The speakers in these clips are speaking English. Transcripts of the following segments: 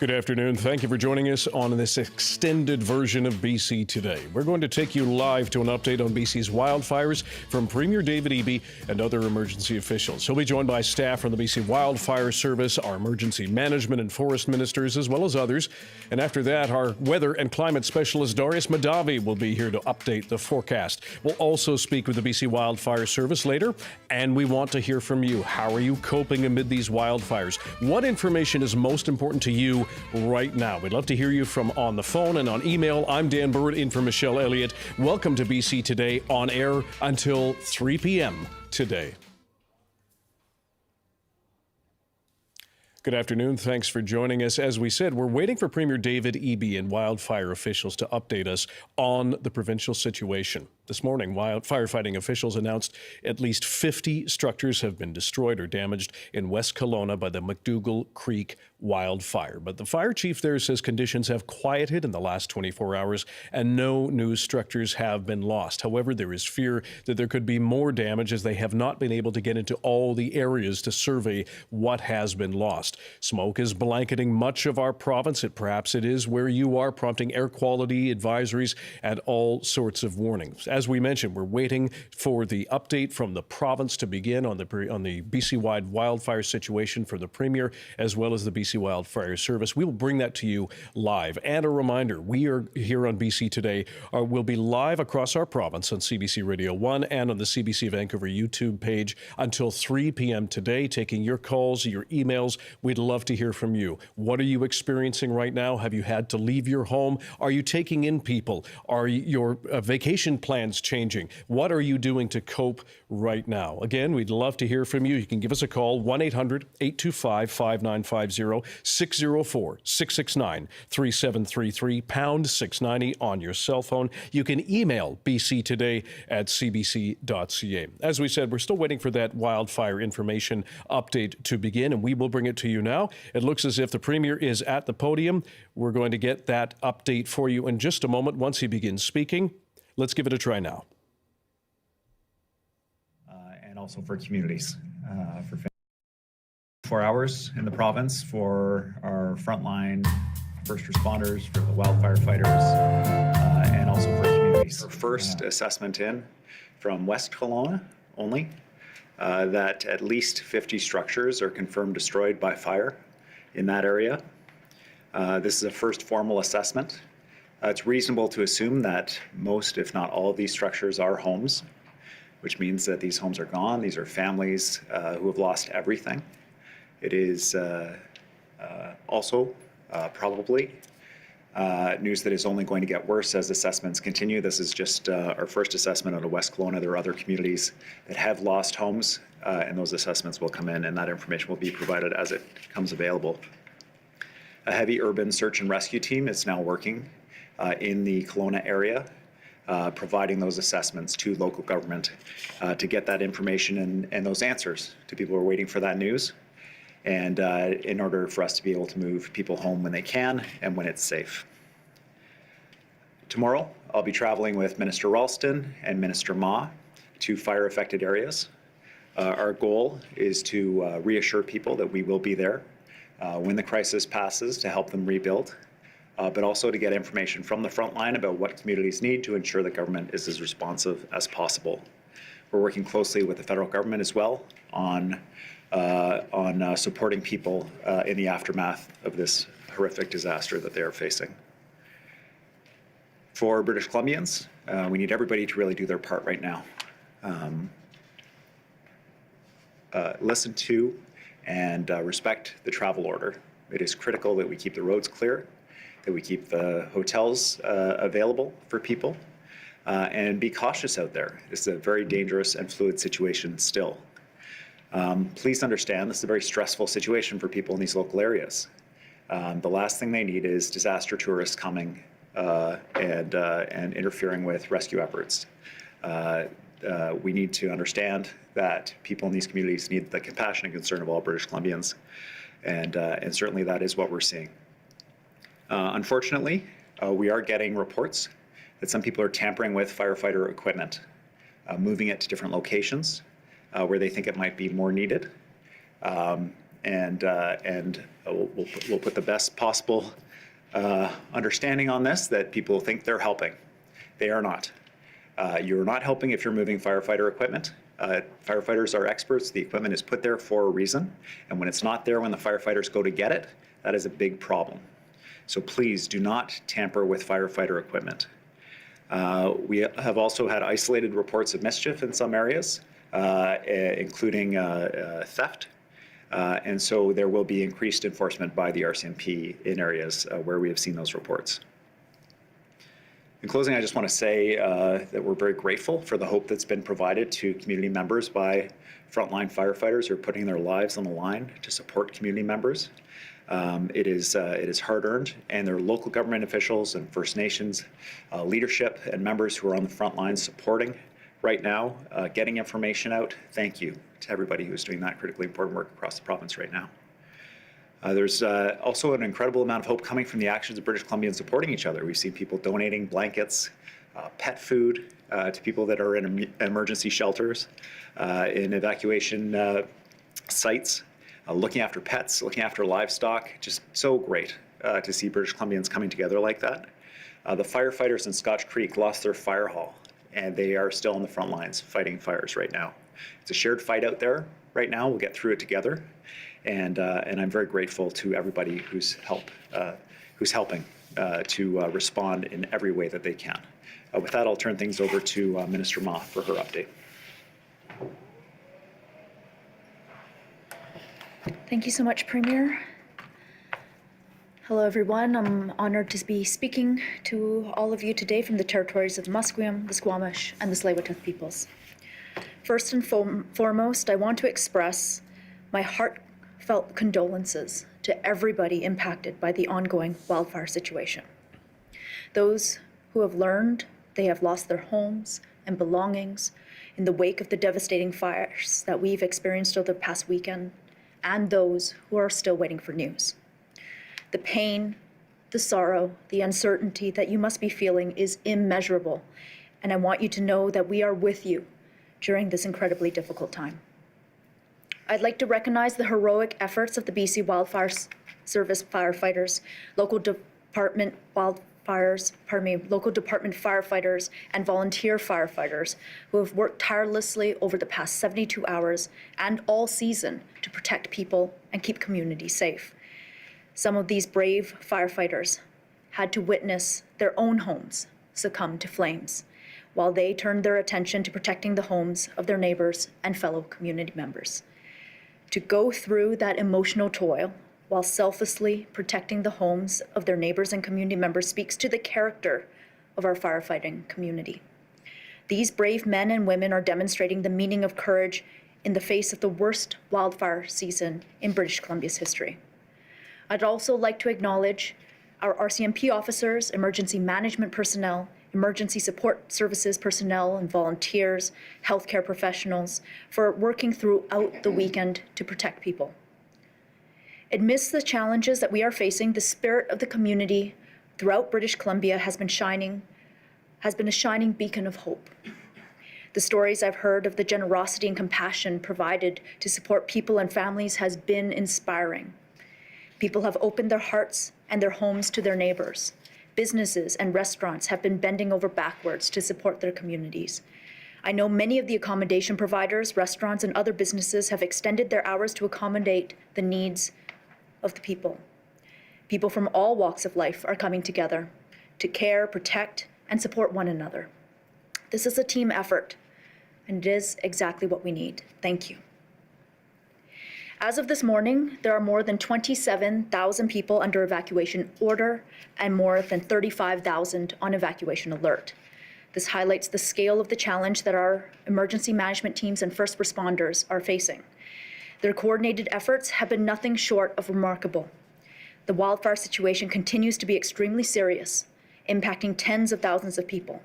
Good afternoon. Thank you for joining us on this extended version of BC Today. We're going to take you live to an update on BC's wildfires from Premier David Eby and other emergency officials. He'll be joined by staff from the BC Wildfire Service, our emergency management and forest ministers, as well as others. And after that, our weather and climate specialist Darius Madavi will be here to update the forecast. We'll also speak with the BC Wildfire Service later, and we want to hear from you. How are you coping amid these wildfires? What information is most important to you right now? We'd love to hear you from on the phone and on email. I'm Dan Burritt in for Michelle Elliott. Welcome to BC Today, on air until 3 p.m. today. Good afternoon. Thanks for joining us. As we said, we're waiting for Premier David Eby and wildfire officials to update us on the provincial situation. This morning, firefighting officials announced at least 50 structures have been destroyed or damaged in West Kelowna by the McDougall Creek wildfire. But the fire chief there says conditions have quieted in the last 24 hours and no new structures have been lost. However, there is fear that there could be more damage as they have not been able to get into all the areas to survey what has been lost. Smoke is blanketing much of our province. Perhaps it is where you are, prompting air quality advisories and all sorts of warnings. As we mentioned, we're waiting for the update from the province to begin on the BC-wide wildfire situation for the Premier, as well as the BC Wildfire Service. We will bring that to you live. And a reminder, we are here on BC Today. We'll be live across our province on CBC Radio 1 and on the CBC Vancouver YouTube page until 3 p.m. today, taking your calls, your emails. We'd love to hear from you. What are you experiencing right now? Have you had to leave your home? Are you taking in people? Are your vacation plans changing? What are you doing to cope right now? Again, we'd love to hear from you. You can give us a call, 1-800-825-5950, 604-669-3733, pound 690 on your cell phone. You can email bctoday@cbc.ca. As we said, we're still waiting for that wildfire information update to begin, and we will bring it to you now. It looks as if the Premier is at the podium. We're going to get that update for you in just a moment once he begins speaking. Let's give it a try now. And also for communities, for 4 hours in the province for our frontline first responders, for the wildfire fighters, and also for communities. Our first assessment in from West Kelowna only, that at least 50 structures are confirmed destroyed by fire in that area. This is a first formal assessment. It's reasonable to assume that most, if not all, of these structures are homes, which means that these homes are gone. These are families who have lost everything. It is also probably news that is only going to get worse as assessments continue. This is just our first assessment out of West Kelowna. There are other communities that have lost homes, and those assessments will come in, and that information will be provided as it comes available. A heavy urban search and rescue team is now working in the Kelowna area, providing those assessments to local government to get that information and those answers to people who are waiting for that news, and in order for us to be able to move people home when they can and when it's safe. Tomorrow, I'll be traveling with Minister Ralston and Minister Ma to fire-affected areas. Our goal is to reassure people that we will be there when the crisis passes to help them rebuild, but also to get information from the front line about what communities need to ensure that government is as responsive as possible. We're working closely with the federal government as well on supporting people in the aftermath of this horrific disaster that they are facing. For British Columbians, we need everybody to really do their part right now. Listen to and respect the travel order. It is critical that we keep the roads clear, that we keep the hotels available for people, and be cautious out there. It's a very dangerous and fluid situation still. Please understand this is a very stressful situation for people in these local areas. The last thing they need is disaster tourists coming and interfering with rescue efforts. We need to understand that people in these communities need the compassion and concern of all British Columbians, and certainly that is what we're seeing. Unfortunately, we are getting reports that some people are tampering with firefighter equipment, moving it to different locations where they think it might be more needed. we'll put the best possible understanding on this, that people think they're helping. They are not. You're not helping if you're moving firefighter equipment. Firefighters are experts. The equipment is put there for a reason. And when it's not there when the firefighters go to get it, that is a big problem. So please do not tamper with firefighter equipment. We have also had isolated reports of mischief in some areas, including theft. And so there will be increased enforcement by the RCMP in areas where we have seen those reports. In closing, I just want to say that we're very grateful for the hope that's been provided to community members by frontline firefighters who are putting their lives on the line to support community members. It is hard-earned, and there are local government officials and First Nations leadership and members who are on the front lines supporting right now, getting information out. Thank you to everybody who's doing that critically important work across the province right now. There's also an incredible amount of hope coming from the actions of British Columbians supporting each other. We've seen people donating blankets, pet food to people that are in emergency shelters, in evacuation sites, looking after pets, looking after livestock. Just so great to see British Columbians coming together like that. The firefighters in Scotch Creek lost their fire hall, and they are still on the front lines fighting fires right now. It's a shared fight out there right now. We'll get through it together. And I'm very grateful to everybody who's helping to respond in every way that they can. With that, I'll turn things over to Minister Ma for her update. Thank you so much, Premier. Hello, everyone. I'm honored to be speaking to all of you today from the territories of the Musqueam, the Squamish, and the Tsleil-Waututh peoples. First and foremost, I want to express my heartfelt condolences to everybody impacted by the ongoing wildfire situation. Those who have learned they have lost their homes and belongings in the wake of the devastating fires that we've experienced over the past weekend, and those who are still waiting for news. The pain, the sorrow, the uncertainty that you must be feeling is immeasurable, and I want you to know that we are with you during this incredibly difficult time. I'd like to recognize the heroic efforts of the BC Wildfire Service firefighters, local department firefighters, and volunteer firefighters who have worked tirelessly over the past 72 hours and all season to protect people and keep communities safe. Some of these brave firefighters had to witness their own homes succumb to flames while they turned their attention to protecting the homes of their neighbors and fellow community members. To go through that emotional toil while selflessly protecting the homes of their neighbors and community members speaks to the character of our firefighting community. These brave men and women are demonstrating the meaning of courage in the face of the worst wildfire season in British Columbia's history. I'd also like to acknowledge our RCMP officers, emergency management personnel, emergency support services personnel and volunteers, healthcare professionals for working throughout the weekend to protect people. Amidst the challenges that we are facing, the spirit of the community throughout British Columbia has been a shining beacon of hope. The stories I've heard of the generosity and compassion provided to support people and families has been inspiring. People have opened their hearts and their homes to their neighbors. Businesses and restaurants have been bending over backwards to support their communities. I know many of the accommodation providers, restaurants, and other businesses have extended their hours to accommodate the needs of the people. People from all walks of life are coming together to care, protect, and support one another. This is a team effort, and it is exactly what we need. Thank you. As of this morning, there are more than 27,000 people under evacuation order and more than 35,000 on evacuation alert. This highlights the scale of the challenge that our emergency management teams and first responders are facing. Their coordinated efforts have been nothing short of remarkable. The wildfire situation continues to be extremely serious, impacting tens of thousands of people.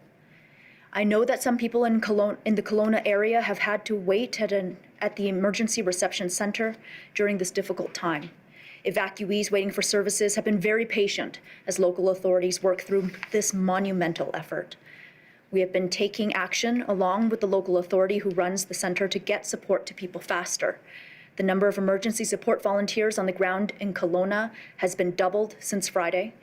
I know that some people in the Kelowna area have had to wait at the emergency reception center during this difficult time. Evacuees waiting for services have been very patient as local authorities work through this monumental effort. We have been taking action along with the local authority who runs the center to get support to people faster. The number of emergency support volunteers on the ground in Kelowna has been doubled since Friday.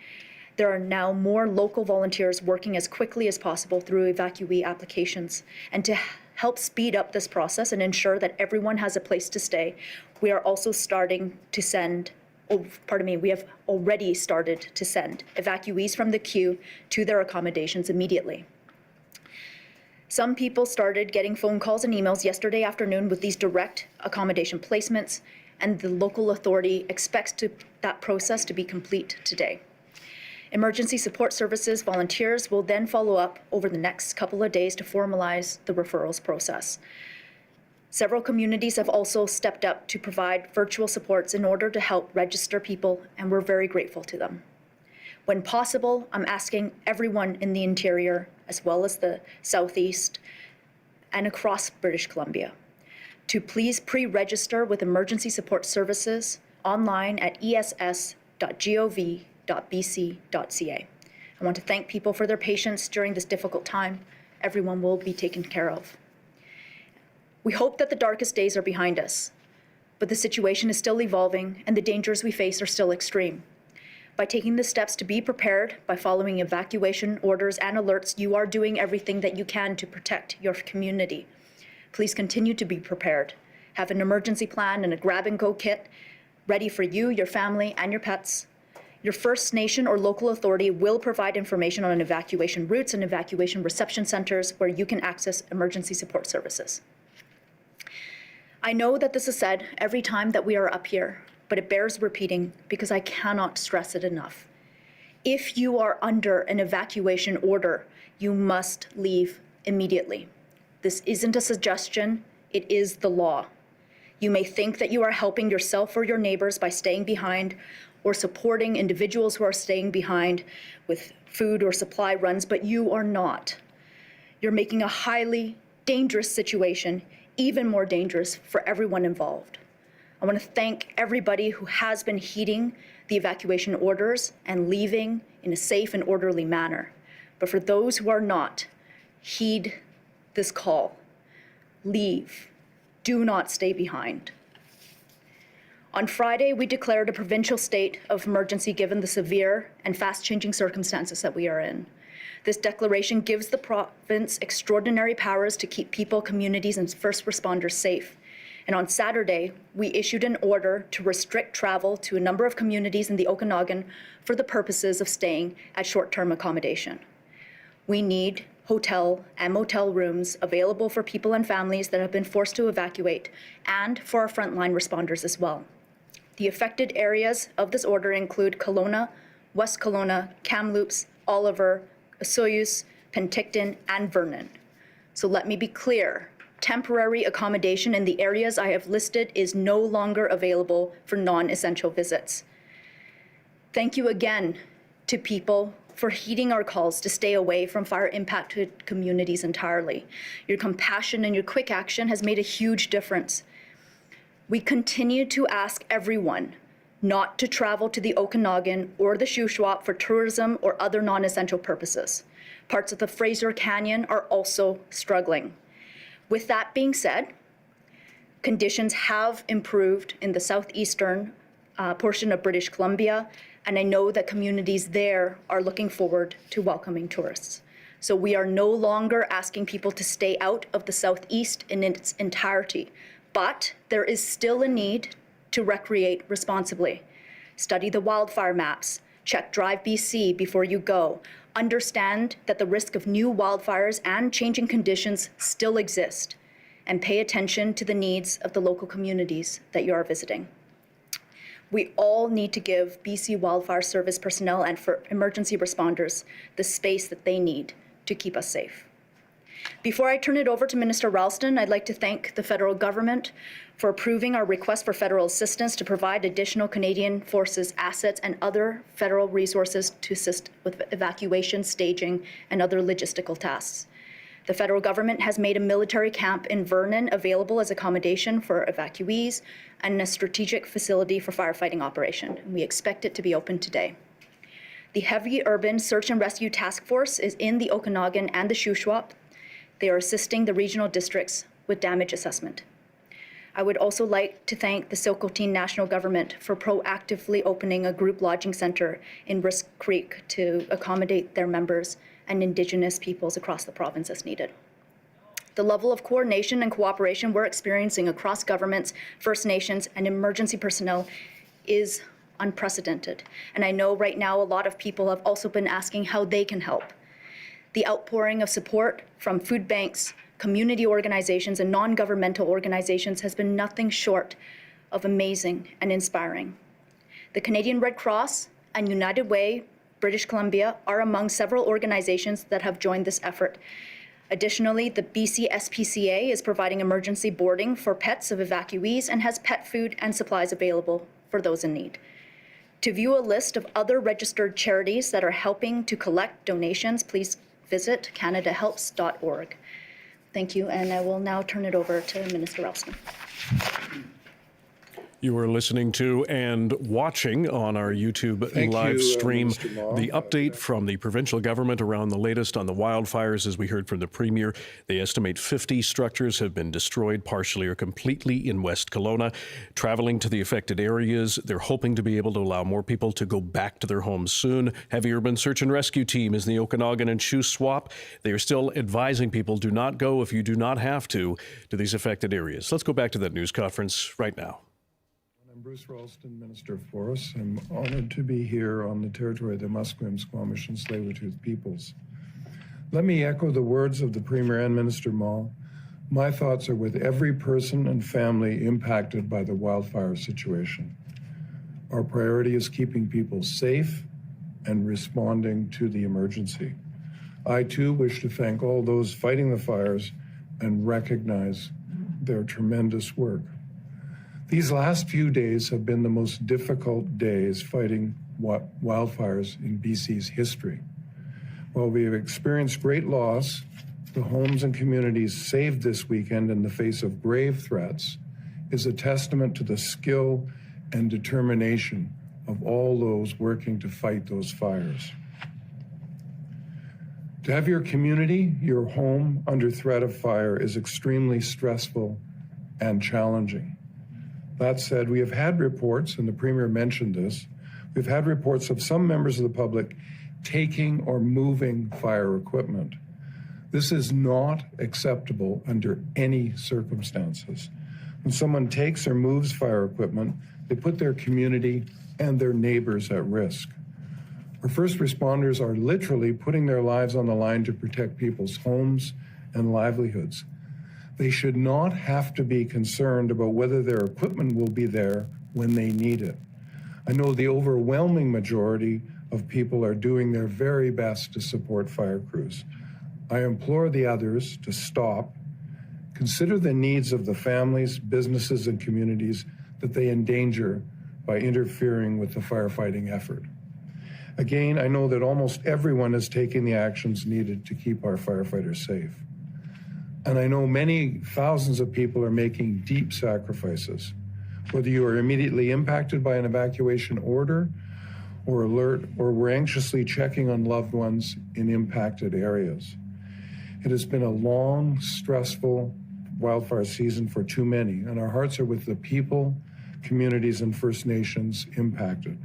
There are now more local volunteers working as quickly as possible through evacuee applications. And to help speed up this process and ensure that everyone has a place to stay, we are also starting to send, we have already started to send evacuees from the queue to their accommodations immediately. Some people started getting phone calls and emails yesterday afternoon with these direct accommodation placements, and the local authority expects that process to be complete today. Emergency support services volunteers will then follow up over the next couple of days to formalize the referrals process. Several communities have also stepped up to provide virtual supports in order to help register people, and we're very grateful to them. When possible, I'm asking everyone in the interior, as well as the southeast and across British Columbia, to please pre-register with emergency support services online at ess.gov.bc.ca. I want to thank people for their patience during this difficult time. Everyone will be taken care of. We hope that the darkest days are behind us, but the situation is still evolving and the dangers we face are still extreme. By taking the steps to be prepared, by following evacuation orders and alerts, you are doing everything that you can to protect your community. Please continue to be prepared. Have an emergency plan and a grab-and-go kit ready for you, your family, and your pets. Your First Nation or local authority will provide information on evacuation routes and evacuation reception centers where you can access emergency support services. I know that this is said every time that we are up here, but it bears repeating because I cannot stress it enough. If you are under an evacuation order, you must leave immediately. This isn't a suggestion, it is the law. You may think that you are helping yourself or your neighbors by staying behind or supporting individuals who are staying behind with food or supply runs, but you are not. You're making a highly dangerous situation even more dangerous for everyone involved. I want to thank everybody who has been heeding the evacuation orders and leaving in a safe and orderly manner. But for those who are not, heed this call. Leave. Do not stay behind. On Friday, we declared a provincial state of emergency given the severe and fast-changing circumstances that we are in. This declaration gives the province extraordinary powers to keep people, communities, and first responders safe. And on Saturday, we issued an order to restrict travel to a number of communities in the Okanagan for the purposes of staying at short-term accommodation. We need hotel and motel rooms available for people and families that have been forced to evacuate, and for our frontline responders as well. The affected areas of this order include Kelowna, West Kelowna, Kamloops, Oliver, Osoyoos, Penticton, and Vernon. So let me be clear. Temporary accommodation in the areas I have listed is no longer available for non-essential visits. Thank you again to people for heeding our calls to stay away from fire-impacted communities entirely. Your compassion and your quick action has made a huge difference. We continue to ask everyone not to travel to the Okanagan or the Shuswap for tourism or other non-essential purposes. Parts of the Fraser Canyon are also struggling. With that being said, conditions have improved in the southeastern portion of British Columbia, and I know that communities there are looking forward to welcoming tourists. So we are no longer asking people to stay out of the southeast in its entirety, but there is still a need to recreate responsibly. Study the wildfire maps, check Drive BC before you go. Understand that the risk of new wildfires and changing conditions still exist, and pay attention to the needs of the local communities that you are visiting. We all need to give BC Wildfire Service personnel and for emergency responders the space that they need to keep us safe. Before I turn it over to Minister Ralston, I'd like to thank the federal government for approving our request for federal assistance to provide additional Canadian Forces assets and other federal resources to assist with evacuation, staging, and other logistical tasks. The federal government has made a military camp in Vernon available as accommodation for evacuees and a strategic facility for firefighting operation. We expect it to be open today. The Heavy Urban Search and Rescue Task Force is in the Okanagan and the Shuswap. They are assisting the regional districts with damage assessment. I would also like to thank the Silcotin National Government for proactively opening a group lodging centre in Risk Creek to accommodate their members and Indigenous peoples across the province as needed. The level of coordination and cooperation we're experiencing across governments, First Nations, and emergency personnel is unprecedented. And I know right now a lot of people have also been asking how they can help. The outpouring of support from food banks, community organizations, and non-governmental organizations has been nothing short of amazing and inspiring. The Canadian Red Cross and United Way, British Columbia, are among several organizations that have joined this effort. Additionally, the BC SPCA is providing emergency boarding for pets of evacuees and has pet food and supplies available for those in need. To view a list of other registered charities that are helping to collect donations, please visit canadahelps.org. Thank you, and I will now turn it over to Minister Ralston. You are listening to and watching on our YouTube live stream the update from the provincial government around the latest on the wildfires. As we heard from the Premier, they estimate 50 structures have been destroyed partially or completely in West Kelowna. Traveling to the affected areas, they're hoping to be able to allow more people to go back to their homes soon. Heavy urban search and rescue team is in the Okanagan and Shuswap. They are still advising people do not go if you do not have to these affected areas. Let's go back to that news conference right now. I'm Bruce Ralston, Minister of Forests. I'm honored to be here on the territory of the Musqueam, Squamish, and Tsleil-Waututh peoples. Let me echo the words of the Premier and Minister Mall. My thoughts are with every person and family impacted by the wildfire situation. Our priority is keeping people safe and responding to the emergency. I, too, wish to thank all those fighting the fires and recognize their tremendous work. These last few days have been the most difficult days fighting wildfires in BC's history. While we have experienced great loss, the homes and communities saved this weekend in the face of grave threats is a testament to the skill and determination of all those working to fight those fires. To have your community, your home under threat of fire is extremely stressful and challenging. That said, we have had reports, and the Premier mentioned this, we've had reports of some members of the public taking or moving fire equipment. This is not acceptable under any circumstances. When someone takes or moves fire equipment, they put their community and their neighbors at risk. Our first responders are literally putting their lives on the line to protect people's homes and livelihoods. They should not have to be concerned about whether their equipment will be there when they need it. I know the overwhelming majority of people are doing their very best to support fire crews. I implore the others to stop, consider the needs of the families, businesses, and communities that they endanger by interfering with the firefighting effort. Again, I know that almost everyone is taking the actions needed to keep our firefighters safe. And I know many thousands of people are making deep sacrifices. Whether you are immediately impacted by an evacuation order or alert, or we're anxiously checking on loved ones in impacted areas. It has been a long, stressful wildfire season for too many, and our hearts are with the people, communities, and First Nations impacted.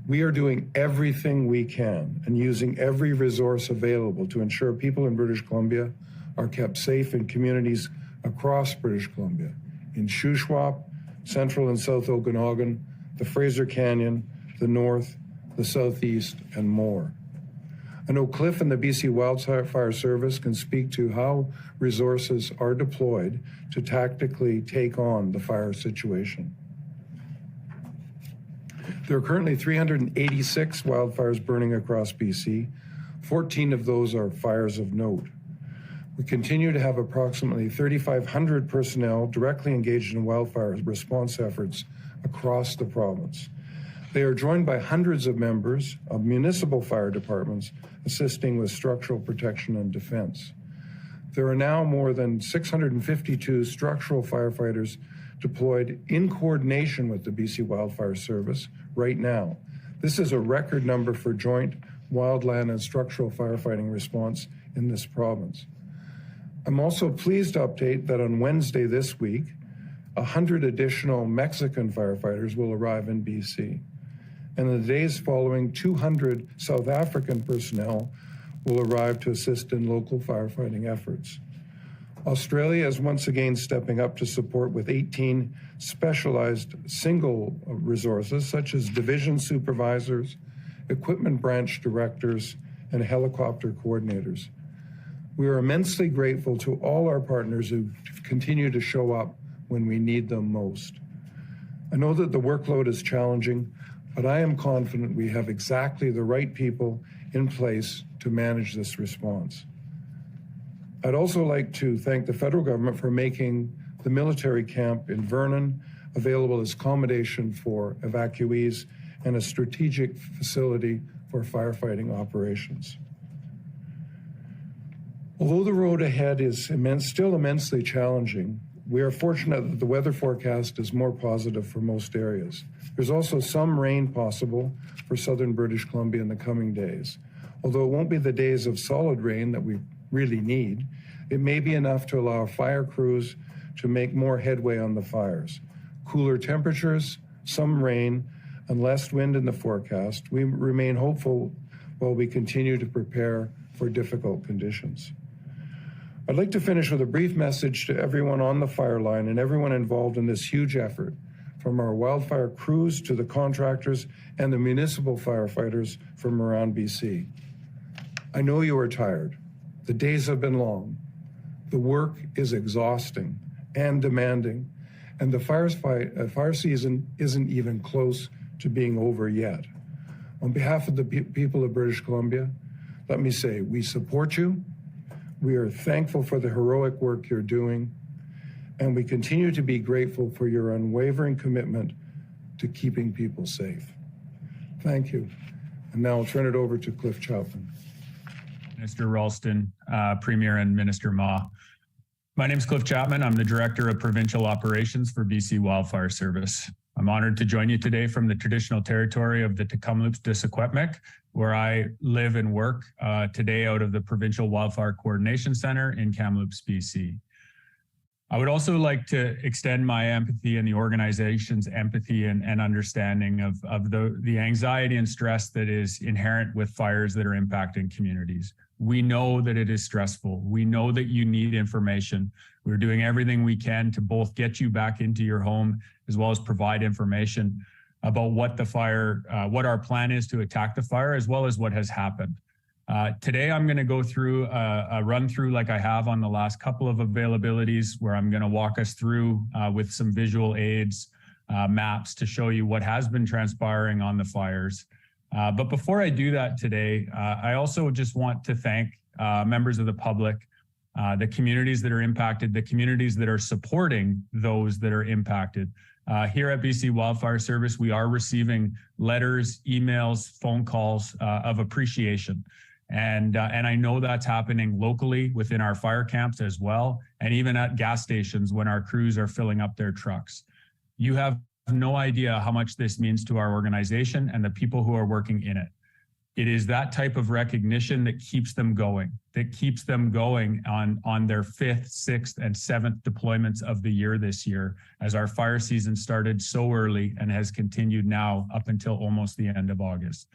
We are doing everything we can and using every resource available to ensure people in British Columbia are kept safe in communities across British Columbia, in Shuswap, Central and South Okanagan, the Fraser Canyon, the North, the Southeast, and more. I know Cliff and the BC Wildfire Service can speak to how resources are deployed to tactically take on the fire situation. There are currently 386 wildfires burning across BC. 14 of those are fires of note. We continue to have approximately 3,500 personnel directly engaged in wildfire response efforts across the province. They are joined by hundreds of members of municipal fire departments assisting with structural protection and defense. There are now more than 652 structural firefighters deployed in coordination with the BC Wildfire Service right now. This is a record number for joint wildland and structural firefighting response in this province. I'm also pleased to update that on Wednesday this week, 100 additional Mexican firefighters will arrive in BC. And in the days following, 200 South African personnel will arrive to assist in local firefighting efforts. Australia is once again stepping up to support with 18 specialized single resources, such as division supervisors, equipment branch directors, and helicopter coordinators. We are immensely grateful to all our partners who continue to show up when we need them most. I know that the workload is challenging, but I am confident we have exactly the right people in place to manage this response. I'd also like to thank the federal government for making the military camp in Vernon available as accommodation for evacuees and a strategic facility for firefighting operations. Although the road ahead is still immensely challenging, we are fortunate that the weather forecast is more positive for most areas. There's also some rain possible for southern British Columbia in the coming days. Although it won't be the days of solid rain that we really need, it may be enough to allow fire crews to make more headway on the fires. Cooler temperatures, some rain, and less wind in the forecast, we remain hopeful while we continue to prepare for difficult conditions. I'd like to finish with a brief message to everyone on the fire line and everyone involved in this huge effort, from our wildfire crews to the contractors and the municipal firefighters from around BC. I know you are tired. The days have been long. The work is exhausting and demanding, and the fire season isn't even close to being over yet. On behalf of the people of British Columbia, let me say, we support you. We are thankful for the heroic work you're doing, and we continue to be grateful for your unwavering commitment to keeping people safe. Thank you. And now I'll turn it over to Cliff Chapman. Minister Ralston, Premier and Minister Ma. My name is Cliff Chapman. I'm the Director of Provincial Operations for BC Wildfire Service. I'm honored to join you today from the traditional territory of the Tk'emlúps de Secwépemc, where I live and work today out of the Provincial Wildfire Coordination Center in Kamloops, BC. I would also like to extend my empathy and the organization's empathy and understanding of the anxiety and stress that is inherent with fires that are impacting communities. We know that it is stressful. We know that you need information. We're doing everything we can to both get you back into your home as well as provide information about what the fire, what our plan is to attack the fire, as well as what has happened. Today, I'm going to go through a run through like I have on the last couple of availabilities, where I'm going to walk us through with some visual aids, maps to show you what has been transpiring on the fires. But before I do that today, I also just want to thank members of the public, the communities that are impacted, the communities that are supporting those that are impacted. Here at BC Wildfire Service, we are receiving letters, emails, phone calls of appreciation. And I know that's happening locally within our fire camps as well, and even at gas stations when our crews are filling up their trucks. You have no idea how much this means to our organization and the people who are working in it. It is that type of recognition that keeps them going, on their 5th, 6th, and 7th deployments of the year this year, as our fire season started so early and has continued now up until almost the end of August.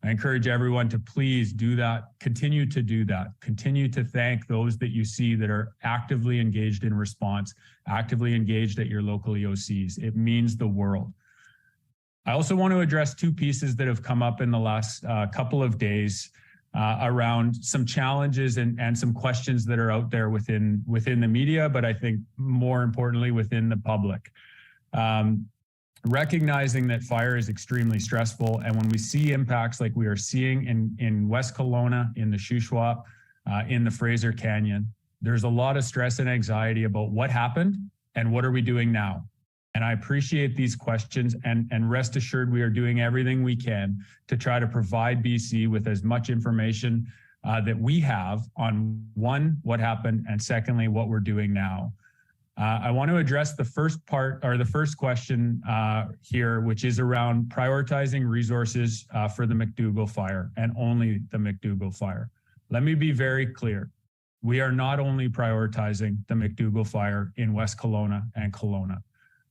I encourage everyone to please do that, continue to do that, continue to thank those that you see that are actively engaged in response, actively engaged at your local EOCs. It means the world. I also want to address two pieces that have come up in the last couple of days around some challenges and some questions that are out there within the media, but I think more importantly within the public. Recognizing that fire is extremely stressful, and when we see impacts like we are seeing in West Kelowna, in the Shuswap, in the Fraser Canyon, there's a lot of stress and anxiety about what happened and what are we doing now. And I appreciate these questions, and rest assured we are doing everything we can to try to provide BC with as much information that we have on, one, what happened, and secondly, what we're doing now. I want to address the first part, or the first question here, which is around prioritizing resources for the McDougall fire, and only the McDougall fire. Let me be very clear. We are not only prioritizing the McDougall fire in West Kelowna and Kelowna.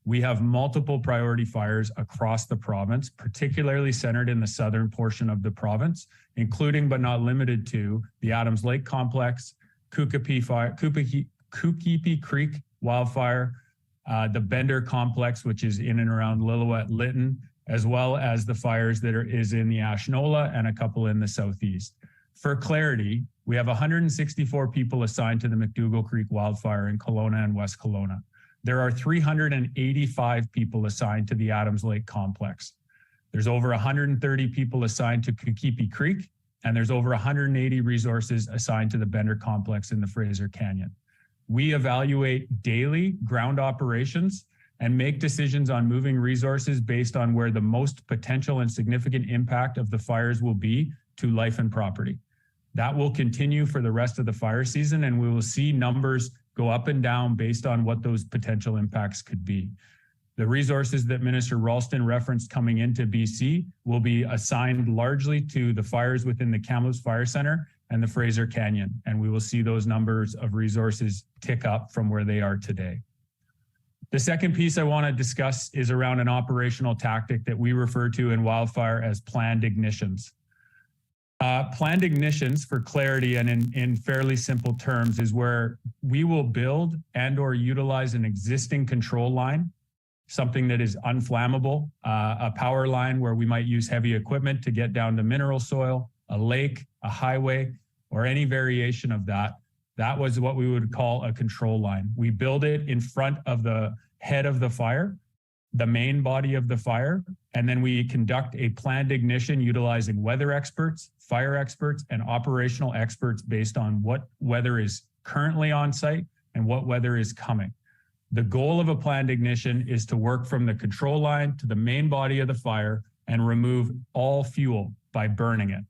We have multiple priority fires across the province, particularly centered in the southern portion of the province, including but not limited to the Adams Lake Complex, Kookapi Creek wildfire, the Bender Complex, which is in and around Lillooet-Lytton, as well as the fires that is in the Ashnola and a couple in the southeast. For clarity, we have 164 people assigned to the McDougall Creek wildfire in Kelowna and West Kelowna. There are 385 people assigned to the Adams Lake Complex. There's over 130 people assigned to Kookapi Creek, and there's over 180 resources assigned to the Bender Complex in the Fraser Canyon. We evaluate daily ground operations and make decisions on moving resources based on where the most potential and significant impact of the fires will be to life and property. That will continue for the rest of the fire season, and we will see numbers go up and down based on what those potential impacts could be. The resources that Minister Ralston referenced coming into BC will be assigned largely to the fires within the Kamloops Fire Centre and the Fraser Canyon, and we will see those numbers of resources tick up from where they are today. The second piece I want to discuss is around an operational tactic that we refer to in wildfire as planned ignitions. Planned ignitions, for clarity and in fairly simple terms, is where we will build and or utilize an existing control line, something that is unflammable, a power line where we might use heavy equipment to get down to mineral soil, a lake, a highway, or any variation of that. That was what we would call a control line. We build it in front of the head of the fire, the main body of the fire, and then we conduct a planned ignition utilizing weather experts, fire experts, and operational experts based on what weather is currently on site and what weather is coming. The goal of a planned ignition is to work from the control line to the main body of the fire and remove all fuel by burning it.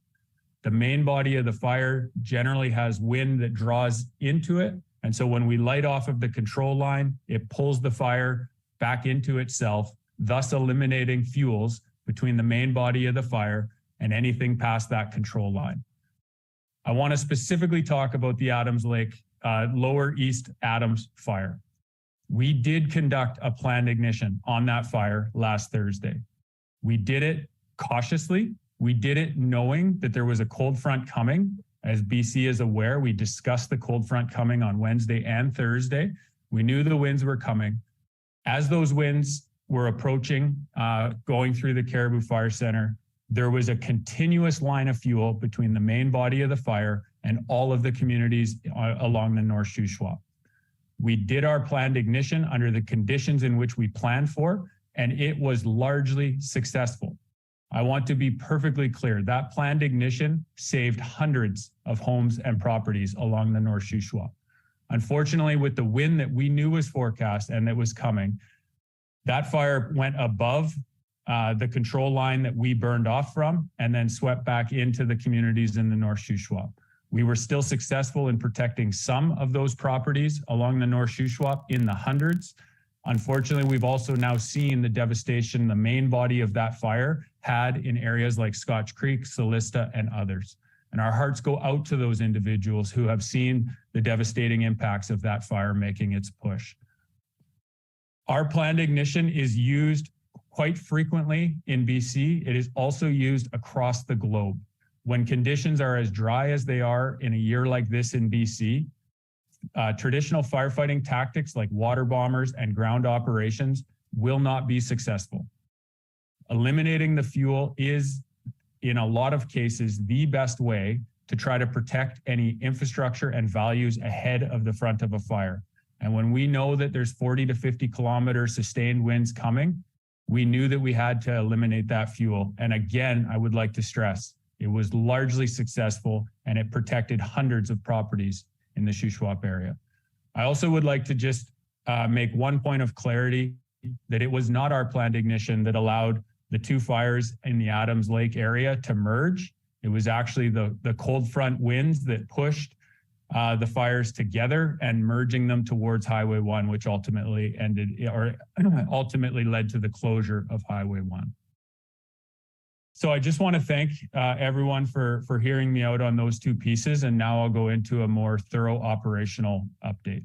The main body of the fire generally has wind that draws into it. And so when we light off of the control line, it pulls the fire back into itself, thus eliminating fuels between the main body of the fire and anything past that control line. I want to specifically talk about the Adams Lake, Lower East Adams fire. We did conduct a planned ignition on that fire last Thursday. We did it cautiously. We did it knowing that there was a cold front coming. As BC is aware, we discussed the cold front coming on Wednesday and Thursday. We knew the winds were coming. As those winds were approaching, going through the Caribou Fire Centre, there was a continuous line of fuel between the main body of the fire and all of the communities along the North Shuswap. We did our planned ignition under the conditions in which we planned for, and it was largely successful. I want to be perfectly clear, that planned ignition saved hundreds of homes and properties along the North Shuswap. Unfortunately, with the wind that we knew was forecast and that was coming, that fire went above the control line that we burned off from and then swept back into the communities in the North Shuswap. We were still successful in protecting some of those properties along the North Shuswap in the hundreds. Unfortunately, we've also now seen the devastation the main body of that fire had in areas like Scotch Creek, Solista, and others. And our hearts go out to those individuals who have seen the devastating impacts of that fire making its push. Our planned ignition is used quite frequently in BC. It is also used across the globe. When conditions are as dry as they are in a year like this in BC, traditional firefighting tactics like water bombers and ground operations will not be successful. Eliminating the fuel is, in a lot of cases, the best way to try to protect any infrastructure and values ahead of the front of a fire. And when we know that there's 40 to 50 kilometer sustained winds coming, we knew that we had to eliminate that fuel. And again, I would like to stress, it was largely successful and it protected hundreds of properties in the Shuswap area. I also would like to just make one point of clarity that it was not our planned ignition that allowed the two fires in the Adams Lake area to merge. It was actually the cold front winds that pushed the fires together and merging them towards Highway 1, which ultimately ultimately led to the closure of Highway 1. So I just want to thank everyone for hearing me out on those two pieces. And now I'll go into a more thorough operational update.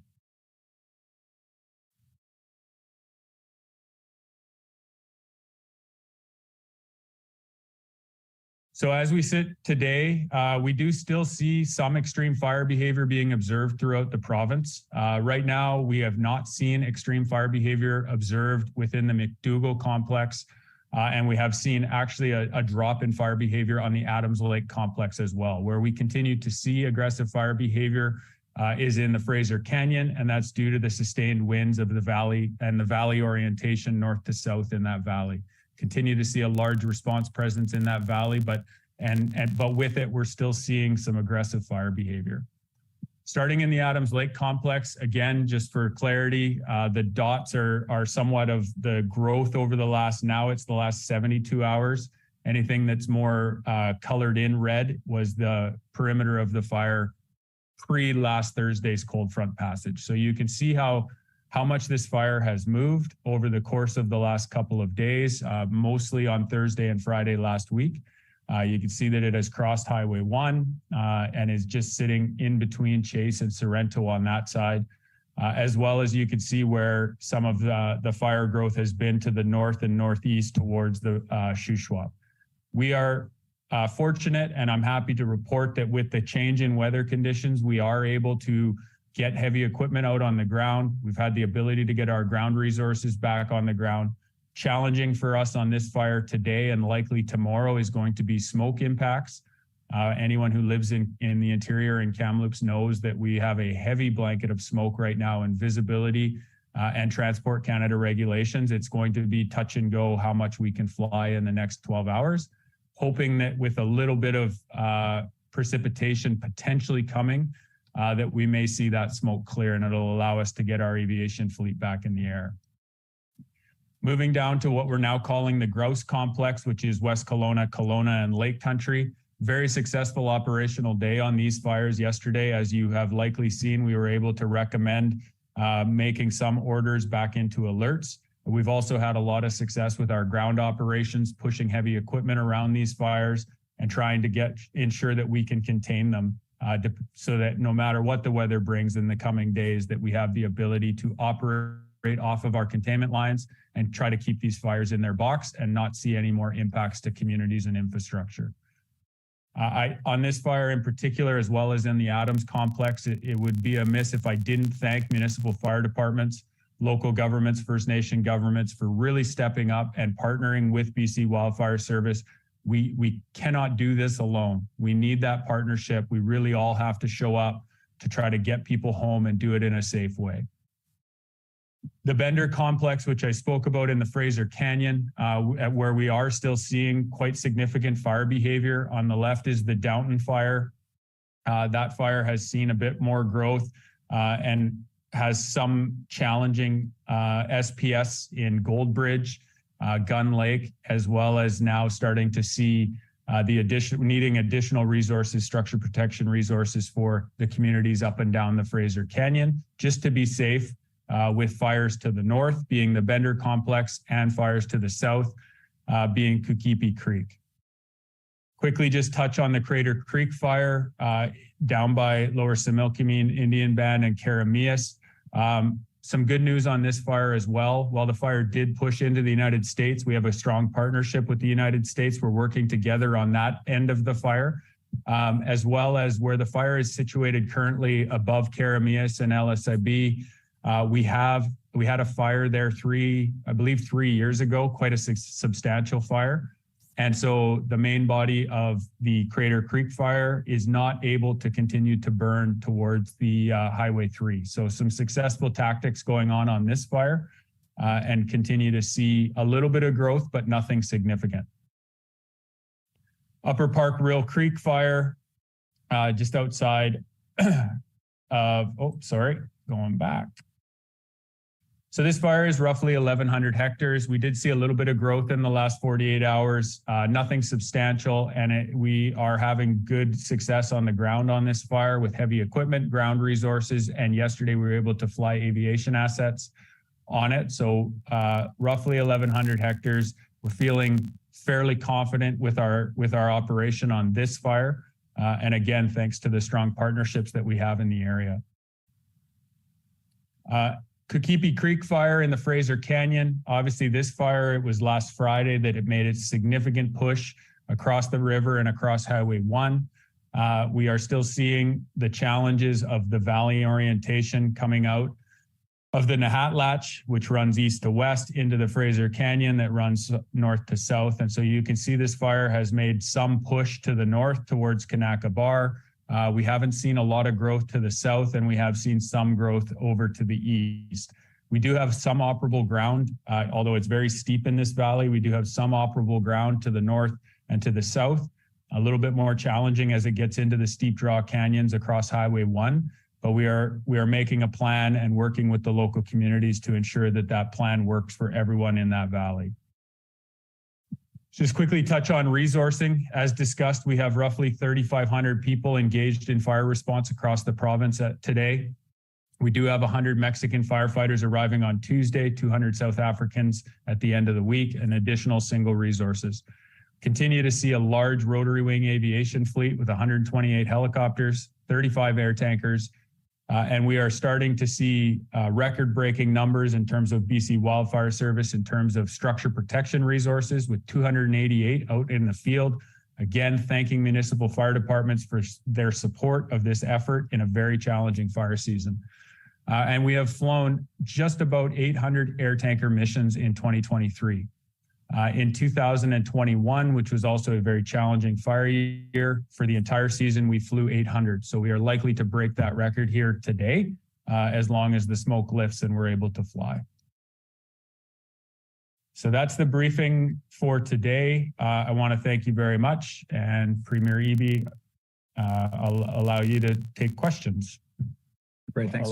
So as we sit today, we do still see some extreme fire behavior being observed throughout the province. Right now, we have not seen extreme fire behavior observed within the McDougall complex, and we have seen actually a drop in fire behavior on the Adams Lake complex as well. Where we continue to see aggressive fire behavior is in the Fraser Canyon, and that's due to the sustained winds of the valley and the valley orientation north to south in that valley. Continue to see a large response presence in that valley, but with it, we're still seeing some aggressive fire behavior. Starting in the Adams Lake complex, again, just for clarity, the dots are somewhat of the growth over the last 72 hours. Anything that's more colored in red was the perimeter of the fire pre-last Thursday's cold front passage. So you can see how much this fire has moved over the course of the last couple of days, mostly on Thursday and Friday last week. You can see that it has crossed Highway 1 and is just sitting in between Chase and Sorrento on that side, as well as you can see where some of the fire growth has been to the north and northeast towards the Shuswap. We are fortunate, and I'm happy to report that with the change in weather conditions, we are able to get heavy equipment out on the ground. We've had the ability to get our ground resources back on the ground. Challenging for us on this fire today and likely tomorrow is going to be smoke impacts. Anyone who lives in the interior in Kamloops knows that we have a heavy blanket of smoke right now, and visibility and Transport Canada regulations. It's going to be touch and go how much we can fly in the next 12 hours, hoping that with a little bit of precipitation potentially coming, that we may see that smoke clear, and it'll allow us to get our aviation fleet back in the air. Moving down to what we're now calling the Grouse Complex, which is West Kelowna, and Lake Country. Very successful operational day on these fires yesterday. As you have likely seen, we were able to recommend making some orders back into alerts. We've also had a lot of success with our ground operations, pushing heavy equipment around these fires and trying to ensure that we can contain them so that no matter what the weather brings in the coming days, that we have the ability to operate off of our containment lines and try to keep these fires in their box and not see any more impacts to communities and infrastructure. On this fire in particular, as well as in the Adams complex, it would be amiss if I didn't thank municipal fire departments, local governments, First Nation governments for really stepping up and partnering with BC Wildfire Service. We cannot do this alone. We need that partnership. We really all have to show up to try to get people home and do it in a safe way. The Bender complex, which I spoke about in the Fraser Canyon, where we are still seeing quite significant fire behavior. On the left is the Downton fire. That fire has seen a bit more growth and has some challenging SPS in Goldbridge, Gun Lake, as well as now starting to see needing additional resources, structure protection resources for the communities up and down the Fraser Canyon, just to be safe. With fires to the north being the Bender complex and fires to the south being Kukipi Creek. Quickly just touch on the Crater Creek fire down by Lower Similkameen Indian Band and Karamias. Some good news on this fire as well. While the fire did push into the United States, we have a strong partnership with the United States. We're working together on that end of the fire, as well as where the fire is situated currently above Karamias and LSIB. We had a fire there 3 years ago, quite a substantial fire. And so the main body of the Crater Creek fire is not able to continue to burn towards the Highway 3. So some successful tactics going on this fire and continue to see a little bit of growth, but nothing significant. Upper Park Real Creek fire, just outside of, going back. So this fire is roughly 1,100 hectares. We did see a little bit of growth in the last 48 hours, nothing substantial, and we are having good success on the ground on this fire with heavy equipment, ground resources, and yesterday we were able to fly aviation assets on it. So roughly 1,100 hectares. We're feeling fairly confident with our operation on this fire, and again, thanks to the strong partnerships that we have in the area. Kukipi Creek fire in the Fraser Canyon. Obviously this fire, it was last Friday that it made its significant push across the river and across Highway 1. We are still seeing the challenges of the valley orientation coming out of the Nahatlatch, which runs east to west, into the Fraser Canyon that runs north to south. And so you can see this fire has made some push to the north towards Kanaka Bar. We haven't seen a lot of growth to the south, and we have seen some growth over to the east. We do have some operable ground, although it's very steep in this valley. We do have some operable ground to the north and to the south. A little bit more challenging as it gets into the steep draw canyons across Highway 1. But we are making a plan and working with the local communities to ensure that that plan works for everyone in that valley. Just quickly touch on resourcing. As discussed, we have roughly 3,500 people engaged in fire response across the province today. We do have 100 Mexican firefighters arriving on Tuesday, 200 South Africans at the end of the week, and additional single resources. Continue to see a large rotary wing aviation fleet with 128 helicopters, 35 air tankers, and we are starting to see record-breaking numbers in terms of BC Wildfire Service, in terms of structure protection resources, with 288 out in the field. Again, thanking municipal fire departments for their support of this effort in a very challenging fire season. And we have flown just about 800 air tanker missions in 2023. In 2021, which was also a very challenging fire year, for the entire season, we flew 800. So we are likely to break that record here today, as long as the smoke lifts and we're able to fly. So that's the briefing for today. I want to thank you very much. And Premier Eby, I'll allow you to take questions. Great, thanks.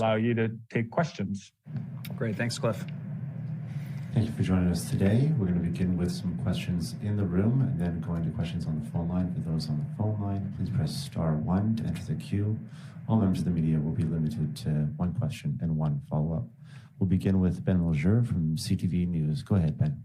Great, thanks, Cliff. Thank you for joining us today. We're going to begin with some questions in the room and then going to questions on the phone line. For those on the phone line, please press *1 to enter the queue. All members of the media will be limited to one question and one follow-up. We'll begin with Ben Leger from CTV News. Go ahead, Ben.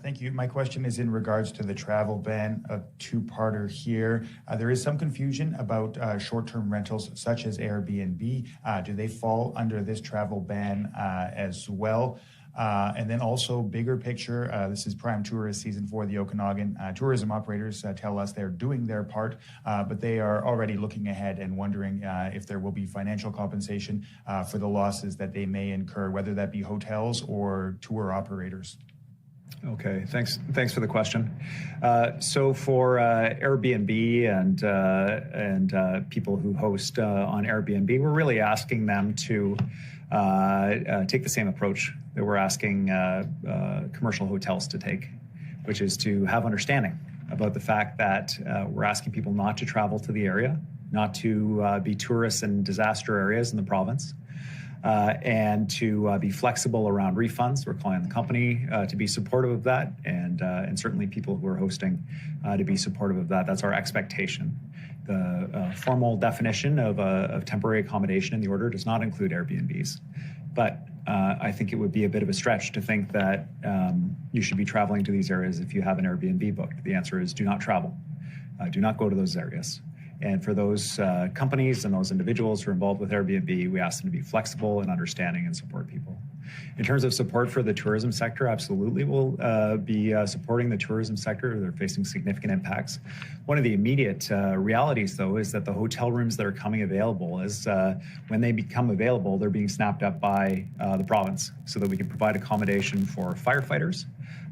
Thank you. My question is in regards to the travel ban, a two-parter here. There is some confusion about short-term rentals such as Airbnb. Do they fall under this travel ban as well? And then also bigger picture, this is prime tourist season for the Okanagan. Tourism operators tell us they're doing their part, but they are already looking ahead and wondering if there will be financial compensation for the losses that they may incur, whether that be hotels or tour operators. Okay, thanks for the question. So for Airbnb and people who host on Airbnb, we're really asking them to take the same approach that we're asking commercial hotels to take, which is to have understanding about the fact that we're asking people not to travel to the area, not to be tourists in disaster areas in the province, and to be flexible around refunds. We're calling on the company to be supportive of that, and certainly people who are hosting to be supportive of that. That's our expectation. The formal definition of temporary accommodation in the order does not include Airbnbs, but I think it would be a bit of a stretch to think that you should be traveling to these areas if you have an Airbnb booked. The answer is do not travel. Do not go to those areas. And for those companies and those individuals who are involved with Airbnb, we ask them to be flexible and understanding and support people. In terms of support for the tourism sector, absolutely we'll be supporting the tourism sector. They're facing significant impacts. One of the immediate realities, though, is that the hotel rooms that are coming available is when they become available, they're being snapped up by the province so that we can provide accommodation for firefighters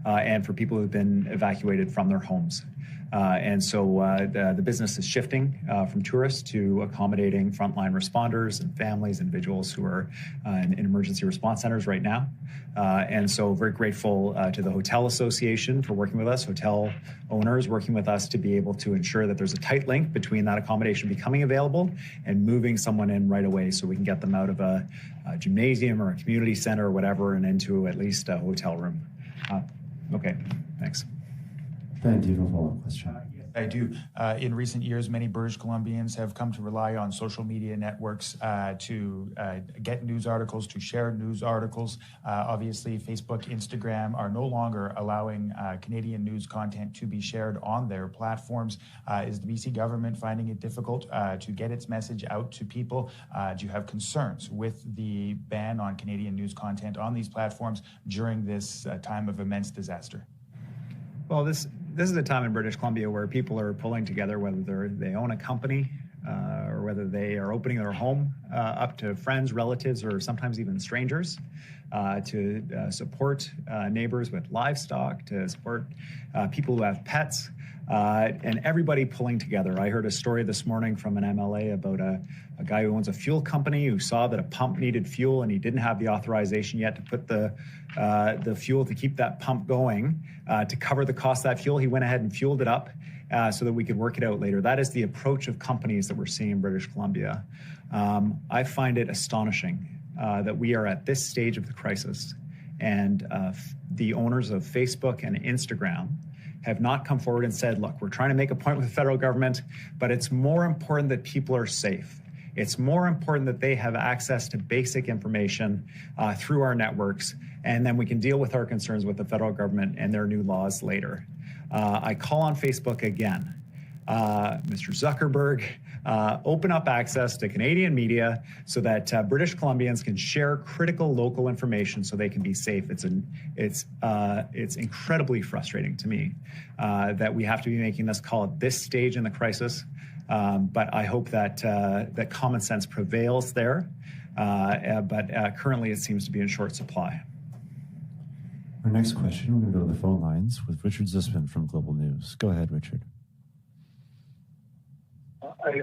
and for people who've been evacuated from their homes. And so the business is shifting from tourists to accommodating frontline responders and families, individuals who are in emergency response centers right now. And so very grateful to the Hotel Association for working with us, hotel owners working with us to be able to ensure that there's a tight link between that accommodation becoming available and moving someone in right away so we can get them out of a gymnasium or a community center or whatever and into at least a hotel room. Okay, thanks. Ben, do you have a follow-up question? I do. In recent years, many British Columbians have come to rely on social media networks to get news articles, to share news articles. Obviously, Facebook, Instagram are no longer allowing Canadian news content to be shared on their platforms. Is the BC government finding it difficult to get its message out to people? Do you have concerns with the ban on Canadian news content on these platforms during this time of immense disaster? Well, this this is a time in British Columbia where people are pulling together, whether they own a company or whether they are opening their home up to friends, relatives, or sometimes even strangers to support neighbors with livestock, to support people who have pets, and everybody pulling together. I heard a story this morning from an MLA about a guy who owns a fuel company who saw that a pump needed fuel and he didn't have the authorization yet to put the fuel to keep that pump going to cover the cost of that fuel. He went ahead and fueled it up so that we could work it out later. That is the approach of companies that we're seeing in British Columbia. I find it astonishing that we are at this stage of the crisis and the owners of Facebook and Instagram have not come forward and said, look, we're trying to make a point with the federal government, but it's more important that people are safe. It's more important that they have access to basic information through our networks, and then we can deal with our concerns with the federal government and their new laws later. I call on Facebook again. Mr. Zuckerberg, open up access to Canadian media so that British Columbians can share critical local information so they can be safe. It's incredibly frustrating to me that we have to be making this call at this stage in the crisis. But I hope that that common sense prevails there. But currently, it seems to be in short supply. Our next question, we're going to go to the phone lines with Richard Zussman from Global News. Go ahead, Richard.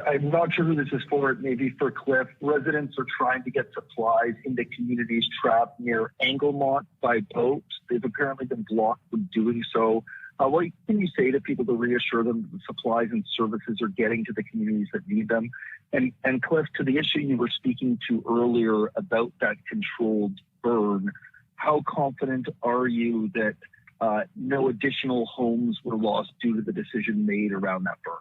I'm not sure who this is for. It may be for Cliff. Residents are trying to get supplies into communities trapped near Anglemont by boat. They've apparently been blocked from doing so. What can you say to people to reassure them that the supplies and services are getting to the communities that need them? And Cliff, to the issue you were speaking to earlier about that controlled burn, how confident are you that no additional homes were lost due to the decision made around that burn?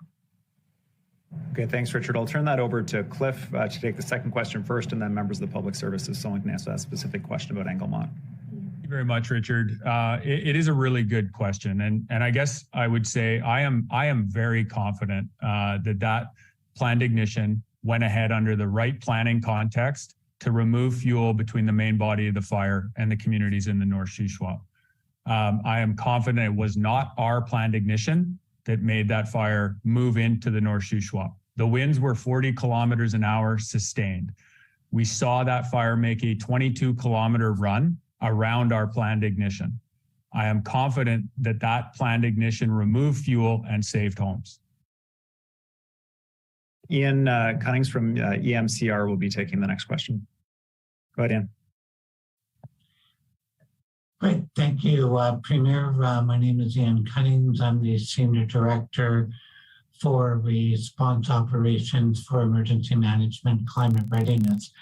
Okay, thanks, Richard. I'll turn that over to Cliff to take the second question first, and then members of the public services, someone can answer that specific question about Anglemont. Thank you very much, Richard. It is a really good question, and I guess I would say I am very confident that planned ignition went ahead under the right planning context to remove fuel between the main body of the fire and the communities in the North Shuswap. I am confident it was not our planned ignition that made that fire move into the North Shuswap. The winds were 40 kilometers an hour sustained. We saw that fire make a 22-kilometer run around our planned ignition. I am confident that that planned ignition removed fuel and saved homes. Ian Cunnings from EMCR will be taking the next question. Go ahead, Ian. Great, thank you, Premier. My name is Ian Cunnings. I'm the Senior Director for Response Operations for Emergency Management Climate Readiness.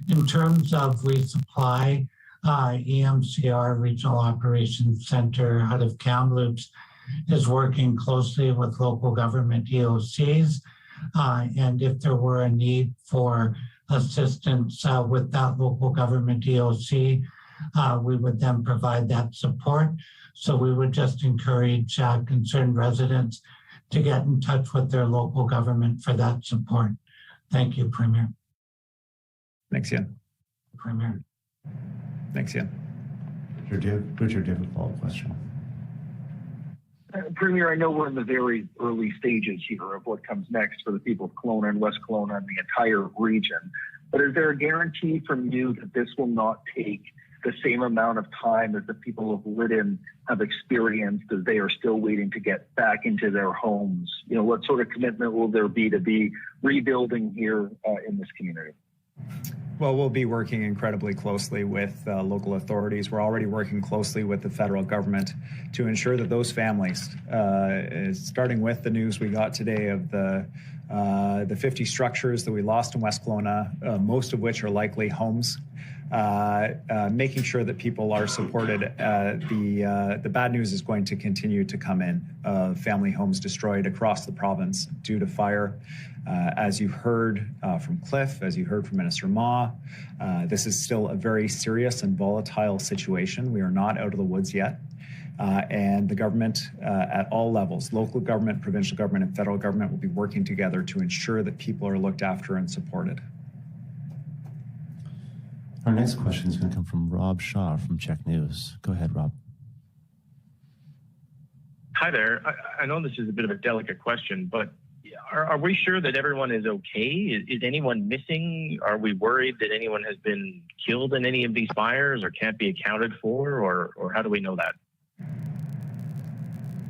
In terms of resupply, EMCR Regional Operations Center out of Kamloops is working closely with local government EOCs. And if there were a need for assistance with that local government EOC, we would then provide that support. So we would just encourage concerned residents to get in touch with their local government for that support. Thank you, Premier. Thanks, Ian. Premier. Thanks, Ian. Richard, do you have a follow-up question? Premier, I know we're in the very early stages here of what comes next for the people of Kelowna and West Kelowna and the entire region, but is there a guarantee from you that this will not take the same amount of time as the people of Lytton have experienced as they are still waiting to get back into their homes? You know, what sort of commitment will there be to be rebuilding here in this community? Well, we'll be working incredibly closely with local authorities. We're already working closely with the federal government to ensure that those families, starting with the news we got today of the 50 structures that we lost in West Kelowna, most of which are likely homes, making sure that people are supported. The bad news is going to continue to come in. Family homes destroyed across the province due to fire. As you heard from Cliff, as you heard from Minister Ma, this is still a very serious and volatile situation. We are not out of the woods yet. And the government at all levels, local government, provincial government, and federal government will be working together to ensure that people are looked after and supported. Our next question is going to come from Rob Shaw from Check News. Go ahead, Rob. Hi there. I know this is a bit of a delicate question, but are we sure that everyone is okay? Is anyone missing? Are we worried that anyone has been killed in any of these fires or can't be accounted for, or how do we know that?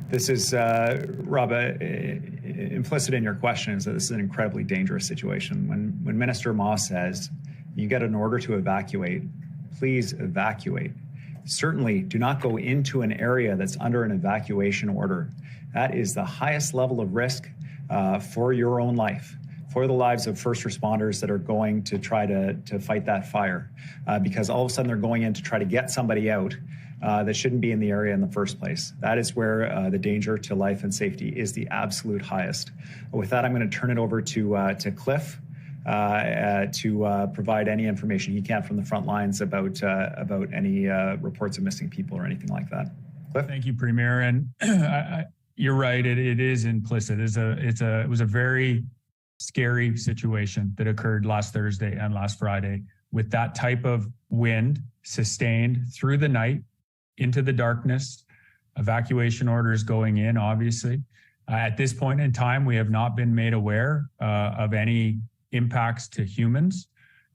This is, Rob, implicit in your question is that this is an incredibly dangerous situation. When Minister Ma says you get an order to evacuate, please evacuate. Certainly do not go into an area that's under an evacuation order. That is the highest level of risk for your own life, for the lives of first responders that are going to try to fight that fire, because all of a sudden they're going in to try to get somebody out that shouldn't be in the area in the first place. That is where the danger to life and safety is the absolute highest. With that, I'm going to turn it over to Cliff to provide any information he can from the front lines about any reports of missing people or anything like that. Cliff? Thank you, Premier. And you're right. It is implicit. It was a very scary situation that occurred last Thursday and last Friday with that type of wind sustained through the night into the darkness, evacuation orders going in, obviously. At this point in time, we have not been made aware of any impacts to humans,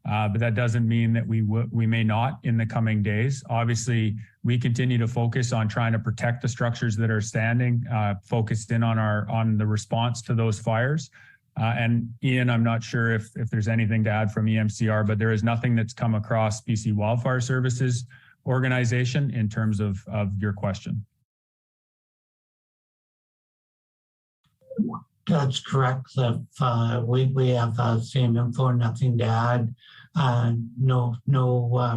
but that doesn't mean that we may not in the coming days. Obviously, we continue to focus on trying to protect the structures that are standing, focused in on the response to those fires. And Ian, I'm not sure if there's anything to add from EMCR, but there is nothing that's come across BC Wildfire Services organization in terms of your question. That's correct, Cliff. We have same info, nothing to add. No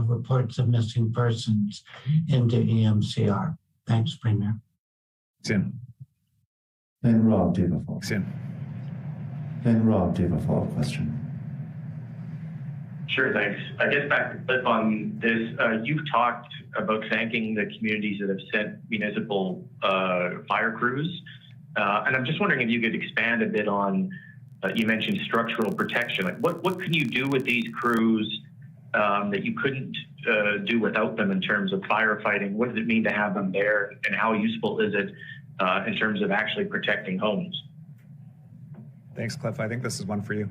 reports of missing persons into EMCR. Thanks, Premier. Sim. And Rob, do you have a follow-up? Sim. And Rob, do you have a follow-up question? Sure, thanks. I guess back to Cliff on this, you've talked about thanking the communities that have sent municipal fire crews. And I'm just wondering if you could expand a bit on, you mentioned structural protection. Like what can you do with these crews that you couldn't do without them in terms of firefighting? What does it mean to have them there, and how useful is it in terms of actually protecting homes? Thanks, Cliff. I think this is one for you.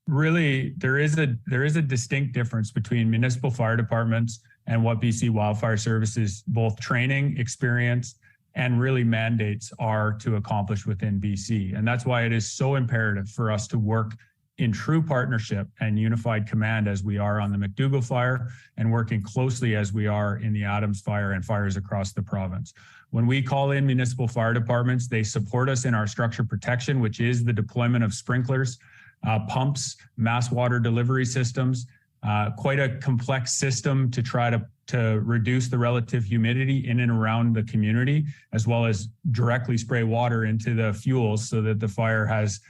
Really, there is a distinct difference between municipal fire departments and what BC Wildfire Services, both training, experience, and really mandates are to accomplish within BC. And that's why it is so imperative for us to work in true partnership and unified command as we are on the McDougall fire, and working closely as we are in the Adams fire and fires across the province. When we call in municipal fire departments, they support us in our structure protection, which is the deployment of sprinklers, pumps, mass water delivery systems, quite a complex system to try to reduce the relative humidity in and around the community, as well as directly spray water into the fuels so that the fire has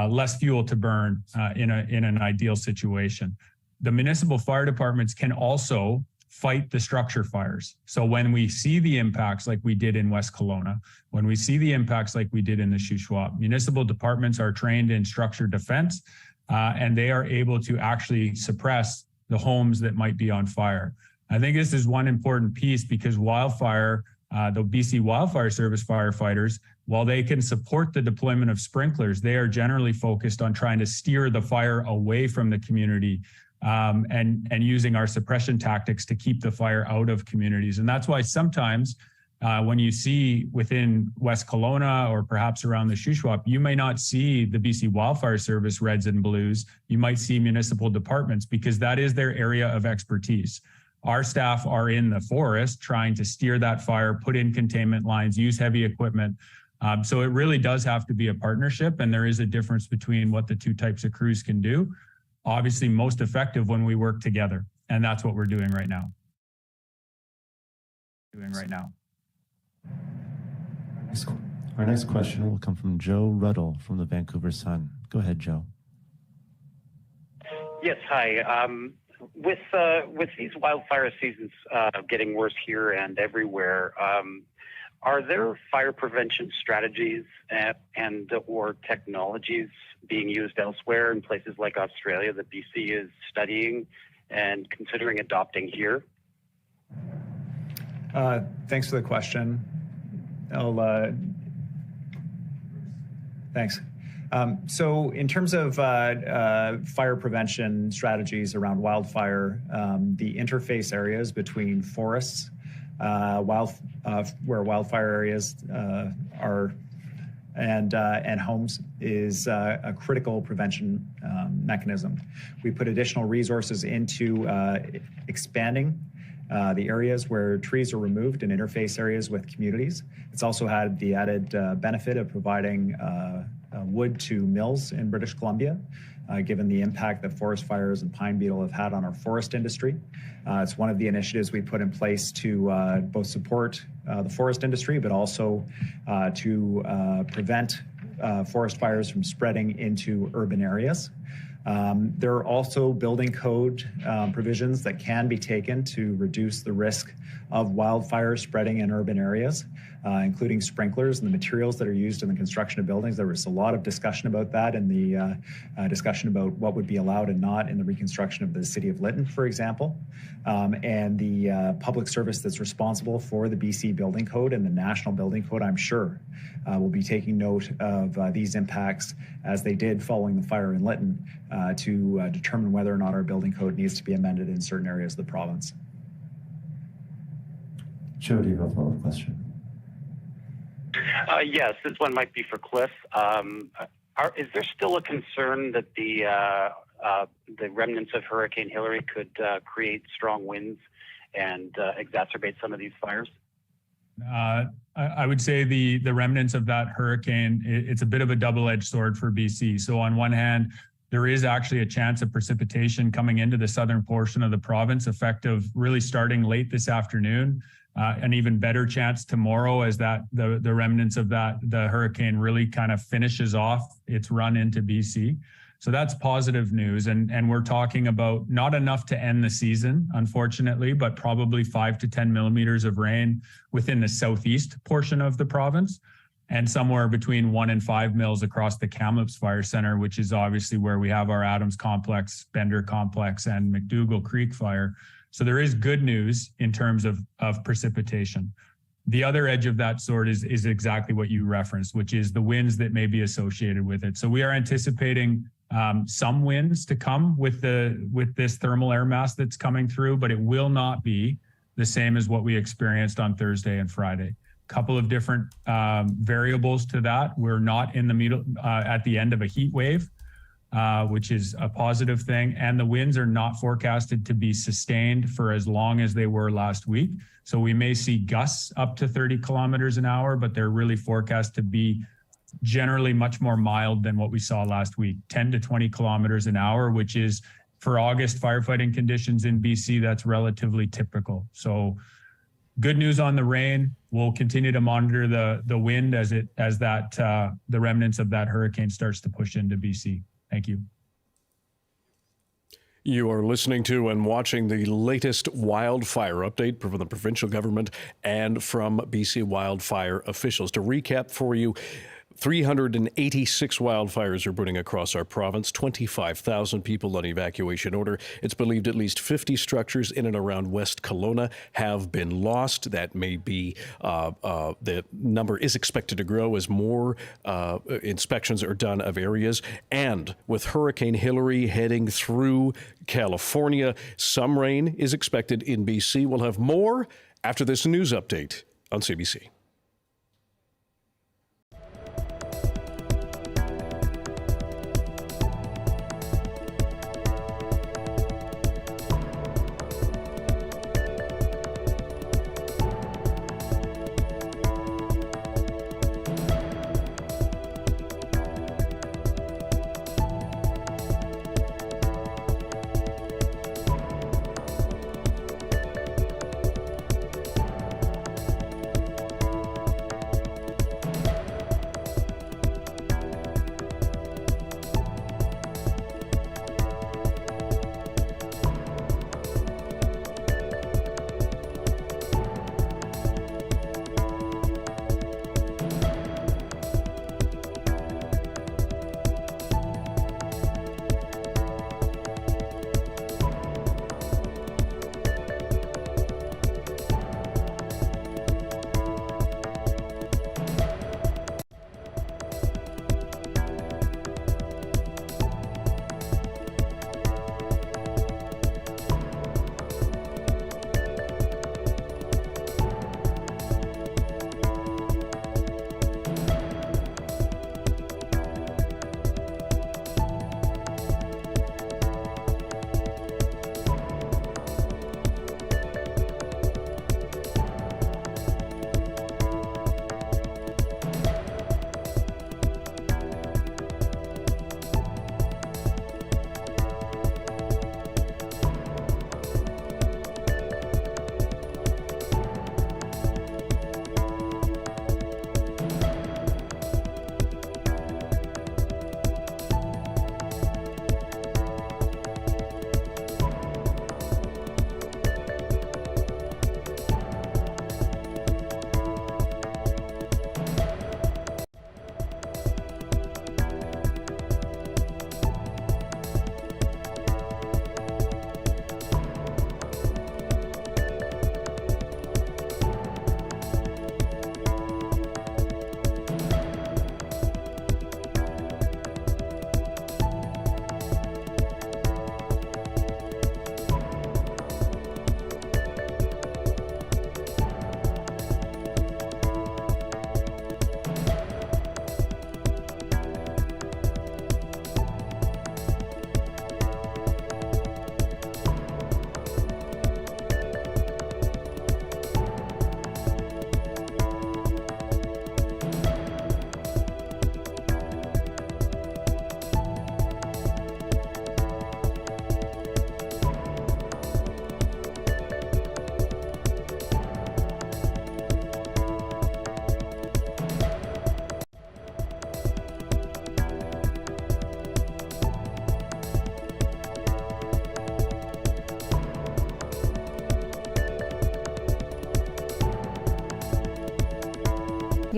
less fuel to burn in an ideal situation. The municipal fire departments can also fight the structure fires. So when we see the impacts like we did in West Kelowna, when we see the impacts like we did in the Shuswap, municipal departments are trained in structure defense, and they are able to actually suppress the homes that might be on fire. I think this is one important piece, because wildfire, the BC Wildfire Service firefighters, while they can support the deployment of sprinklers, they are generally focused on trying to steer the fire away from the community, and using our suppression tactics to keep the fire out of communities. And that's why sometimes when you see within West Kelowna or perhaps around the Shuswap, you may not see the BC Wildfire Service reds and blues. You might see municipal departments, because that is their area of expertise. Our staff are in the forest trying to steer that fire, put in containment lines, use heavy equipment. So it really does have to be a partnership, and there is a difference between what the two types of crews can do. Obviously, most effective when we work together, and that's what we're doing right now. Our next question will come from Joe Ruddle from the Vancouver Sun. Go ahead, Joe. Yes, hi. With these wildfire seasons getting worse here and everywhere, are there fire prevention strategies and or technologies being used elsewhere in places like Australia that BC is studying and considering adopting here? Thanks for the question. Thanks. So in terms of fire prevention strategies around wildfire, the interface areas between forests, where wildfire areas are, and homes is a critical prevention mechanism. We put additional resources into expanding the areas where trees are removed and interface areas with communities. It's also had the added benefit of providing wood to mills in British Columbia, given the impact that forest fires and pine beetle have had on our forest industry. It's one of the initiatives we put in place to both support the forest industry, but also to prevent forest fires from spreading into urban areas. There are also building code provisions that can be taken to reduce the risk of wildfires spreading in urban areas, including sprinklers and the materials that are used in the construction of buildings. There was a lot of discussion about that in the discussion about what would be allowed and not in the reconstruction of the city of Lytton, for example. And the public service that's responsible for the BC Building Code and the National Building Code, I'm sure, will be taking note of these impacts as they did following the fire in Lytton to determine whether or not our building code needs to be amended in certain areas of the province. Joe, do you have a follow-up question? Yes, this one might be for Cliff. Is there still a concern that the remnants of Hurricane Hilary could create strong winds and exacerbate some of these fires? I would say the remnants of that hurricane, it's a bit of a double-edged sword for BC. So on one hand, there is actually a chance of precipitation coming into the southern portion of the province, effective really starting late this afternoon. An even better chance tomorrow as the remnants of the hurricane really kind of finishes off its run into BC. So that's positive news. And we're talking about not enough to end the season, unfortunately, but probably 5 to 10 millimeters of rain within the southeast portion of the province, and somewhere between 1 and 5 mils across the Kamloops Fire Center, which is obviously where we have our Adams Complex, Bender Complex, and McDougall Creek Fire. So there is good news in terms of precipitation. The other edge of that sword is exactly what you referenced, which is the winds that may be associated with it. So we are anticipating some winds to come with this thermal air mass that's coming through, but it will not be the same as what we experienced on Thursday and Friday. Couple of different variables to that. We're not in the middle at the end of a heat wave, which is a positive thing. And the winds are not forecasted to be sustained for as long as they were last week. So we may see gusts up to 30 kilometers an hour, but they're really forecast to be generally much more mild than what we saw last week, 10 to 20 kilometers an hour, which is for August firefighting conditions in BC, that's relatively typical. So good news on the rain. We'll continue to monitor the wind as the remnants of that hurricane starts to push into BC. Thank you. You are listening to and watching the latest wildfire update from the provincial government and from BC wildfire officials. To recap for you, 386 wildfires are burning across our province, 25,000 people on evacuation order. It's believed at least 50 structures in and around West Kelowna have been lost. That may be, the number is expected to grow as more inspections are done of areas. And with Hurricane Hilary heading through California, some rain is expected in BC. We'll have more after this news update on CBC.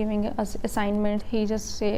giving us assignment, he just say,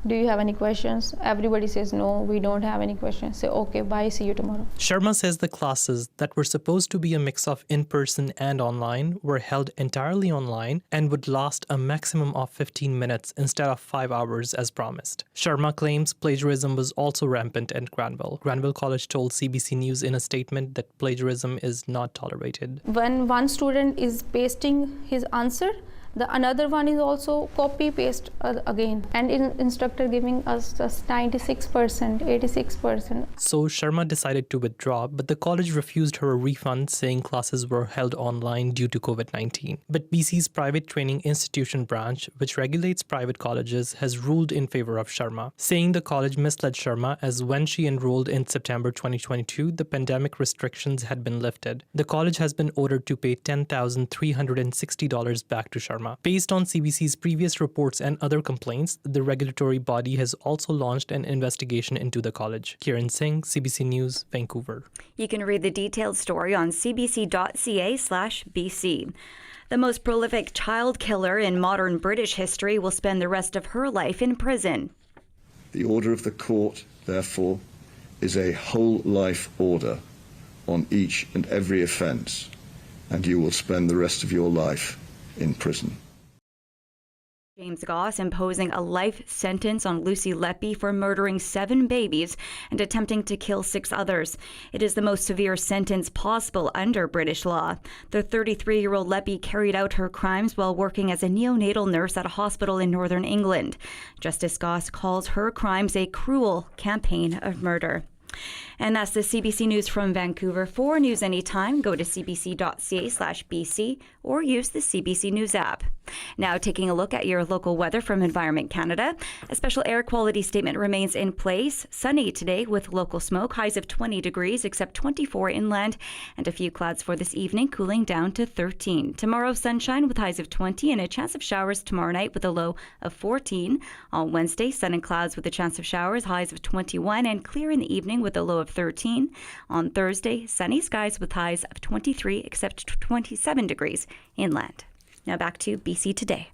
do you have any questions? Everybody says, no, we don't have any questions. Say, okay, bye, see you tomorrow. Sharma says the classes that were supposed to be a mix of in-person and online were held entirely online and would last a maximum of 15 minutes instead of 5 hours as promised. Sharma claims plagiarism was also rampant at Granville. Granville College told CBC News in a statement that plagiarism is not tolerated. When one student is pasting his answer, the another one is also copy paste again, and instructor giving us just 96%, 86%. So Sharma decided to withdraw, but the college refused her a refund, saying classes were held online due to COVID-19. But BC's private training institution branch, which regulates private colleges, has ruled in favor of Sharma, saying the college misled Sharma as when she enrolled in September 2022, the pandemic restrictions had been lifted. The college has been ordered to pay $10,360 back to Sharma. Based on CBC's previous reports and other complaints, the regulatory body has also launched an investigation into the college. Kiran Singh, CBC News, Vancouver. You can read the detailed story on cbc.ca/BC. The most prolific child killer in modern British history will spend the rest of her life in prison. The order of the court, therefore, is a whole life order on each and every offence, and you will spend the rest of your life in prison. James Goss imposing a life sentence on Lucy Leppi for murdering 7 babies and attempting to kill 6 others. It is the most severe sentence possible under British law. The 33-year-old Leppi carried out her crimes while working as a neonatal nurse at a hospital in northern England. Justice Goss calls her crimes a cruel campaign of murder. And that's the CBC News from Vancouver. For news anytime, go to cbc.ca/BC or use the CBC News app. Now taking a look at your local weather from Environment Canada. A special air quality statement remains in place. Sunny today with local smoke, highs of 20 degrees except 24 inland, and a few clouds for this evening, cooling down to 13. Tomorrow, sunshine with highs of 20 and a chance of showers tomorrow night with a low of 14. On Wednesday, sun and clouds with a chance of showers, highs of 21, and clear in the evening with a low of 13. On Thursday, sunny skies with highs of 23 except 27 degrees inland. Now back to BC Today.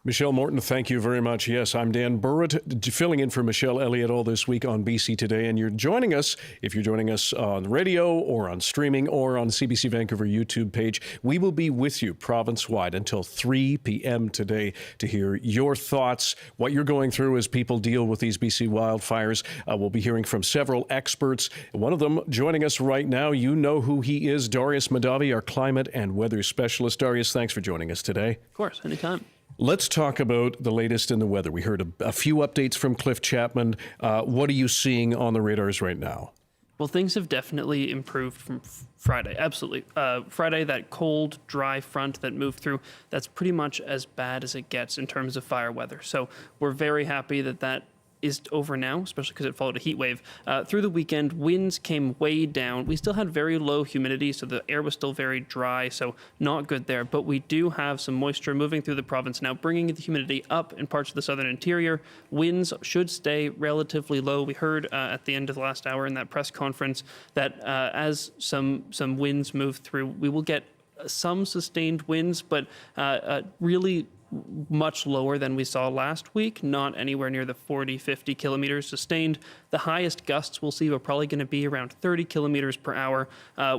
Michelle Morton, thank you very much. Yes, I'm Dan Burritt, filling in for Michelle Elliott all this week on BC Today. And you're joining us, if you're joining us on radio or on streaming or on CBC Vancouver YouTube page, we will be with you province-wide until 3 p.m. today to hear your thoughts, what you're going through as people deal with these BC wildfires. We'll be hearing from several experts. One of them joining us right now, you know who he is, Darius Madavi, our climate and weather specialist. Darius, thanks for joining us today. Of course, anytime. Let's talk about the latest in the weather. We heard a few updates from Cliff Chapman. What are you seeing on the radars right now? Well, things have definitely improved from Friday. Absolutely. Friday, that cold, dry front that moved through, that's pretty much as bad as it gets in terms of fire weather. So we're very happy that that is over now, especially because it followed a heat wave. Through the weekend, winds came way down. We still had very low humidity, so the air was still very dry, so not good there. But we do have some moisture moving through the province now, bringing the humidity up in parts of the southern interior. Winds should stay relatively low. We heard at the end of the last hour in that press conference that as some winds move through, we will get some sustained winds, but really much lower than we saw last week, not anywhere near the 40, 50 kilometers sustained. The highest gusts we'll see are probably going to be around 30 kilometers per hour.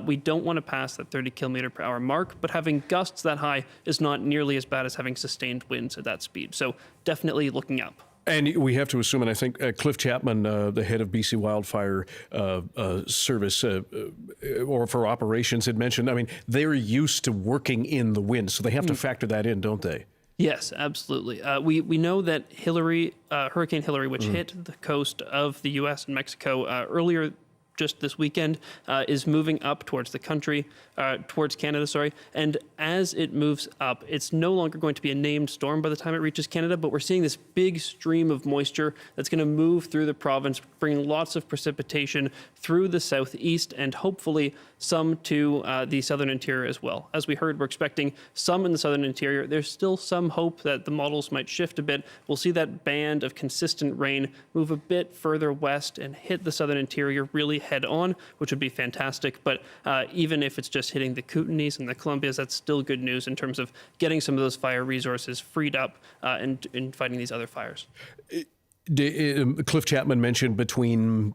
We don't want to pass that 30 kilometer per hour mark, but having gusts that high is not nearly as bad as having sustained winds at that speed. So definitely looking up. And we have to assume, and I think Cliff Chapman, the head of BC Wildfire Service or for operations, had mentioned, I mean, they're used to working in the wind, so they have to factor that in, don't they? Yes, absolutely. We know that Hurricane Hillary, which hit the coast of the U.S. and Mexico earlier just this weekend, is moving up towards the country, towards Canada, sorry. And as it moves up, it's no longer going to be a named storm by the time it reaches Canada, but we're seeing this big stream of moisture that's going to move through the province, bringing lots of precipitation through the southeast and hopefully some to the southern interior as well. As we heard, we're expecting some in the southern interior. There's still some hope that the models might shift a bit. We'll see that band of consistent rain move a bit further west and hit the southern interior really head on, which would be fantastic. But even if it's just hitting the Kootenays and the Columbias, that's still good news in terms of getting some of those fire resources freed up and in fighting these other fires. Cliff Chapman mentioned between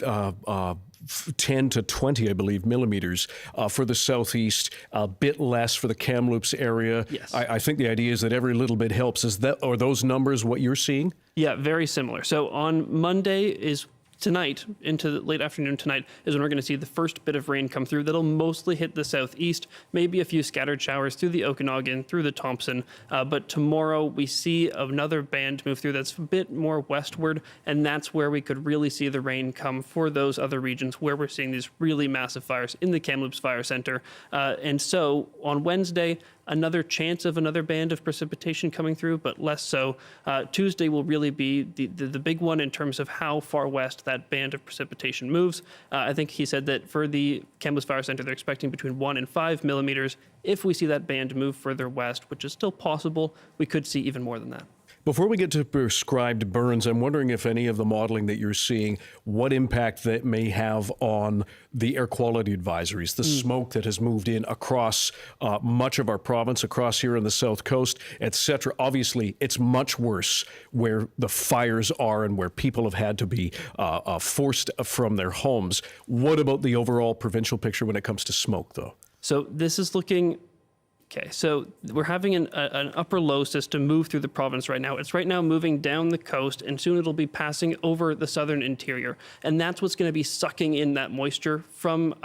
10 to 20, I believe, millimeters for the southeast, a bit less for the Kamloops area. Yes. I think the idea is that every little bit helps. Are those numbers what you're seeing? Yeah, very similar. So on Monday is tonight, into the late afternoon tonight, is when we're going to see the first bit of rain come through. That'll mostly hit the southeast, maybe a few scattered showers through the Okanagan, through the Thompson. But tomorrow we see another band move through that's a bit more westward, and that's where we could really see the rain come for those other regions where we're seeing these really massive fires in the Kamloops Fire Center. And so on Wednesday, another chance of another band of precipitation coming through, but less so. Tuesday will really be the big one in terms of how far west that band of precipitation moves. I think he said that for the Kamloops Fire Center, they're expecting between 1 and 5 millimeters. If we see that band move further west, which is still possible, we could see even more than that. Before we get to prescribed burns, I'm wondering if any of the modeling that you're seeing, what impact that may have on the air quality advisories, the smoke that has moved in across much of our province, across here on the South Coast, et cetera. Obviously, it's much worse where the fires are and where people have had to be forced from their homes. What about the overall provincial picture when it comes to smoke, though? So this is looking... Okay, so we're having an upper low system move through the province right now. It's right now moving down the coast, and soon it'll be passing over the southern interior. And that's what's going to be sucking in that moisture from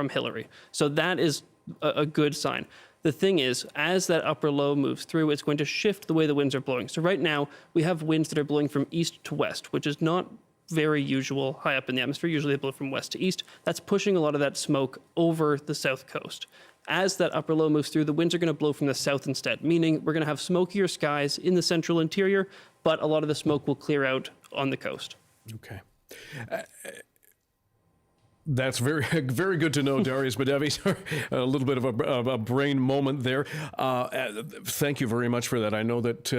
Hillary. So that is a good sign. The thing is, as that upper low moves through, it's going to shift the way the winds are blowing. So right now, we have winds that are blowing from east to west, which is not very usual high up in the atmosphere. Usually they blow from west to east. That's pushing a lot of that smoke over the south coast. As that upper low moves through, the winds are going to blow from the south instead, meaning we're going to have smokier skies in the central interior, but a lot of the smoke will clear out on the coast. Okay. That's very, very good to know, Darius Badevi. A little bit of a brain moment there. Thank you very much for that. I know that,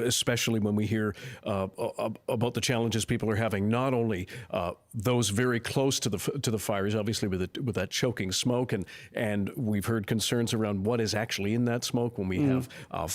especially when we hear about the challenges people are having, not only those very close to the fires, obviously with that choking smoke, and we've heard concerns around what is actually in that smoke when we have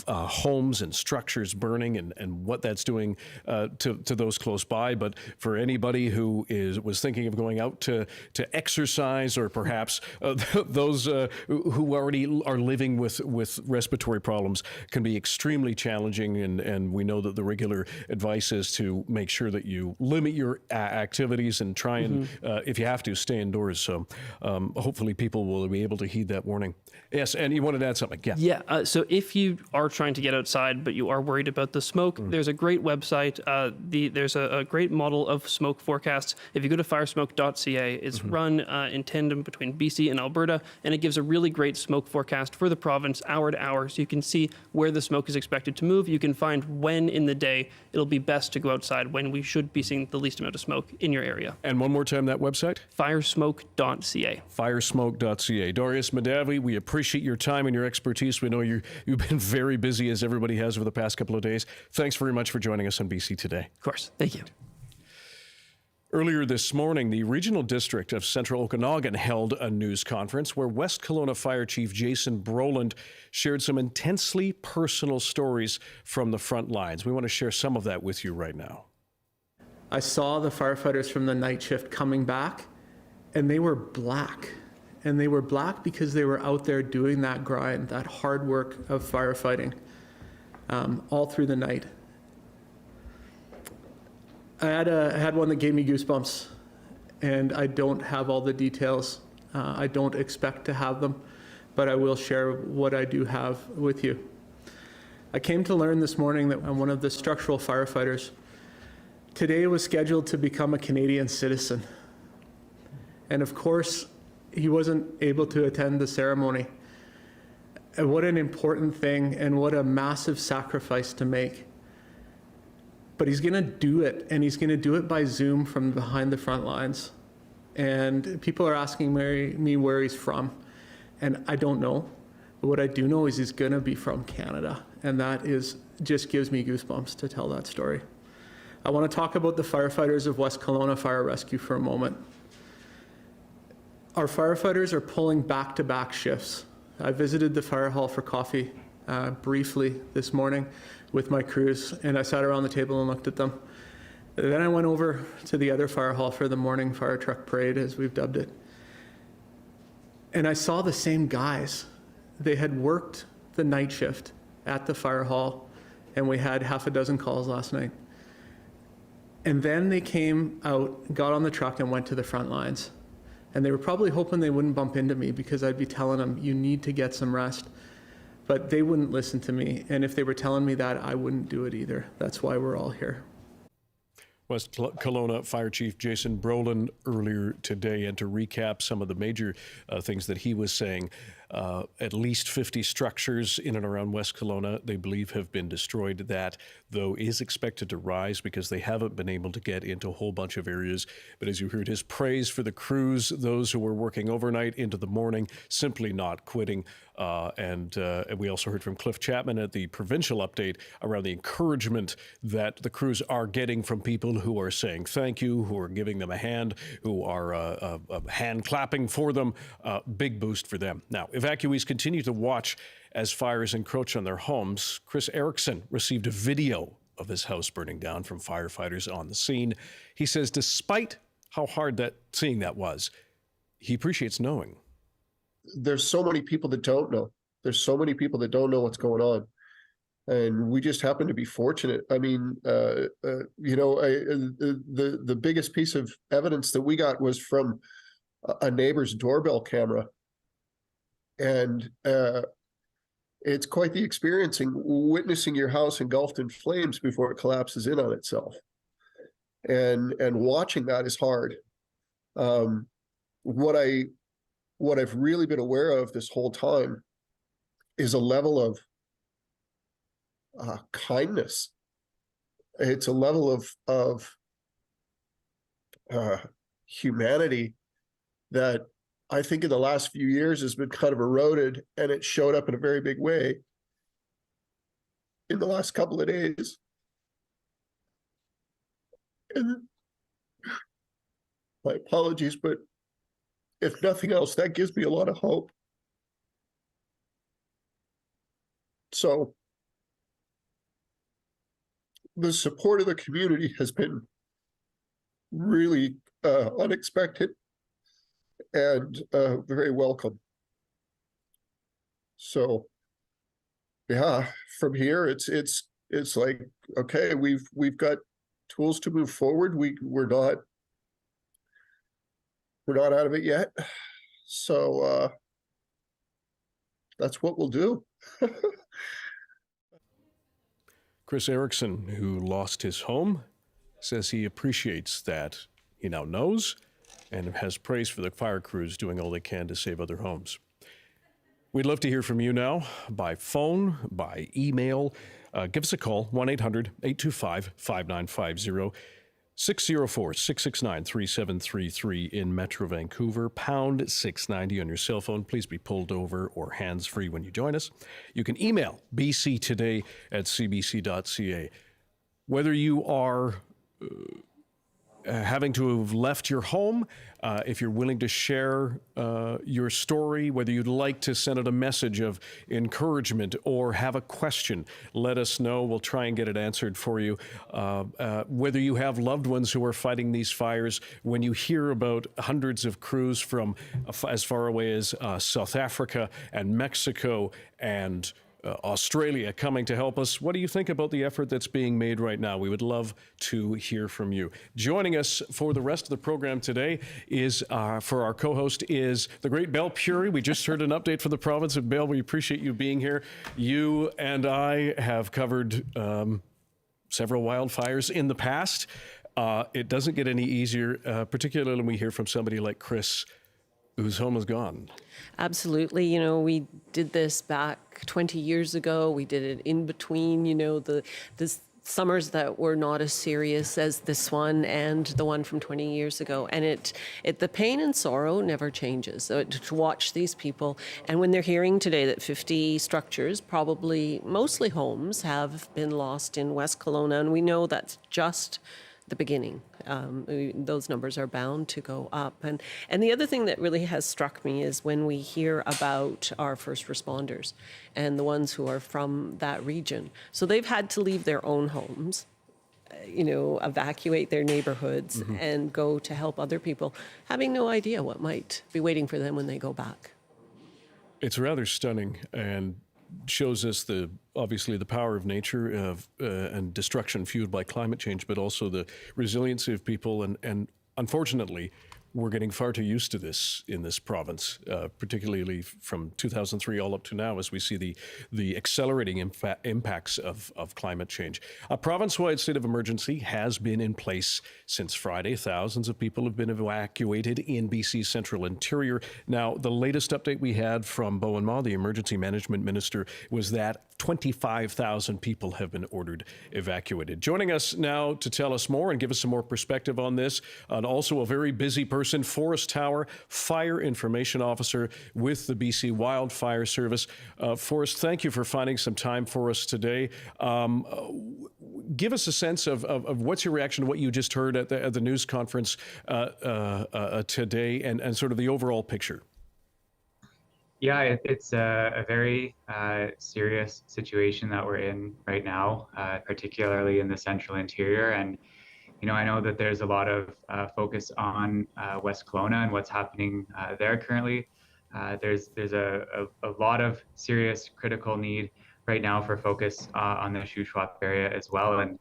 homes and structures burning and what that's doing to those close by. But for anybody who was thinking of going out to exercise, or perhaps those who already are living with respiratory problems, can be extremely challenging. And we know that the regular advice is to make sure that you limit your activities and try and, if you have to, stay indoors. So hopefully people will be able to heed that warning. Yes, and you wanted to add something. Yeah. Yeah. So if you are trying to get outside, but you are worried about the smoke, there's a great website. There's a great model of smoke forecasts. If you go to firesmoke.ca, it's run in tandem between BC and Alberta, and it gives a really great smoke forecast for the province, hour to hour, so you can see where the smoke is expected to move. You can find when in the day it'll be best to go outside, when we should be seeing the least amount of smoke in your area. And one more time, that website? Firesmoke.ca. Firesmoke.ca. Darius Badevi, we appreciate your time and your expertise. We know you've been very busy, as everybody has over the past couple of days. Thanks very much for joining us on BC Today. Of course. Thank you. Earlier this morning, the Regional District of Central Okanagan held a news conference where West Kelowna Fire Chief Jason Brolin shared some intensely personal stories from the front lines. We want to share some of that with you right now. I saw the firefighters from the night shift coming back, and they were black. And they were black because they were out there doing that grind, that hard work of firefighting all through the night. I had one that gave me goosebumps, and I don't have all the details. I don't expect to have them, but I will share what I do have with you. I came to learn this morning that I'm one of the structural firefighters. Today was scheduled to become a Canadian citizen. And of course, he wasn't able to attend the ceremony. And what an important thing, and what a massive sacrifice to make. But he's going to do it, and he's going to do it by Zoom from behind the front lines. And people are asking me where he's from, and I don't know. But what I do know is he's going to be from Canada, and that just gives me goosebumps to tell that story. I want to talk about the firefighters of West Kelowna Fire Rescue for a moment. Our firefighters are pulling back-to-back shifts. I visited the fire hall for coffee briefly this morning with my crews, and I sat around the table and looked at them. Then I went over to the other fire hall for the morning fire truck parade, as we've dubbed it. And I saw the same guys. They had worked the night shift at the fire hall, and we had half a dozen calls last night. And then they came out, got on the truck, and went to the front lines. And they were probably hoping they wouldn't bump into me because I'd be telling them, you need to get some rest. But they wouldn't listen to me. And if they were telling me that, I wouldn't do it either. That's why we're all here. West Kelowna Fire Chief Jason Brolin earlier today, and to recap some of the major things that he was saying, at least 50 structures in and around West Kelowna, they believe, have been destroyed. That, though, is expected to rise because they haven't been able to get into a whole bunch of areas. But as you heard, his praise for the crews, those who were working overnight into the morning, simply not quitting. And we also heard from Cliff Chapman at the provincial update around the encouragement that the crews are getting from people who are saying thank you, who are giving them a hand, who are hand clapping for them. Big boost for them. Now, evacuees continue to watch as fires encroach on their homes. Chris Erickson received a video of his house burning down from firefighters on the scene. He says despite how hard seeing that was, he appreciates knowing. There's so many people that don't know. There's so many people that don't know what's going on. And we just happen to be fortunate. I mean, the biggest piece of evidence that we got was from a neighbor's doorbell camera. And it's quite the experience witnessing your house engulfed in flames before it collapses in on itself. And watching that is hard. What I've really been aware of this whole time is a level of kindness. It's a level of humanity that I think in the last few years has been kind of eroded, and it showed up in a very big way in the last couple of days. And my apologies, but if nothing else, that gives me a lot of hope. So the support of the community has been really unexpected and very welcome. So yeah, from here it's like, okay, we've got tools to move forward. We're not out of it yet. So that's what we'll do. Chris Erickson, who lost his home, says he appreciates that he now knows and has praise for the fire crews doing all they can to save other homes. We'd love to hear from you now by phone, by email. Give us a call, 1-800-825-5950. 604-669-3733 in Metro Vancouver, pound 690 on your cell phone. Please be pulled over or hands-free when you join us. You can email bctoday@cbc.ca. Whether you are having to have left your home, if you're willing to share your story, whether you'd like to send out a message of encouragement or have a question, let us know. We'll try and get it answered for you. Whether you have loved ones who are fighting these fires, when you hear about hundreds of crews from as far away as South Africa and Mexico and Australia coming to help us, what do you think about the effort that's being made right now? We would love to hear from you. Joining us for the rest of the program today is, for our co-host, is the great Belle Puri. We just heard an update from the province of Belle. We appreciate you being here. You and I have covered several wildfires in the past. It doesn't get any easier, particularly when we hear from somebody like Chris, whose home is gone. Absolutely. You know, we did this back 20 years ago. We did it in between, the summers that were not as serious as this one and the one from 20 years ago. And the pain and sorrow never changes. So to watch these people, and when they're hearing today that 50 structures, probably mostly homes, have been lost in West Kelowna, and we know that's just the beginning. Those numbers are bound to go up. And the other thing that really has struck me is when we hear about our first responders and the ones who are from that region. So they've had to leave their own homes, evacuate their neighborhoods and go to help other people, having no idea what might be waiting for them when they go back. It's rather stunning and shows us obviously the power of nature and destruction fueled by climate change, but also the resiliency of people. And unfortunately, we're getting far too used to this in this province, particularly from 2003 all up to now, as we see the accelerating impacts of climate change. A province-wide state of emergency has been in place since Friday. Thousands of people have been evacuated in BC's central interior. Now, the latest update we had from Bowen Ma, the emergency management minister, was that 25,000 people have been ordered evacuated. Joining us now to tell us more and give us some more perspective on this, and also a very busy person, Forrest Tower, Fire Information Officer with the BC Wildfire Service. Forrest, thank you for finding some time for us today. Give us a sense of what's your reaction to what you just heard at the news conference today and sort of the overall picture. Yeah, it's a very serious situation that we're in right now, particularly in the central interior. And, I know that there's a lot of focus on West Kelowna and what's happening there currently. There's a lot of serious critical need right now for focus on the Shuswap area as well. And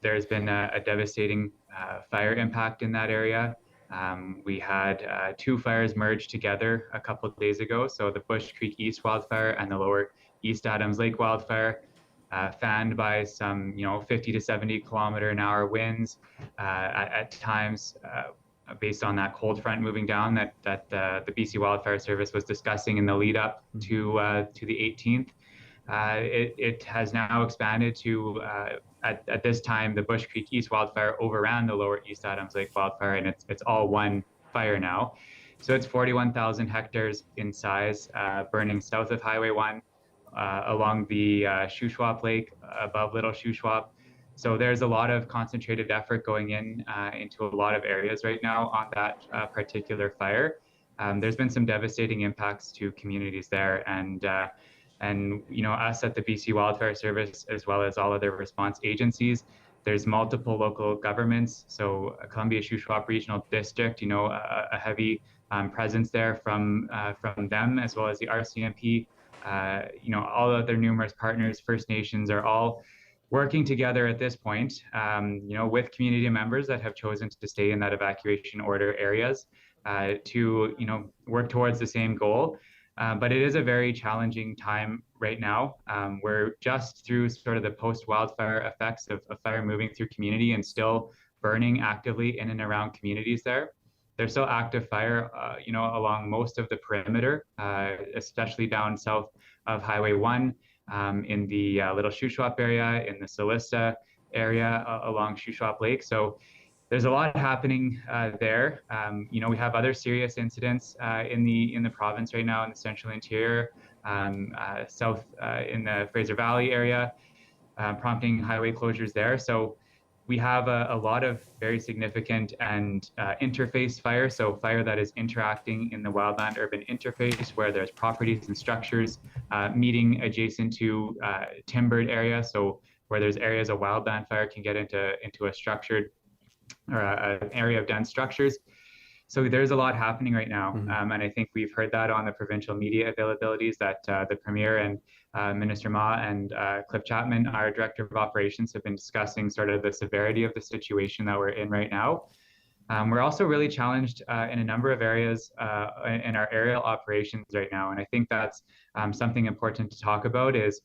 there's been a devastating fire impact in that area. We had two fires merged together a couple of days ago. So the Bush Creek East wildfire and the Lower East Adams Lake wildfire, fanned by some 50 to 70 kilometer-an-hour winds at times, based on that cold front moving down that the BC Wildfire Service was discussing in the lead up to the 18th. It has now expanded to, at this time, the Bush Creek East wildfire overran the Lower East Adams Lake wildfire, and it's all one fire now. So it's 41,000 hectares in size, burning south of Highway 1, along the Shuswap Lake, above Little Shuswap. So there's a lot of concentrated effort going into a lot of areas right now on that particular fire. There's been some devastating impacts to communities there, and us at the BC Wildfire Service, as well as all other response agencies, there's multiple local governments. So Columbia Shuswap Regional District, a heavy presence there from them, as well as the RCMP. All other numerous partners, First Nations, are all working together at this point, with community members that have chosen to stay in that evacuation order areas to, work towards the same goal. But it is a very challenging time right now. We're just through sort of the post-wildfire effects of fire moving through community and still burning actively in and around communities there. There's still active fire, along most of the perimeter, especially down south of Highway 1, in the Little Shuswap area, in the Solista area along Shuswap Lake. So there's a lot happening there. We have other serious incidents in the province right now in the central interior, south in the Fraser Valley area, prompting highway closures there. So we have a lot of very significant and interface fire, so fire that is interacting in the wildland-urban interface, where there's properties and structures meeting adjacent to timbered area, so where there's areas of wildland fire can get into a structured or an area of dense structures. So there's a lot happening right now, and I think we've heard that on the provincial media availabilities that the Premier and Minister Ma and Cliff Chapman, our Director of Operations, have been discussing sort of the severity of the situation that we're in right now. We're also really challenged in a number of areas in our aerial operations right now, and I think that's something important to talk about is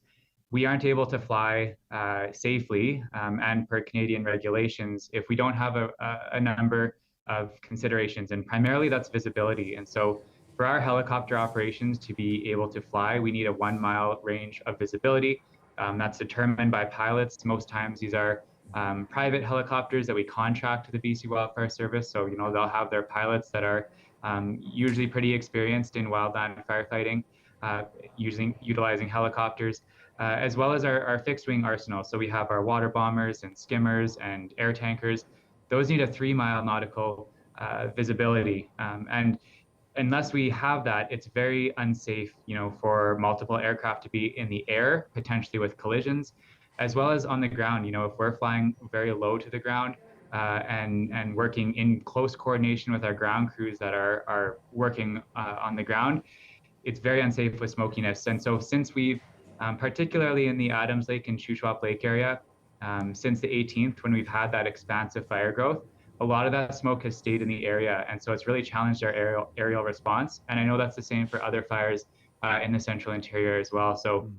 we aren't able to fly safely and per Canadian regulations if we don't have a number of considerations, and primarily that's visibility. And so for our helicopter operations to be able to fly, we need a 1 mile range of visibility. That's determined by pilots. Most times these are private helicopters that we contract to the BC Wildfire Service. So, they'll have their pilots that are usually pretty experienced in wildland firefighting, utilizing helicopters. as well as our fixed wing arsenal. So we have our water bombers and skimmers and air tankers. Those need a 3-mile nautical visibility. And unless we have that, it's very unsafe, for multiple aircraft to be in the air, potentially with collisions, as well as on the ground. If we're flying very low to the ground and working in close coordination with our ground crews that are working on the ground, it's very unsafe with smokiness. And so since we've, particularly in the Adams Lake and Shuswap Lake area, since the 18th, when we've had that expansive fire growth, a lot of that smoke has stayed in the area. And so it's really challenged our aerial response. And I know that's the same for other fires in the central interior as well. So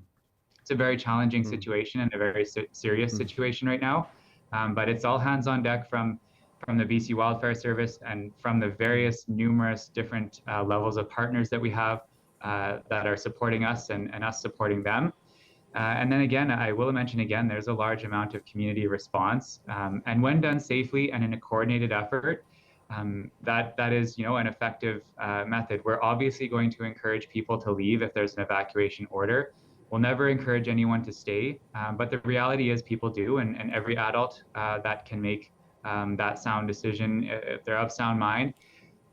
it's a very challenging situation and a very serious situation right now. But it's all hands on deck from the BC Wildfire Service and from the various numerous different levels of partners that we have that are supporting us and us supporting them. And then again, I will mention again, there's a large amount of community response. And when done safely and in a coordinated effort, that is, an effective method. We're obviously going to encourage people to leave if there's an evacuation order. We'll never encourage anyone to stay, but the reality is people do, and every adult that can make that sound decision, if they're of sound mind,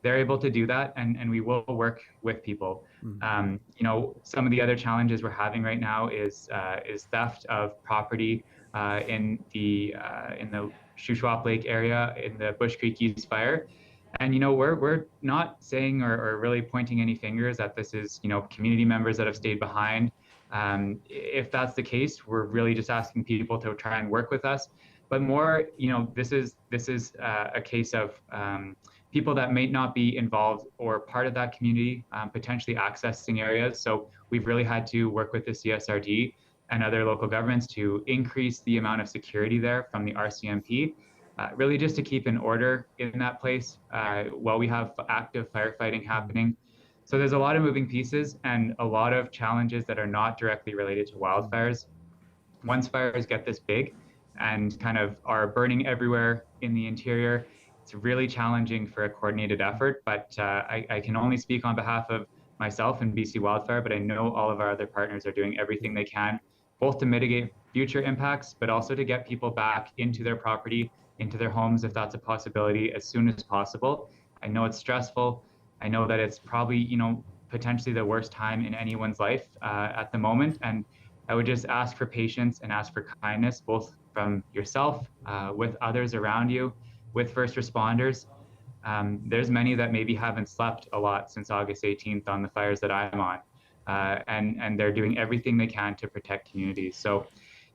they're able to do that, and we will work with people. Some of the other challenges we're having right now is theft of property in the Shuswap Lake area in the Bush Creek East fire. And we're not saying or really pointing any fingers that this is community members that have stayed behind. If that's the case, we're really just asking people to try and work with us. But more, this is a case of people that may not be involved or part of that community, potentially accessing areas. So we've really had to work with the CSRD and other local governments to increase the amount of security there from the RCMP, really just to keep an order in that place while we have active firefighting happening. So there's a lot of moving pieces and a lot of challenges that are not directly related to wildfires. Once fires get this big and kind of are burning everywhere in the interior, it's really challenging for a coordinated effort, but I can only speak on behalf of myself and BC Wildfire, but I know all of our other partners are doing everything they can, both to mitigate future impacts, but also to get people back into their property, into their homes, if that's a possibility, as soon as possible. I know it's stressful. I know that it's probably, potentially the worst time in anyone's life at the moment. And I would just ask for patience and ask for kindness, both from yourself, with others around you, with first responders. There's many that maybe haven't slept a lot since August 18th on the fires that I'm on. And they're doing everything they can to protect communities. So,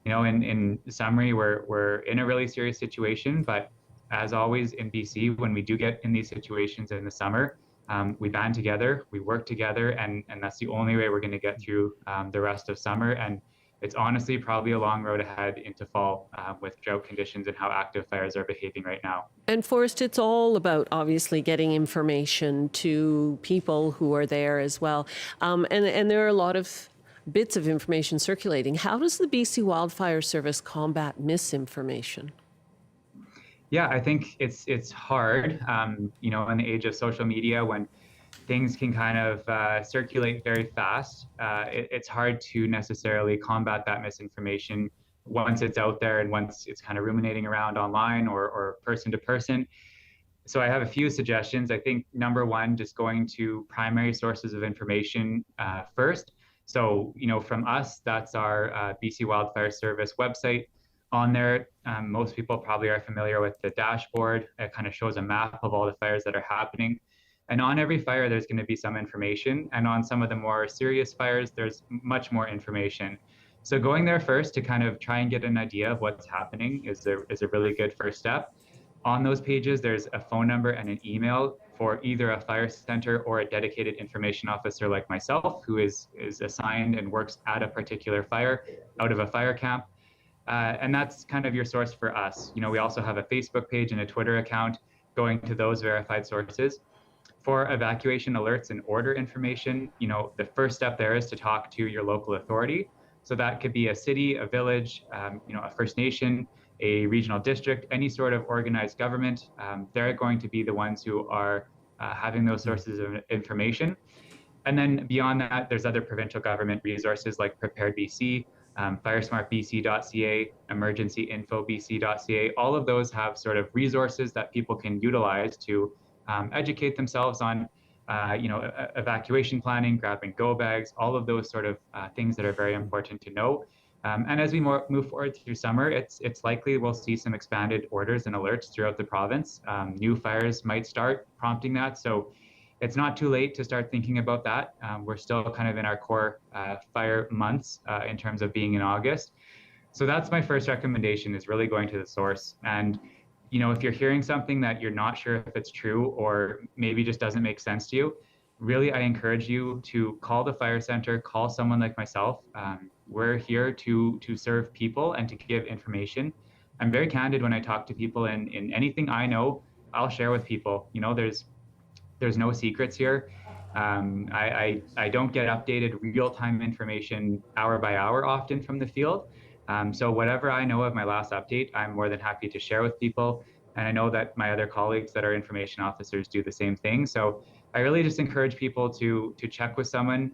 in summary, we're in a really serious situation, but as always in BC, when we do get in these situations in the summer, we band together, we work together, and that's the only way we're going to get through the rest of summer. And it's honestly probably a long road ahead into fall with drought conditions and how active fires are behaving right now. And Forrest, it's all about obviously getting information to people who are there as well. And there are a lot of bits of information circulating. How does the BC Wildfire Service combat misinformation? Yeah, I think it's hard, in the age of social media when things can kind of circulate very fast. It's hard to necessarily combat that misinformation once it's out there and once it's kind of ruminating around online or person to person. So I have a few suggestions. I think number one, just going to primary sources of information first. So, from us, that's our BC Wildfire Service website. On there, most people probably are familiar with the dashboard. It kind of shows a map of all the fires that are happening. And on every fire, there's going to be some information. And on some of the more serious fires, there's much more information. So going there first to kind of try and get an idea of what's happening is a really good first step. On those pages, there's a phone number and an email for either a fire center or a dedicated information officer like myself, who is assigned and works at a particular fire out of a fire camp. And that's kind of your source for us. We also have a Facebook page and a Twitter account going to those verified sources. For evacuation alerts and order information, the first step there is to talk to your local authority. So that could be a city, a village, a First Nation, a regional district, any sort of organized government. They're going to be the ones who are having those sources of information. And then beyond that, there's other provincial government resources like Prepared BC, firesmartbc.ca, emergencyinfobc.ca. All of those have sort of resources that people can utilize to educate themselves on evacuation planning, grab and go bags, all of those sort of things that are very important to know. And as we move forward through summer, it's likely we'll see some expanded orders and alerts throughout the province. New fires might start prompting that. So it's not too late to start thinking about that. We're still kind of in our core fire months in terms of being in August. So that's my first recommendation, is really going to the source. And if you're hearing something that you're not sure if it's true or maybe just doesn't make sense to you, really, I encourage you to call the fire center, call someone like myself. We're here to serve people and to give information. I'm very candid when I talk to people, and in anything I know, I'll share with people. There's no secrets here. I don't get updated real-time information hour by hour often from the field. So whatever I know of my last update, I'm more than happy to share with people. And I know that my other colleagues that are information officers do the same thing. So I really just encourage people to check with someone,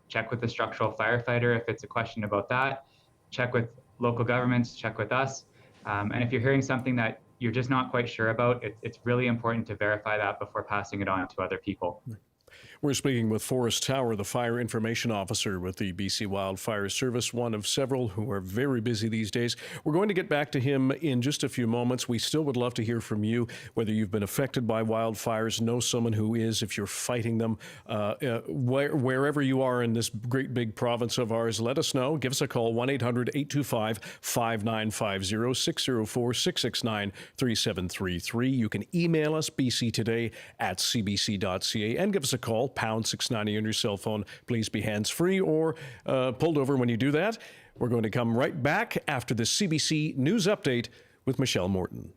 check with a structural firefighter if it's a question about that, check with local governments, check with us. And if you're hearing something that you're just not quite sure about, it's really important to verify that before passing it on to other people. We're speaking with Forrest Tower, the Fire Information Officer with the BC Wildfire Service, one of several who are very busy these days. We're going to get back to him in just a few moments. We still would love to hear from you, whether you've been affected by wildfires, know someone who is, if you're fighting them, wherever you are in this great big province of ours. Let us know. Give us a call, 1-800-825-5950, 604-669-3733. You can email us, bctoday@cbc.ca, and give us a call, pound 690 on your cell phone. Please be hands-free or pulled over when you do that. We're going to come right back after the CBC News Update with Michelle Morton.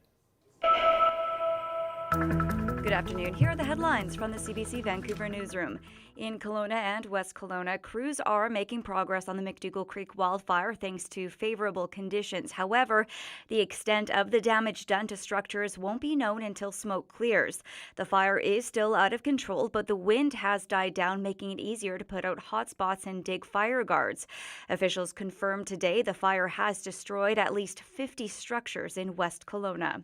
Good afternoon. Here are the headlines from the CBC Vancouver newsroom. In Kelowna and West Kelowna, crews are making progress on the McDougall Creek wildfire thanks to favorable conditions. However, the extent of the damage done to structures won't be known until smoke clears. The fire is still out of control, but the wind has died down, making it easier to put out hotspots and dig fire guards. Officials confirmed today the fire has destroyed at least 50 structures in West Kelowna.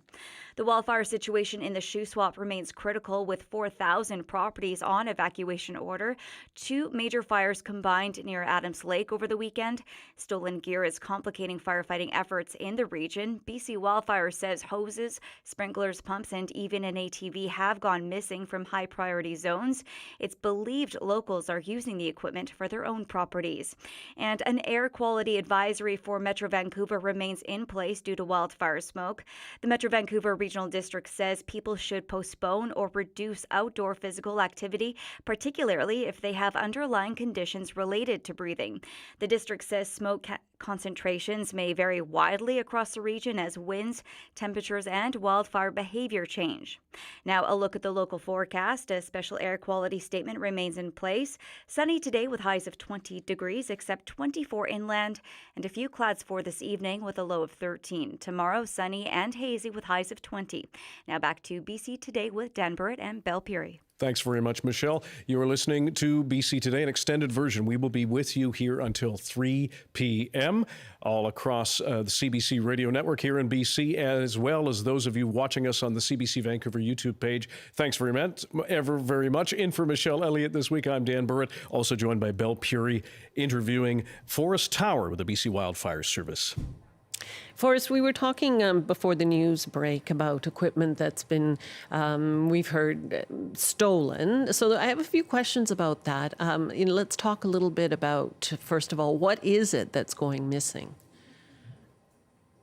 The wildfire situation in the Shuswap remains critical, with 4,000 properties on evacuation order. 2 major fires combined near Adams Lake over the weekend. Stolen gear is complicating firefighting efforts in the region. BC Wildfire says hoses, sprinklers, pumps, and even an ATV have gone missing from high-priority zones. It's believed locals are using the equipment for their own properties. And an air quality advisory for Metro Vancouver remains in place due to wildfire smoke. The Metro Vancouver Regional District says people should postpone or reduce outdoor physical activity, particularly if they have underlying conditions related to breathing. The district says smoke concentrations may vary widely across the region as winds, temperatures, and wildfire behavior change. Now, a look at the local forecast. A special air quality statement remains in place. Sunny today with highs of 20 degrees, except 24 inland, and a few clouds for this evening with a low of 13. Tomorrow, sunny and hazy with highs of 20. Now back to BC Today with Dan Burritt and Belle Puri. Thanks very much, Michelle. You are listening to BC Today, an extended version. We will be with you here until 3 p.m. all across the CBC radio network here in BC, as well as those of you watching us on the CBC Vancouver YouTube page. Thanks very much. In for Michelle Elliott this week, I'm Dan Burritt, also joined by Belle Puri, interviewing Forrest Tower with the BC Wildfire Service. Forrest, we were talking before the news break about equipment that's been, we've heard, stolen. So I have a few questions about that. Let's talk a little bit about, first of all, what is it that's going missing?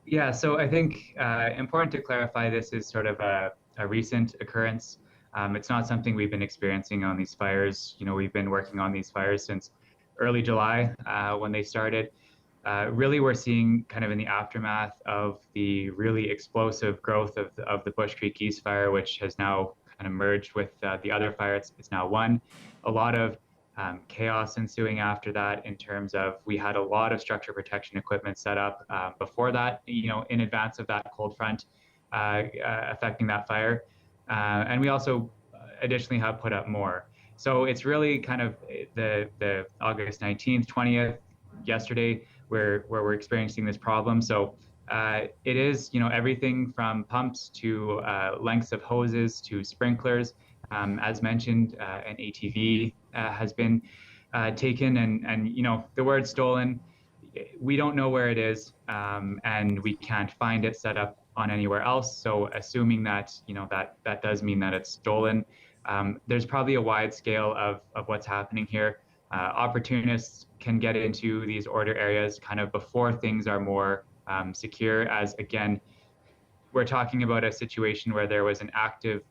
Yeah, so I think important to clarify, this is sort of a recent occurrence. It's not something we've been experiencing on these fires. We've been working on these fires since early July when they started. Really, we're seeing kind of in the aftermath of the really explosive growth of the Bush Creek East fire, which has now kind of merged with the other fire. It's now one. A lot of chaos ensuing after that in terms of we had a lot of structure protection equipment set up before that, in advance of that cold front affecting that fire. And we also additionally have put up more. So it's really kind of the August 19th, 20th, yesterday, where we're experiencing this problem. So it is, everything from pumps to lengths of hoses to sprinklers. As mentioned, an ATV has been taken, and the word stolen, we don't know where it is, and we can't find it set up on anywhere else. So assuming that that does mean that it's stolen, there's probably a wide scale of what's happening here. Opportunists can get into these order areas kind of before things are more secure, as again, we're talking about a situation where there was an active,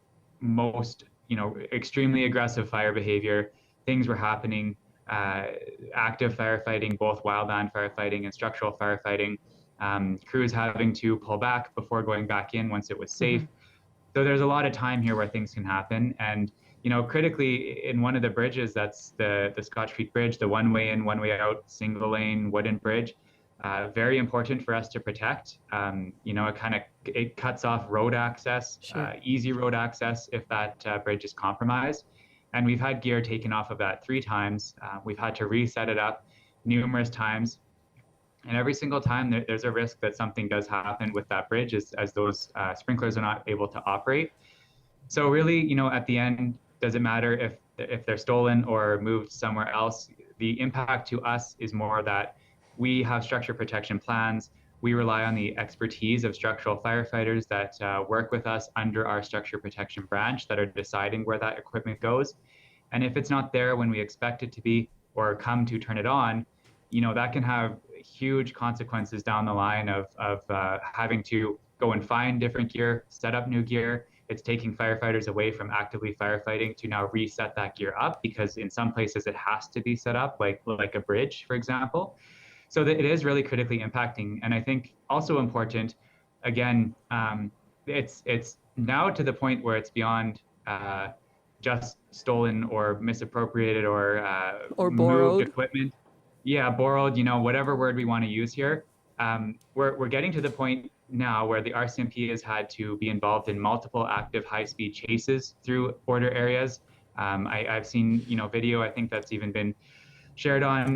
extremely aggressive fire behavior. Things were happening, active firefighting, both wildland firefighting and structural firefighting, crews having to pull back before going back in once it was safe. So there's a lot of time here where things can happen. And critically, in one of the bridges, that's the Scotch Creek Bridge, the one way in, one way out, single lane wooden bridge, very important for us to protect. It cuts off road access, easy road access if that bridge is compromised. And we've had gear taken off of that 3 times. We've had to reset it up numerous times. And every single time there's a risk that something does happen with that bridge as those sprinklers are not able to operate. So really, at the end, does it matter if they're stolen or moved somewhere else? The impact to us is more that we have structure protection plans. We rely on the expertise of structural firefighters that work with us under our structure protection branch that are deciding where that equipment goes. And if it's not there when we expect it to be or come to turn it on, that can have huge consequences down the line of having to go and find different gear, set up new gear. It's taking firefighters away from actively firefighting to now reset that gear up, because in some places it has to be set up, like a bridge, for example. So that it is really critically impacting. And I think also important, again, it's now to the point where it's beyond just stolen or misappropriated or borrowed moved equipment. Yeah, borrowed, whatever word we want to use here. We're getting to the point now where the RCMP has had to be involved in multiple active high-speed chases through border areas. I've seen, video, I think that's even been shared on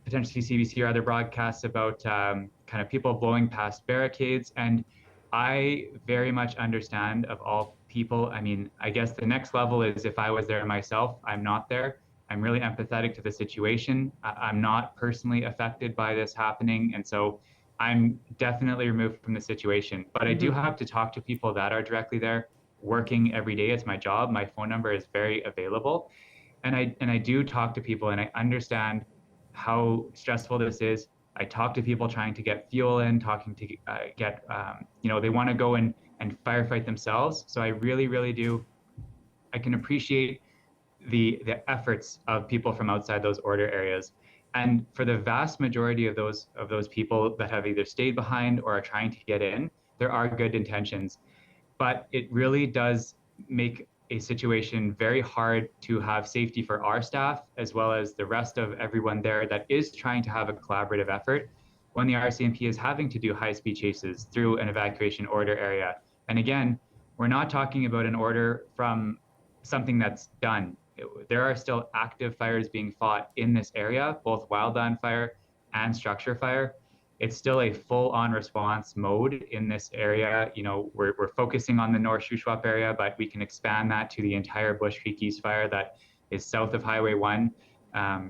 potentially CBC or other broadcasts about kind of people blowing past barricades. And I very much understand of all people. I mean, I guess the next level is if I was there myself. I'm not there. I'm really empathetic to the situation. I'm not personally affected by this happening. And so I'm definitely removed from the situation. But I do have to talk to people that are directly there, working every day. It's my job. My phone number is very available. And I do talk to people, and I understand how stressful this is. I talk to people trying to get fuel in, talking to get, they want to go and firefight themselves. So I really, really do. I can appreciate the efforts of people from outside those order areas. And for the vast majority of those people that have either stayed behind or are trying to get in, there are good intentions. But it really does make a situation very hard to have safety for our staff, as well as the rest of everyone there that is trying to have a collaborative effort when the RCMP is having to do high-speed chases through an evacuation order area. And again, we're not talking about an order from something that's done. There are still active fires being fought in this area, both wildland fire and structure fire. It's still a full-on response mode in this area. We're focusing on the North Shuswap area, but we can expand that to the entire Bush Creek East fire that is south of Highway 1.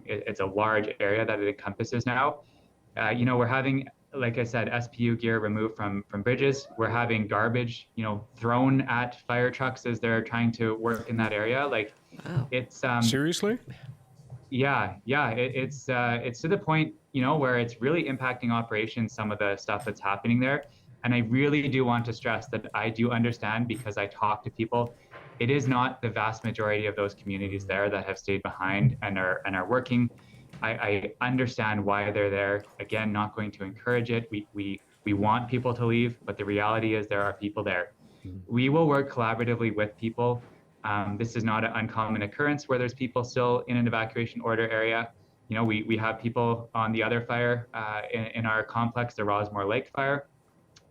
It's a large area that it encompasses now. We're having, like I said, SPU gear removed from bridges. We're having garbage, thrown at fire trucks as they're trying to work in that area. Wow. It's seriously? Yeah. It's to the point, where it's really impacting operations, some of the stuff that's happening there. And I really do want to stress that I do understand, because I talk to people. It is not the vast majority of those communities there that have stayed behind and are working. I understand why they're there. Again, not going to encourage it. We want people to leave, but the reality is there are people there. We will work collaboratively with people. This is not an uncommon occurrence where there's people still in an evacuation order area. We have people on the other fire in our complex, the Rossmore Lake fire.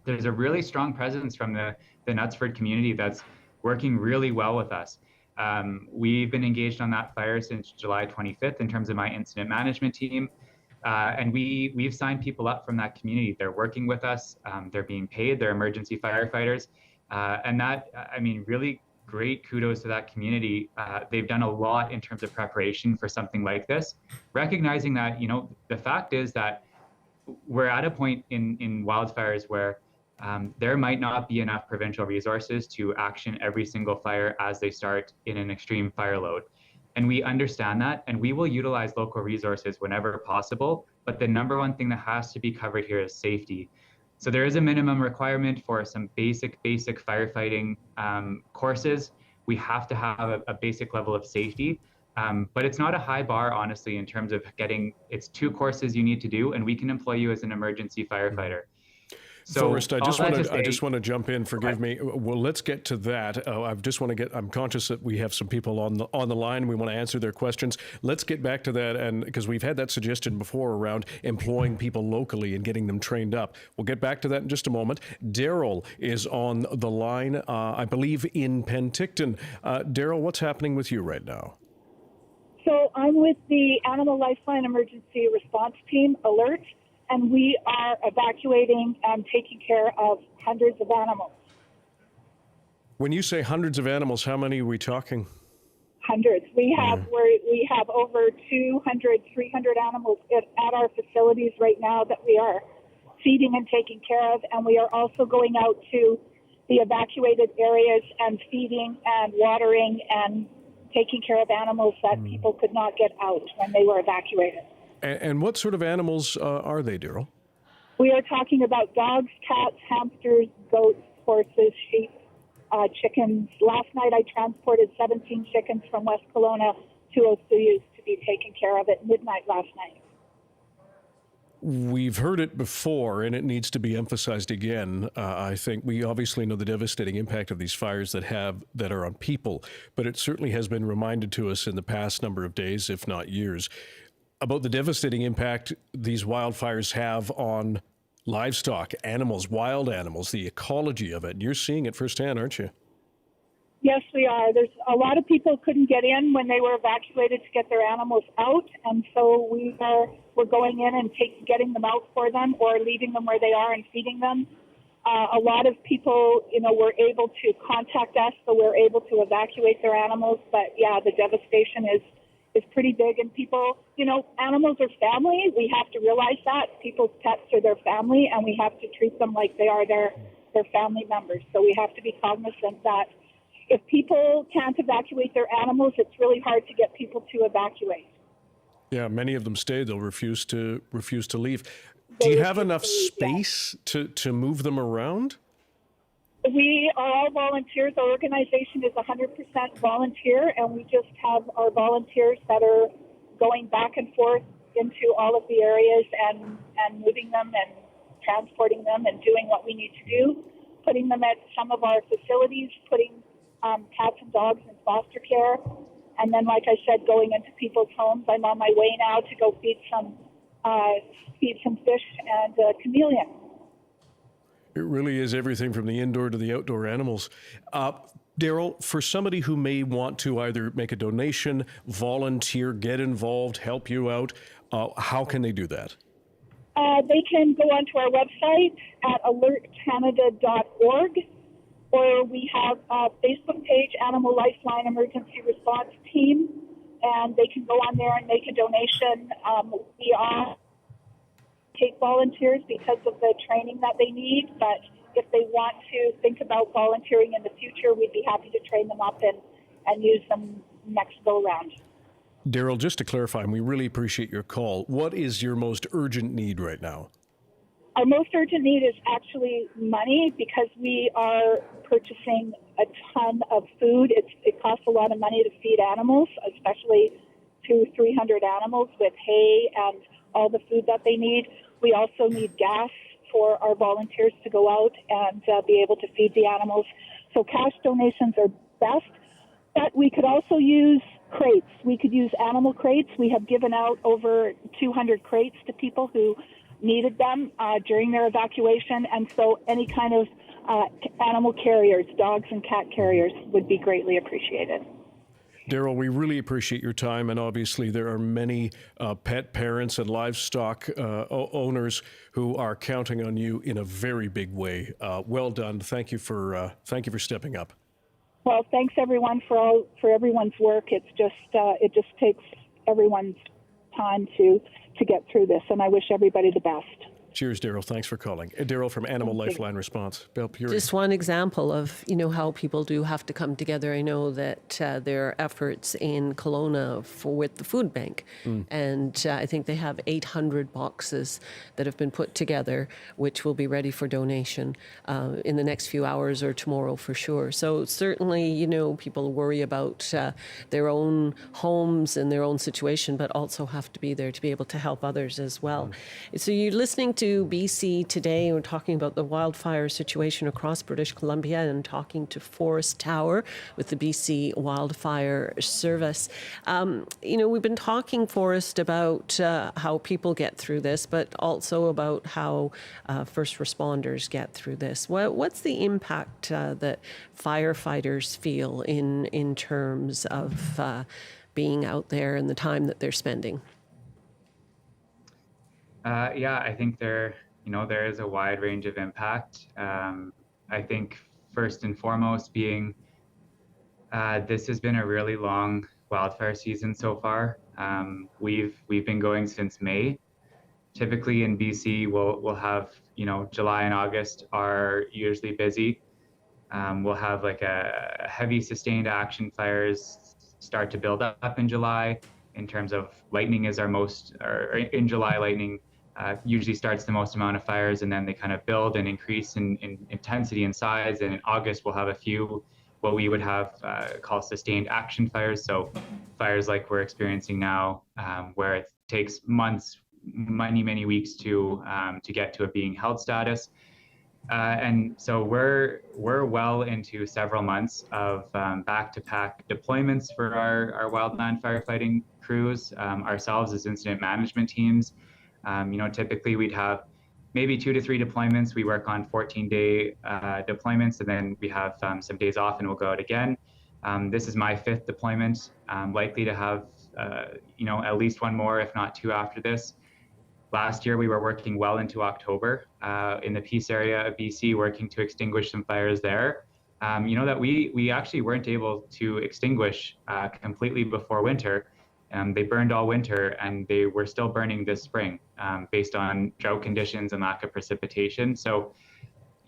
There's a really strong presence from the Knutsford community that's working really well with us. We've been engaged on that fire since July 25th in terms of my incident management team. And we've signed people up from that community. They're working with us. They're being paid. They're emergency firefighters. And that, I mean, really great kudos to that community. They've done a lot in terms of preparation for something like this, recognizing that, you know, the fact is that we're at a point in wildfires where there might not be enough provincial resources to action every single fire as they start in an extreme fire load. And we understand that, and we will utilize local resources whenever possible. But the number one thing that has to be covered here is safety. So there is a minimum requirement for some basic firefighting courses. We have to have a basic level of safety, but it's not a high bar, honestly, in terms of getting, it's 2 courses you need to do, and we can employ you as an emergency firefighter. So Forrest, I just want to jump in. Forgive me. Well, let's get to that. I'm conscious that we have some people on the line. We want to answer their questions. Let's get back to that, and because we've had that suggestion before around employing people locally and getting them trained up. We'll get back to that in just a moment. Daryl is on the line, I believe, in Penticton. Daryl, what's happening with you right now? So I'm with the Animal Lifeline Emergency Response Team, Alert, and we are evacuating and taking care of hundreds of animals. When you say hundreds of animals, how many are we talking? Hundreds. We have over 200, 300 animals at our facilities right now that we are feeding and taking care of, and we are also going out to the evacuated areas and feeding and watering and taking care of animals that people could not get out when they were evacuated. And what sort of animals are they, Daryl? We are talking about dogs, cats, hamsters, goats, horses, sheep, chickens. Last night I transported 17 chickens from West Kelowna to Osoyoos to be taken care of at midnight last night. We've heard it before, and it needs to be emphasized again. I think we obviously know the devastating impact of these fires that are on people, but it certainly has been reminded to us in the past number of days, if not years, about the devastating impact these wildfires have on livestock, animals, wild animals, the ecology of it. And you're seeing it firsthand, aren't you? Yes, we are. There's a lot of people couldn't get in when they were evacuated to get their animals out, and so we're going in and getting them out for them or leaving them where they are and feeding them. A lot of people, were able to contact us, so we're able to evacuate their animals. But yeah, the devastation is pretty big, and people, animals are family. We have to realize that people's pets are their family, and we have to treat them like they are their family members. So we have to be cognizant that if people can't evacuate their animals, it's really hard to get people to evacuate. Yeah, many of them stay. They'll refuse to leave. Do you have enough space to move them around? We are all volunteers. Our organization is 100% volunteer, and we just have our volunteers that are going back and forth into all of the areas and moving them and transporting them and doing what we need to do, putting them at some of our facilities, putting cats and dogs in foster care, and then, like I said, going into people's homes. I'm on my way now to go feed some fish and chameleon. It really is everything from the indoor to the outdoor animals. Daryl, for somebody who may want to either make a donation, volunteer, get involved, help you out, how can they do that? They can go onto our website at alertcanada.org, or we have a Facebook page, Animal Lifeline Emergency Response Team, and they can go on there and make a donation. We take volunteers because of the training that they need, but if they want to think about volunteering in the future, we'd be happy to train them up and use them next go round. Daryl, just to clarify, and we really appreciate your call, what is your most urgent need right now? Our most urgent need is actually money, because we are purchasing a ton of food. It costs a lot of money to feed animals, especially 200-300 animals with hay and all the food that they need. We also need gas for our volunteers to go out and be able to feed the animals. So cash donations are best, but we could also use crates. We could use animal crates. We have given out over 200 crates to people who needed them during their evacuation, and so any kind of animal carriers, dogs and cat carriers, would be greatly appreciated. Daryl, we really appreciate your time, and obviously there are many pet parents and livestock owners who are counting on you in a very big way. Well done. Thank you for stepping up. Well, thanks everyone for everyone's work. It just takes everyone's time to get through this, and I wish everybody the best. Cheers, Daryl. Thanks for calling. Daryl from Animal Lifeline Response. Just one example of, how people do have to come together. I know that there are efforts in Kelowna with the food bank, and I think they have 800 boxes that have been put together, which will be ready for donation in the next few hours or tomorrow for sure. So certainly, people worry about their own homes and their own situation, but also have to be there to be able to help others as well. So you're listening to BC Today. We're talking about the wildfire situation across British Columbia and talking to Forest Tower with the BC Wildfire Service. We've been talking, Forest, about how people get through this, but also about how first responders get through this. What's the impact that firefighters feel in terms of being out there and the time that they're spending? I think there is a wide range of impact. I think first and foremost being this has been a really long wildfire season so far. We've been going since May. Typically in BC, we'll have July and August are usually busy. We'll have like a heavy sustained action fires start to build up in July. In terms of lightning is our most, or in July lightning usually starts the most amount of fires, and then they kind of build and increase in intensity and size. And in August, we'll have a few what we would have called sustained action fires. So fires like we're experiencing now, where it takes months, many weeks to get to a being held status. And so we're well into several months of back-to-back deployments for our wildland firefighting crews, ourselves as incident management teams. Typically we'd have maybe 2 to 3 deployments. We work on 14-day deployments, and then we have some days off and we'll go out again. This is my 5th deployment. I'm likely to have, at least one more, if not 2 after this. Last year, we were working well into October in the Peace area of BC, working to extinguish some fires there. That we actually weren't able to extinguish completely before winter. They burned all winter, and they were still burning this spring based on drought conditions and lack of precipitation. So,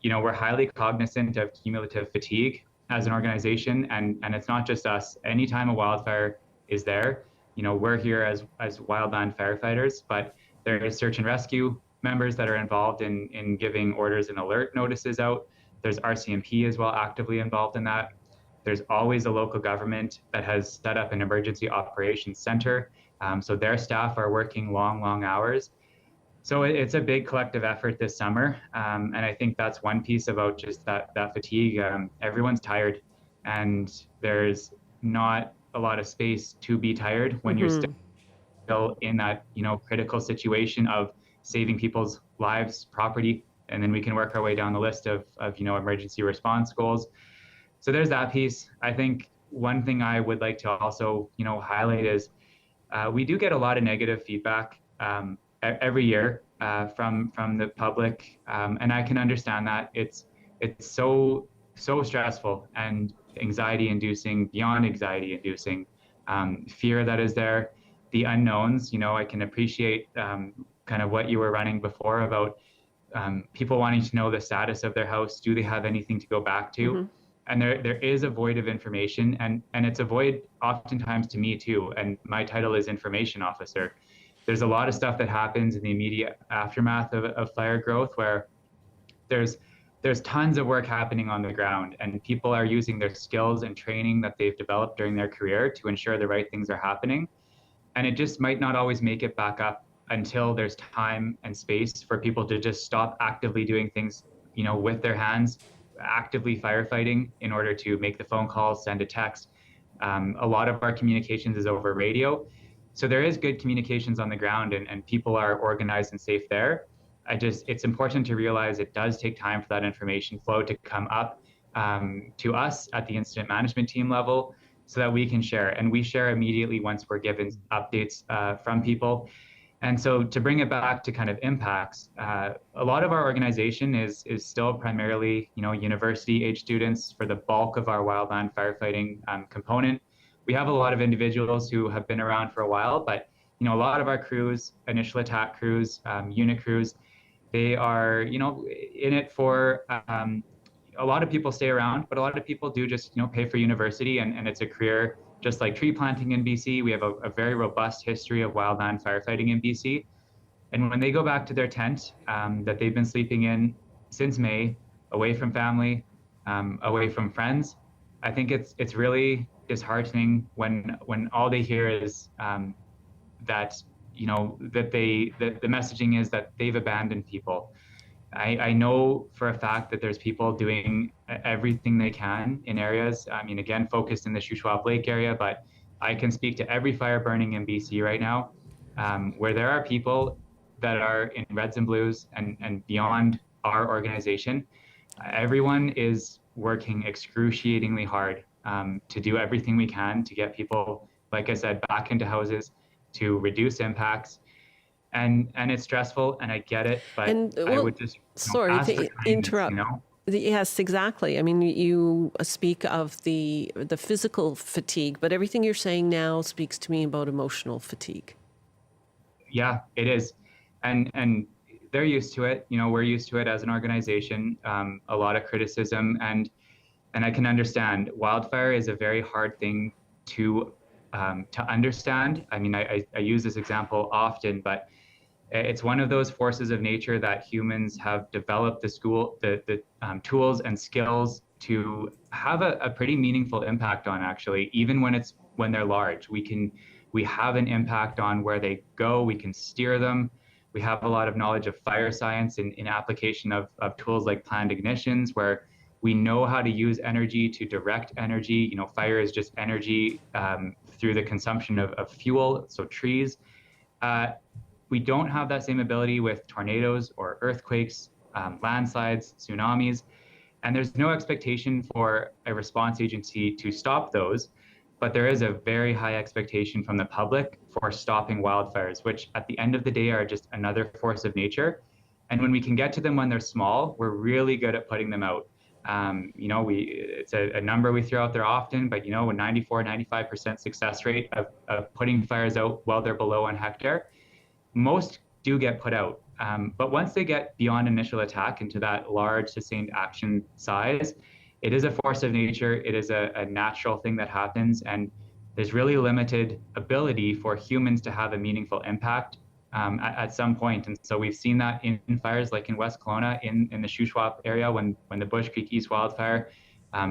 we're highly cognizant of cumulative fatigue as an organization, and it's not just us. Anytime a wildfire is there, we're here as wildland firefighters, but there is search and rescue members that are involved in giving orders and alert notices out. There's RCMP as well actively involved in that. There's always a local government that has set up an emergency operations center. So their staff are working long hours. So it's a big collective effort this summer. And I think that's one piece about just that fatigue. Everyone's tired, and there's not a lot of space to be tired when you're still in that, critical situation of saving people's lives, property, and then we can work our way down the list of emergency response goals. So there's that piece. I think one thing I would like to also, highlight is we do get a lot of negative feedback every year from the public, and I can understand that. It's so stressful and anxiety-inducing, beyond anxiety-inducing, fear that is there, the unknowns. I can appreciate kind of what you were running before about people wanting to know the status of their house. Do they have anything to go back to? And there is a void of information, and it's a void oftentimes to me too. And my title is information officer. There's a lot of stuff that happens in the immediate aftermath of fire growth where there's tons of work happening on the ground, and people are using their skills and training that they've developed during their career to ensure the right things are happening. And it just might not always make it back up until there's time and space for people to just stop actively doing things, with their hands, actively firefighting in order to make the phone calls, send a text. A lot of our communications is over radio. So there is good communications on the ground, and people are organized and safe there. It's important to realize it does take time for that information flow to come up to us at the incident management team level, so that we can share. And we share immediately once we're given updates from people. And so to bring it back to kind of impacts, a lot of our organization is still primarily, university age students for the bulk of our wildland firefighting component. We have a lot of individuals who have been around for a while, but a lot of our crews, initial attack crews, unit crews, they are, in it for, a lot of people stay around, but a lot of people do just, pay for university, and it's a career just like tree planting in BC. We have a very robust history of wildland firefighting in BC. And when they go back to their tent that they've been sleeping in since May, away from family, away from friends, I think it's really disheartening when all they hear is that the messaging is that they've abandoned people. I know for a fact that there's people doing everything they can in areas, again, focused in the Shuswap Lake area, but I can speak to every fire burning in BC right now, where there are people that are in reds and blues and beyond our organization. Everyone is working excruciatingly hard to do everything we can to get people, like I said, back into houses, to reduce impacts. And it's stressful, and I get it, but I would just sorry to interrupt. Yes, exactly. I mean, you speak of the physical fatigue, but everything you're saying now speaks to me about emotional fatigue. Yeah, it is, and they're used to it. We're used to it as an organization. A lot of criticism, and I can understand. Wildfire is a very hard thing to understand. I use this example often, but it's one of those forces of nature that humans have developed the tools and skills to have a pretty meaningful impact on, actually, even when they're large. We have an impact on where they go. We can steer them. We have a lot of knowledge of fire science in application of tools like planned ignitions, where we know how to use energy to direct energy. Fire is just energy through the consumption of fuel, so trees. We don't have that same ability with tornadoes or earthquakes, landslides, tsunamis, and there's no expectation for a response agency to stop those, but there is a very high expectation from the public for stopping wildfires, which at the end of the day are just another force of nature. And when we can get to them when they're small, we're really good at putting them out. It's a number we throw out there often, but a 94-95% success rate of putting fires out while they're below 1 hectare. Most do get put out, but once they get beyond initial attack into that large sustained action size, it is a force of nature. It is a natural thing that happens, and there's really limited ability for humans to have a meaningful impact at some point. And so we've seen that in fires like in West Kelowna, in the Shuswap area, when the Bush Creek East wildfire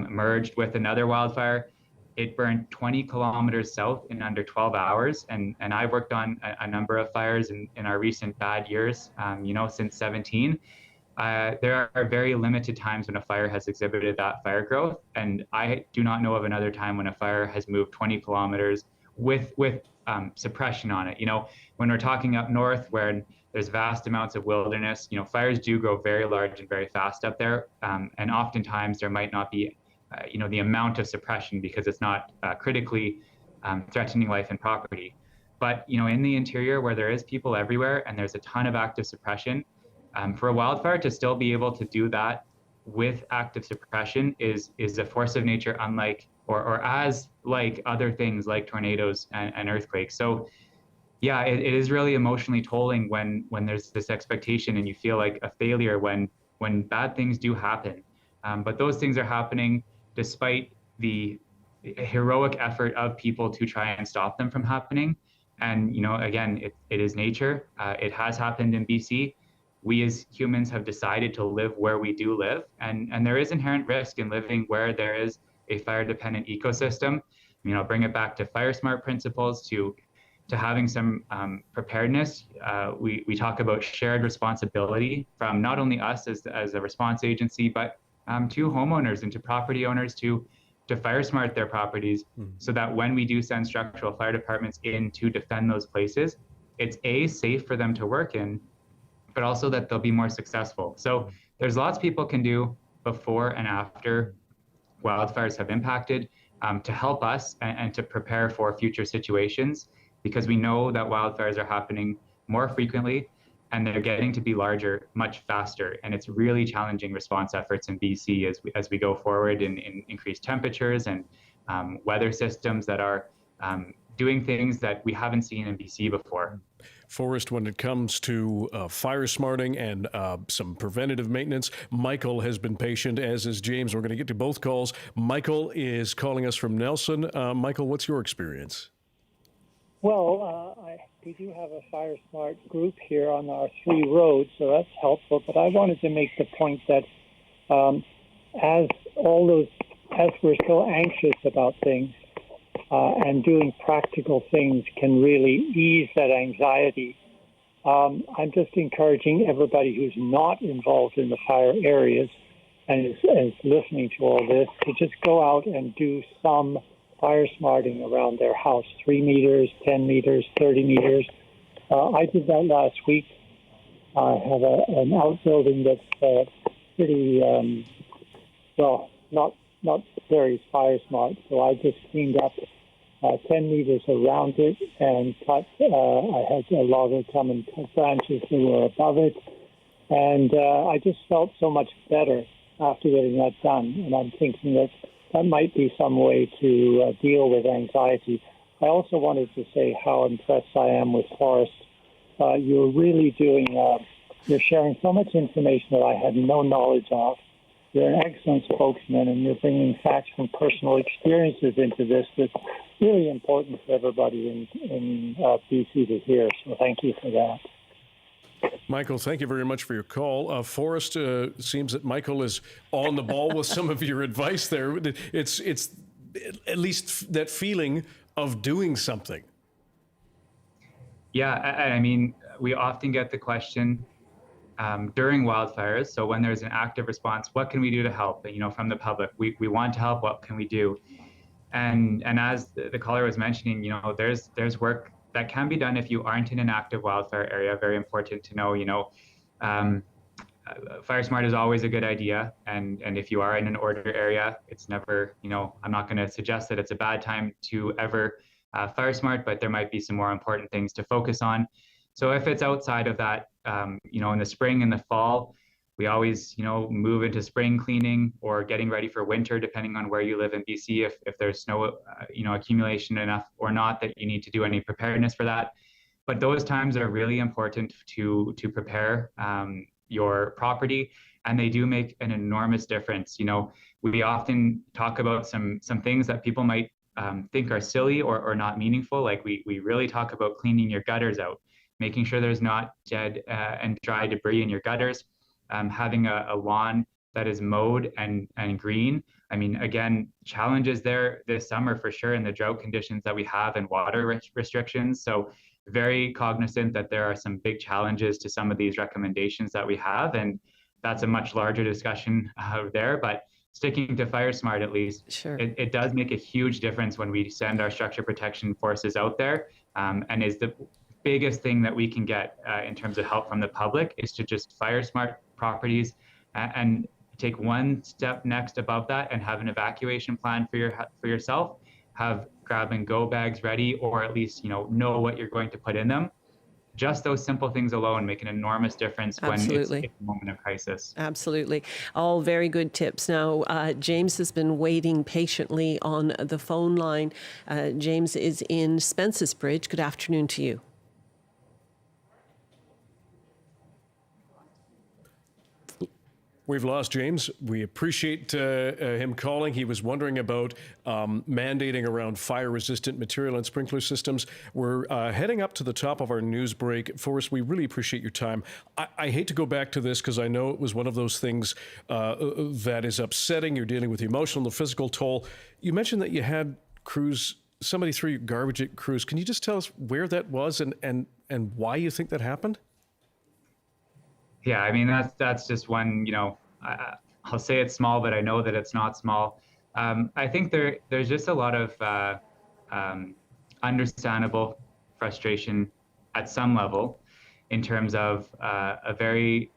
merged with another wildfire. It burned 20 kilometers south in under 12 hours. And I've worked on a number of fires in our recent bad years, since 17. There are very limited times when a fire has exhibited that fire growth. And I do not know of another time when a fire has moved 20 kilometers with suppression on it. When we're talking up north, where there's vast amounts of wilderness, fires do grow very large and very fast up there. And oftentimes there might not be the amount of suppression because it's not critically threatening life and property. But, in the interior where there is people everywhere and there's a ton of active suppression, for a wildfire to still be able to do that with active suppression is a force of nature unlike or as like other things like tornadoes and earthquakes. So yeah, it is really emotionally tolling when there's this expectation and you feel like a failure when bad things do happen. But those things are happening despite the heroic effort of people to try and stop them from happening. And, again, it is nature. It has happened in BC. We as humans have decided to live where we do live. And there is inherent risk in living where there is a fire-dependent ecosystem. I'll bring it back to fire smart principles, to having some preparedness. We talk about shared responsibility from not only us as a response agency, but to homeowners and to property owners to fire smart their properties so that when we do send structural fire departments in to defend those places, it's safe for them to work in, but also that they'll be more successful. So there's lots people can do before and after wildfires have impacted, to help us and to prepare for future situations, because we know that wildfires are happening more frequently and they're getting to be larger much faster. And it's really challenging response efforts in BC as we go forward in increased temperatures and weather systems that are doing things that we haven't seen in BC before. Forrest, when it comes to fire smarting and some preventative maintenance, Michael has been patient, as is James. We're going to get to both calls. Michael is calling us from Nelson. Michael, what's your experience? Well, we do have a Fire Smart group here on our 3 roads, so that's helpful. But I wanted to make the point that as we're so anxious about things, and doing practical things can really ease that anxiety. I'm just encouraging everybody who's not involved in the fire areas and is listening to all this to just go out and do some fire smarting around their house, 3 meters, 10 meters, 30 meters. I did that last week. I have an outbuilding that's pretty, not very fire smart, so I just cleaned up 10 meters around it and cut. I had a logger come and cut branches that were above it, and I just felt so much better after getting that done. And I'm thinking that might be some way to deal with anxiety. I also wanted to say how impressed I am with Forrest. You're really you're sharing so much information that I had no knowledge of. You're an excellent spokesman, and you're bringing facts from personal experiences into this that's really important for everybody in BC to hear. So thank you for that. Michael, thank you very much for your call. Forrest, seems that Michael is on the ball with some of your advice there. It's at least that feeling of doing something. Yeah, I mean, we often get the question during wildfires. So when there's an active response, what can we do to help? From the public, we want to help. What can we do? And as the caller was mentioning, there's work that can be done if you aren't in an active wildfire area. Very important to know. Fire Smart is always a good idea, and if you are in an order area, it's never. I'm not going to suggest that it's a bad time to ever Fire Smart, but there might be some more important things to focus on. So if it's outside of that, in the spring and the fall, we always, move into spring cleaning or getting ready for winter, depending on where you live in BC, if there's snow, accumulation enough or not that you need to do any preparedness for that. But those times are really important to prepare your property, and they do make an enormous difference. We often talk about some things that people might think are silly or not meaningful. Like we really talk about cleaning your gutters out, making sure there's not dead and dry debris in your gutters, having a lawn that is mowed and green. I mean, again, challenges there this summer for sure in the drought conditions that we have and water restrictions. So very cognizant that there are some big challenges to some of these recommendations that we have. And that's a much larger discussion there. But sticking to Fire Smart, at least, sure. It does make a huge difference when we send our structure protection forces out there, and is the biggest thing that we can get in terms of help from the public is to just Fire Smart properties and take one step next above that and have an evacuation plan for yourself, have grab and go bags ready, or at least know what you're going to put in them. Just those simple things alone make an enormous difference Absolutely. when it's a moment of crisis. Absolutely. All very good tips. Now, James has been waiting patiently on the phone line. James is in Spence's Bridge. Good afternoon to you. We've lost James. We appreciate him calling. He was wondering about mandating around fire-resistant material and sprinkler systems. We're heading up to the top of our news break. Forrest, we really appreciate your time. I hate to go back to this because I know it was one of those things that is upsetting. You're dealing with the emotional, the physical toll. You mentioned that you had crews, somebody threw your garbage at crews. Can you just tell us where that was and why you think that happened? Yeah, I mean, that's just one, I'll say it's small, but I know that it's not small. I think there's just a lot of understandable frustration at some level in terms of a very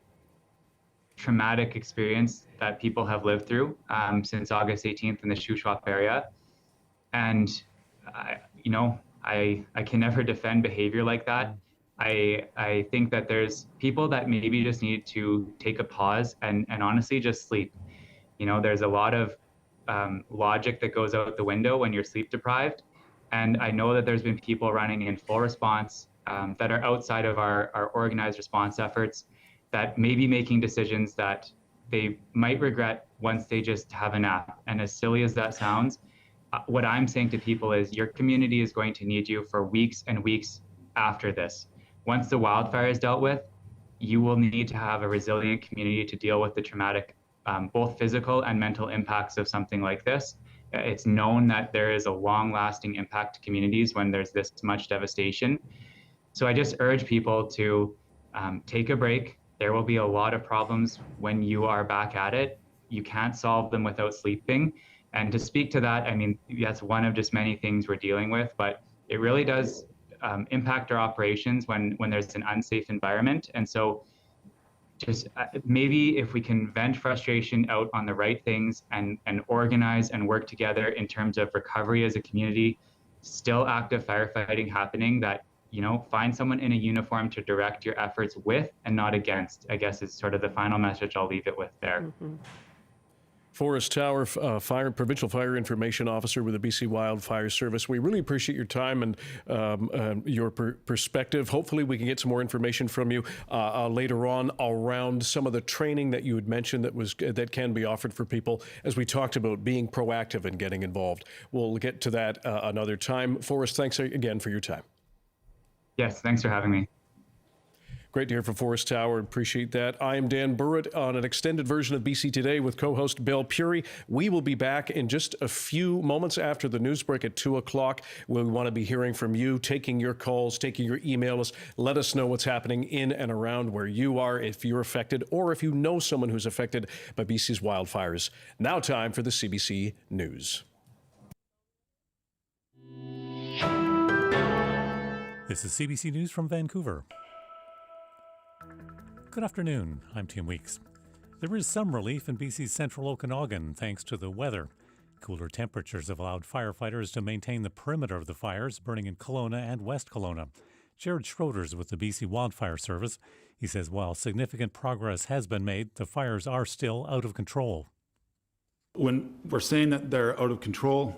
traumatic experience that people have lived through since August 18th in the Shuswap area. And, I can never defend behavior like that. I think that there's people that maybe just need to take a pause and honestly just sleep. There's a lot of logic that goes out the window when you're sleep deprived. And I know that there's been people running in full response that are outside of our organized response efforts that may be making decisions that they might regret once they just have a nap. And as silly as that sounds, what I'm saying to people is your community is going to need you for weeks and weeks after this. Once the wildfire is dealt with, you will need to have a resilient community to deal with the traumatic, both physical and mental impacts of something like this. It's known that there is a long-lasting impact to communities when there's this much devastation. So I just urge people to take a break. There will be a lot of problems when you are back at it. You can't solve them without sleeping. And to speak to that, I mean, that's one of just many things we're dealing with, but it really does impact our operations when there's an unsafe environment. And so just maybe if we can vent frustration out on the right things and organize and work together in terms of recovery as a community, still active firefighting happening, that, find someone in a uniform to direct your efforts with and not against, I guess is sort of the final message I'll leave it with there. Mm-hmm. Forrest Tower, Provincial Fire Information Officer with the BC Wildfire Service. We really appreciate your time and your perspective. Hopefully we can get some more information from you later on around some of the training that you had mentioned that can be offered for people as we talked about being proactive and getting involved. We'll get to that another time. Forrest, thanks again for your time. Yes, thanks for having me. Great to hear from Forrest Tower. Appreciate that. I am Dan Burritt on an extended version of BC Today with co-host Bill Puri. We will be back in just a few moments after the news break at 2 o'clock. We want to be hearing from you, taking your calls, taking your emails. Let us know what's happening in and around where you are, if you're affected, or if you know someone who's affected by BC's wildfires. Now time for the CBC News. This is CBC News from Vancouver. Good afternoon, I'm Tim Weeks. There is some relief in BC's central Okanagan thanks to the weather. Cooler temperatures have allowed firefighters to maintain the perimeter of the fires burning in Kelowna and West Kelowna. Jared Schroeder's with the BC Wildfire Service. He says while significant progress has been made, the fires are still out of control. When we're saying that they're out of control,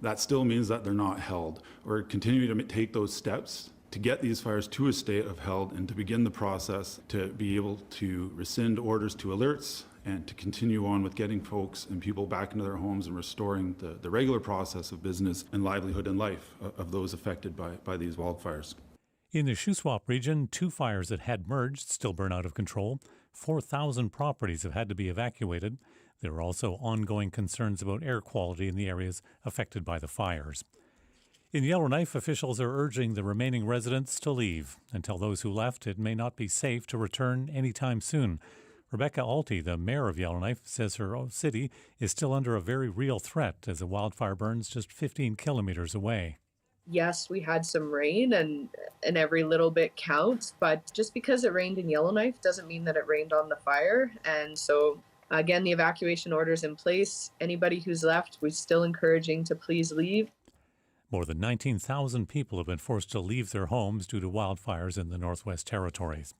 that still means that they're not held. We're continuing to take those steps to get these fires to a state of held and to begin the process to be able to rescind orders to alerts and to continue on with getting folks and people back into their homes and restoring the regular process of business and livelihood and life of those affected by these wildfires. In the Shuswap region, 2 fires that had merged still burn out of control. 4,000 properties have had to be evacuated. There are also ongoing concerns about air quality in the areas affected by the fires. In Yellowknife, officials are urging the remaining residents to leave and tell those who left it may not be safe to return anytime soon. Rebecca Alty, the mayor of Yellowknife, says her city is still under a very real threat as a wildfire burns just 15 kilometers away. Yes, we had some rain and every little bit counts, but just because it rained in Yellowknife doesn't mean that it rained on the fire. And so, again, the evacuation order's in place. Anybody who's left, we're still encouraging to please leave. More than 19,000 people have been forced to leave their homes due to wildfires in the Northwest Territories.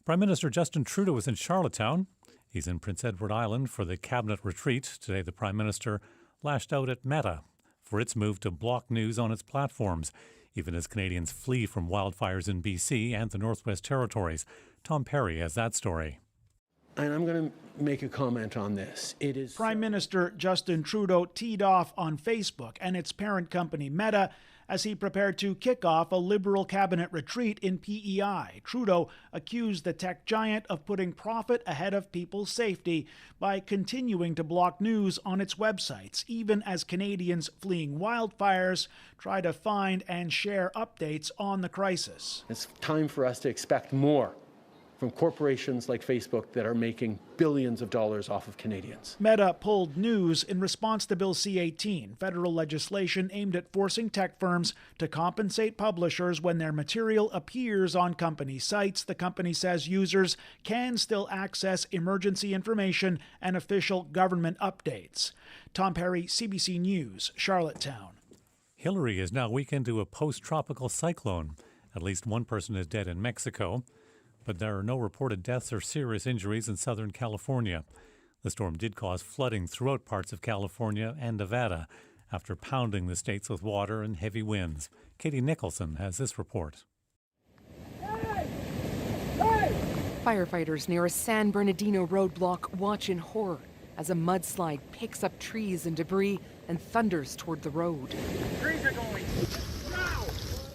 Prime Minister Justin Trudeau is in Charlottetown. He's in Prince Edward Island for the cabinet retreat. Today, the Prime Minister lashed out at Meta for its move to block news on its platforms, even as Canadians flee from wildfires in BC and the Northwest Territories. Tom Perry has that story. And I'm going to make a comment on this. It is Prime Minister Justin Trudeau teed off on Facebook and its parent company Meta as he prepared to kick off a Liberal cabinet retreat in PEI. Trudeau accused the tech giant of putting profit ahead of people's safety by continuing to block news on its websites, even as Canadians fleeing wildfires try to find and share updates on the crisis. It's time for us to expect more from corporations like Facebook that are making billions of dollars off of Canadians. Meta pulled news in response to Bill C-18, federal legislation aimed at forcing tech firms to compensate publishers when their material appears on company sites. The company says users can still access emergency information and official government updates. Tom Perry, CBC News, Charlottetown. Hillary is now weakened to a post-tropical cyclone. At least one person is dead in Mexico, but there are no reported deaths or serious injuries in Southern California. The storm did cause flooding throughout parts of California and Nevada after pounding the states with water and heavy winds. Katie Nicholson has this report. Firefighters near a San Bernardino roadblock watch in horror as a mudslide picks up trees and debris and thunders toward the road. Trees are going. Wow.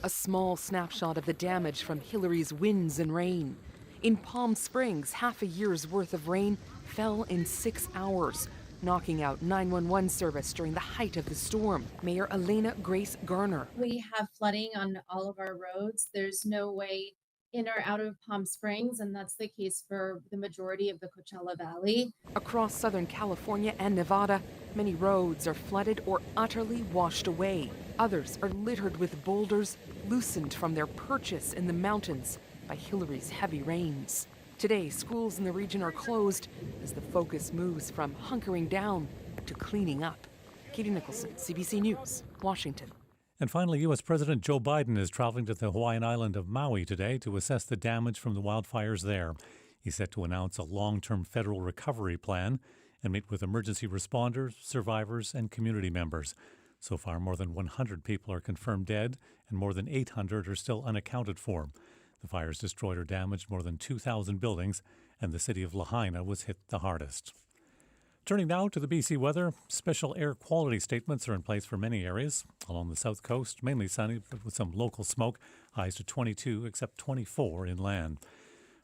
A small snapshot of the damage from Hillary's winds and rain. In Palm Springs, half a year's worth of rain fell in 6 hours, knocking out 911 service during the height of the storm. Mayor Elena Grace Garner. We have flooding on all of our roads. There's no way in or out of Palm Springs, and that's the case for the majority of the Coachella Valley. Across Southern California and Nevada, many roads are flooded or utterly washed away. Others are littered with boulders loosened from their perches in the mountains by Hillary's heavy rains. Today, schools in the region are closed as the focus moves from hunkering down to cleaning up. Katie Nicholson, CBC News, Washington. And finally, U.S. President Joe Biden is traveling to the Hawaiian island of Maui today to assess the damage from the wildfires there. He's set to announce a long-term federal recovery plan and meet with emergency responders, survivors, and community members. So far, more than 100 people are confirmed dead, and more than 800 are still unaccounted for. The fires destroyed or damaged more than 2,000 buildings, and the city of Lahaina was hit the hardest. Turning now to the BC weather, special air quality statements are in place for many areas. Along the south coast, mainly sunny, but with some local smoke, highs to 22, except 24 inland.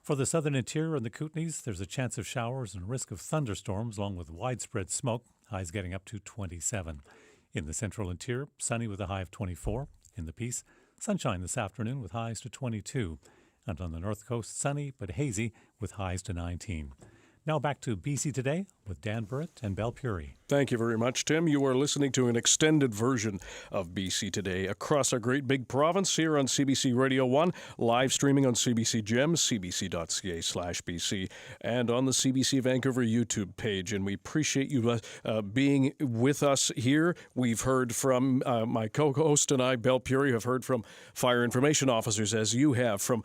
For the southern interior and the Kootenays, there's a chance of showers and risk of thunderstorms, along with widespread smoke, highs getting up to 27. In the central interior, sunny with a high of 24. In the Peace, sunshine this afternoon with highs to 22. And on the north coast, sunny but hazy with highs to 19. Now back to BC Today with Dan Burritt and Belle Puri. Thank you very much, Tim. You are listening to an extended version of BC Today across our great big province here on CBC Radio 1, live streaming on CBC Gems, cbc.ca/BC, and on the CBC Vancouver YouTube page. And we appreciate you being with us here. We've heard from my co-host and I, Belle Puri, have heard from fire information officers, as you have, from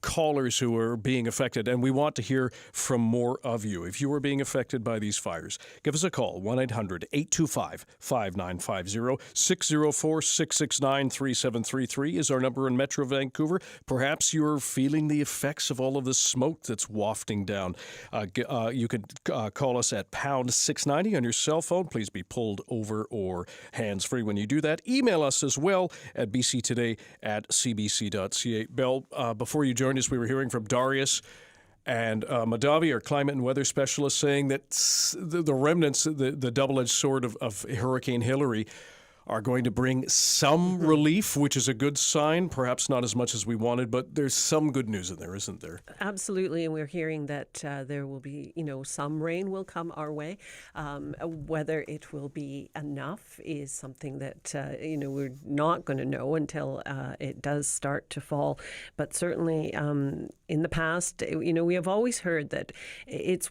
callers who are being affected. And we want to hear from more of you. If you are being affected by these fires, give us a call, 1-800-825-5950. 604-669-3733 is our number in Metro Vancouver. Perhaps you're feeling the effects of all of the smoke that's wafting down. You can call us at pound 690 on your cell phone. Please be pulled over or hands-free when you do that. Email us as well at bctoday@cbc.ca. Belle, before you joined us, we were hearing from Darius and Madavi, our climate and weather specialist, saying that the remnants, the double-edged sword of Hurricane Hillary, are going to bring some relief, which is a good sign. Perhaps not as much as we wanted, but there's some good news in there, isn't there? Absolutely, and we're hearing that there will be, some rain will come our way. Whether it will be enough is something that, we're not going to know until it does start to fall. But certainly in the past, we have always heard that it's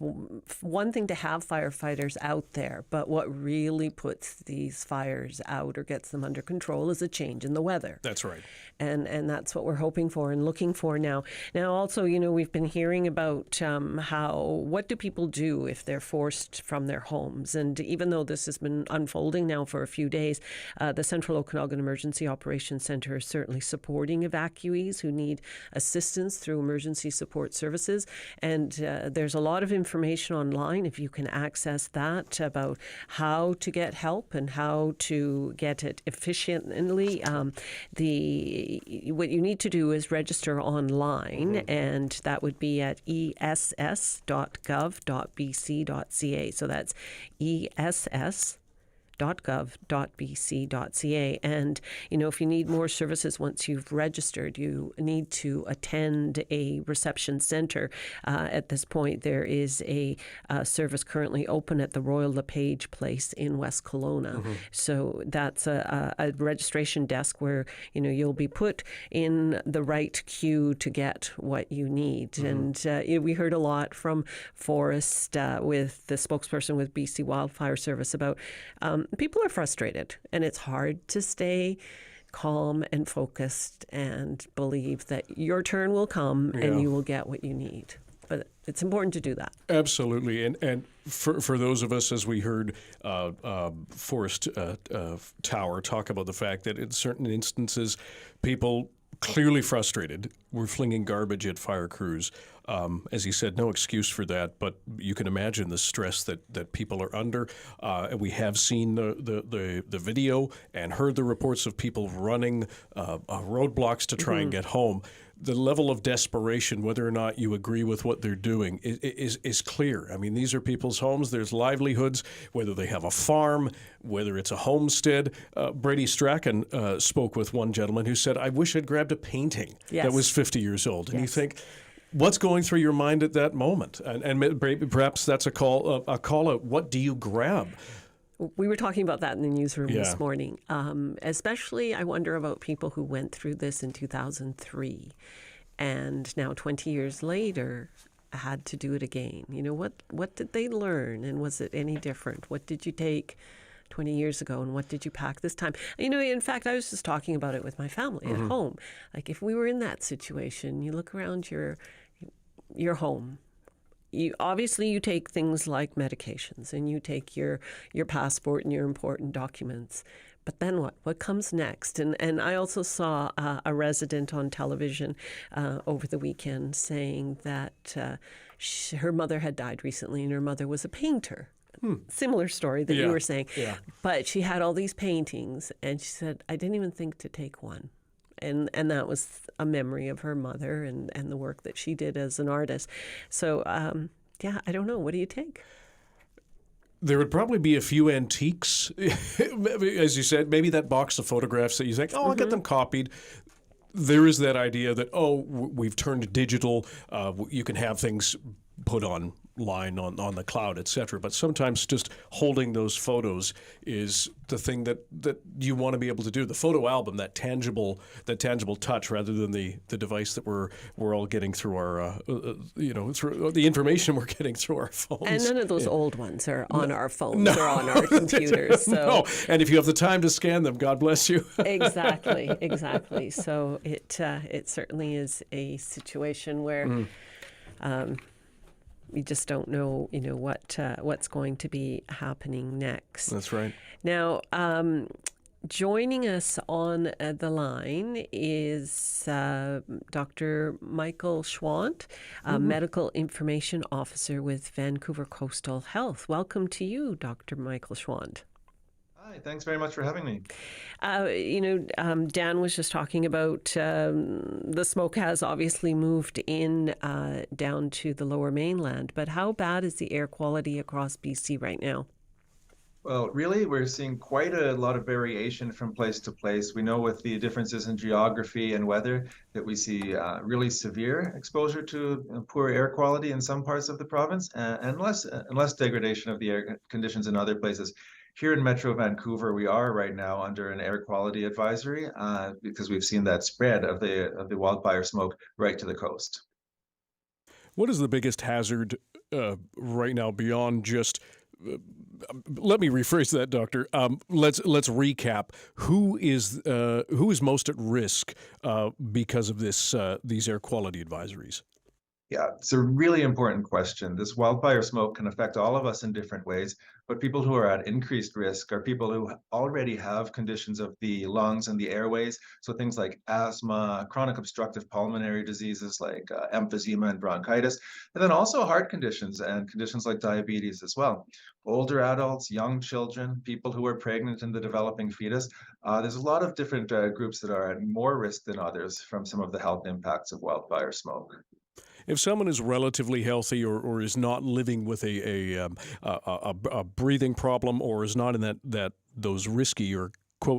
one thing to have firefighters out there, but what really puts these fires out or gets them under control is a change in the weather. That's right. And that's what we're hoping for and looking for now. Now, also, we've been hearing about what do people do if they're forced from their homes? And even though this has been unfolding now for a few days, the Central Okanagan Emergency Operations Center is certainly supporting evacuees who need assistance through emergency support services. And there's a lot of information online, if you can access that, about how to get help and how to get it efficiently. What you need to do is register online, and that would be at ess.gov.bc.ca. So that's ess.gov.bc.ca. www.gov.bc.ca. And, if you need more services once you've registered, you need to attend a reception centre. At this point, there is a service currently open at the Royal LePage Place in West Kelowna. So that's a registration desk where, you'll be put in the right queue to get what you need. And we heard a lot from Forrest with the spokesperson with BC Wildfire Service about people are frustrated, and it's hard to stay calm and focused and believe that your turn will come and you will get what you need. But it's important to do that. Absolutely. And for those of us, as we heard Forrest Tower talk about the fact that in certain instances, people clearly frustrated were flinging garbage at fire crews. As he said, no excuse for that, but you can imagine the stress that people are under. And we have seen the video and heard the reports of people running roadblocks to try and get home. The level of desperation, whether or not you agree with what they're doing, is clear. I mean, these are people's homes. There's livelihoods, whether they have a farm, whether it's a homestead. Brady Strachan spoke with one gentleman who said, I wish I'd grabbed a painting that was 50 years old. And you think, what's going through your mind at that moment? And perhaps that's a call out. What do you grab? We were talking about that in the newsroom this morning. Especially, I wonder about people who went through this in 2003 and now 20 years later had to do it again. What did they learn, and was it any different? What did you take 20 years ago, and what did you pack this time? In fact, I was just talking about it with my family at home. Like, if we were in that situation, you look around your home. You take things like medications, and you take your passport and your important documents. But then what? What comes next? And I also saw a resident on television over the weekend saying that her mother had died recently, and her mother was a painter. Similar story that you were saying. But she had all these paintings, and she said, I didn't even think to take one. And that was a memory of her mother and the work that she did as an artist. So, I don't know. What do you take? There would probably be a few antiques, as you said, maybe that box of photographs that you think, I'll get them copied. There is that idea that, we've turned digital. You can have things put online on the cloud, etc. But sometimes just holding those photos is the thing that you want to be able to do. The photo album, that tangible touch, rather than the device that we're all getting through our through the information we're getting through our phones. And none of those old ones are on our phones or on our computers. So. No, and if you have the time to scan them, God bless you. Exactly. So it certainly is a situation where. We just don't know, what's going to be happening next. That's right. Now, joining us on the line is Dr. Michael Schwant, Medical Information Officer with Vancouver Coastal Health. Welcome to you, Dr. Michael Schwant. Hi, thanks very much for having me. Dan was just talking about the smoke has obviously moved in down to the Lower Mainland, but how bad is the air quality across BC right now? Well, really, we're seeing quite a lot of variation from place to place. We know with the differences in geography and weather that we see really severe exposure to poor air quality in some parts of the province and less degradation of the air conditions in other places. Here in Metro Vancouver, we are right now under an air quality advisory because we've seen that spread of the wildfire smoke right to the coast. What is the biggest hazard right now beyond just? Let me rephrase that, Doctor. Let's recap. Who is most at risk because of these air quality advisories? Yeah, it's a really important question. This wildfire smoke can affect all of us in different ways, but people who are at increased risk are people who already have conditions of the lungs and the airways. So things like asthma, chronic obstructive pulmonary diseases like emphysema and bronchitis, and then also heart conditions and conditions like diabetes as well. Older adults, young children, people who are pregnant and the developing fetus. There's a lot of different groups that are at more risk than others from some of the health impacts of wildfire smoke. If someone is relatively healthy or is not living with a breathing problem or is not in those risky or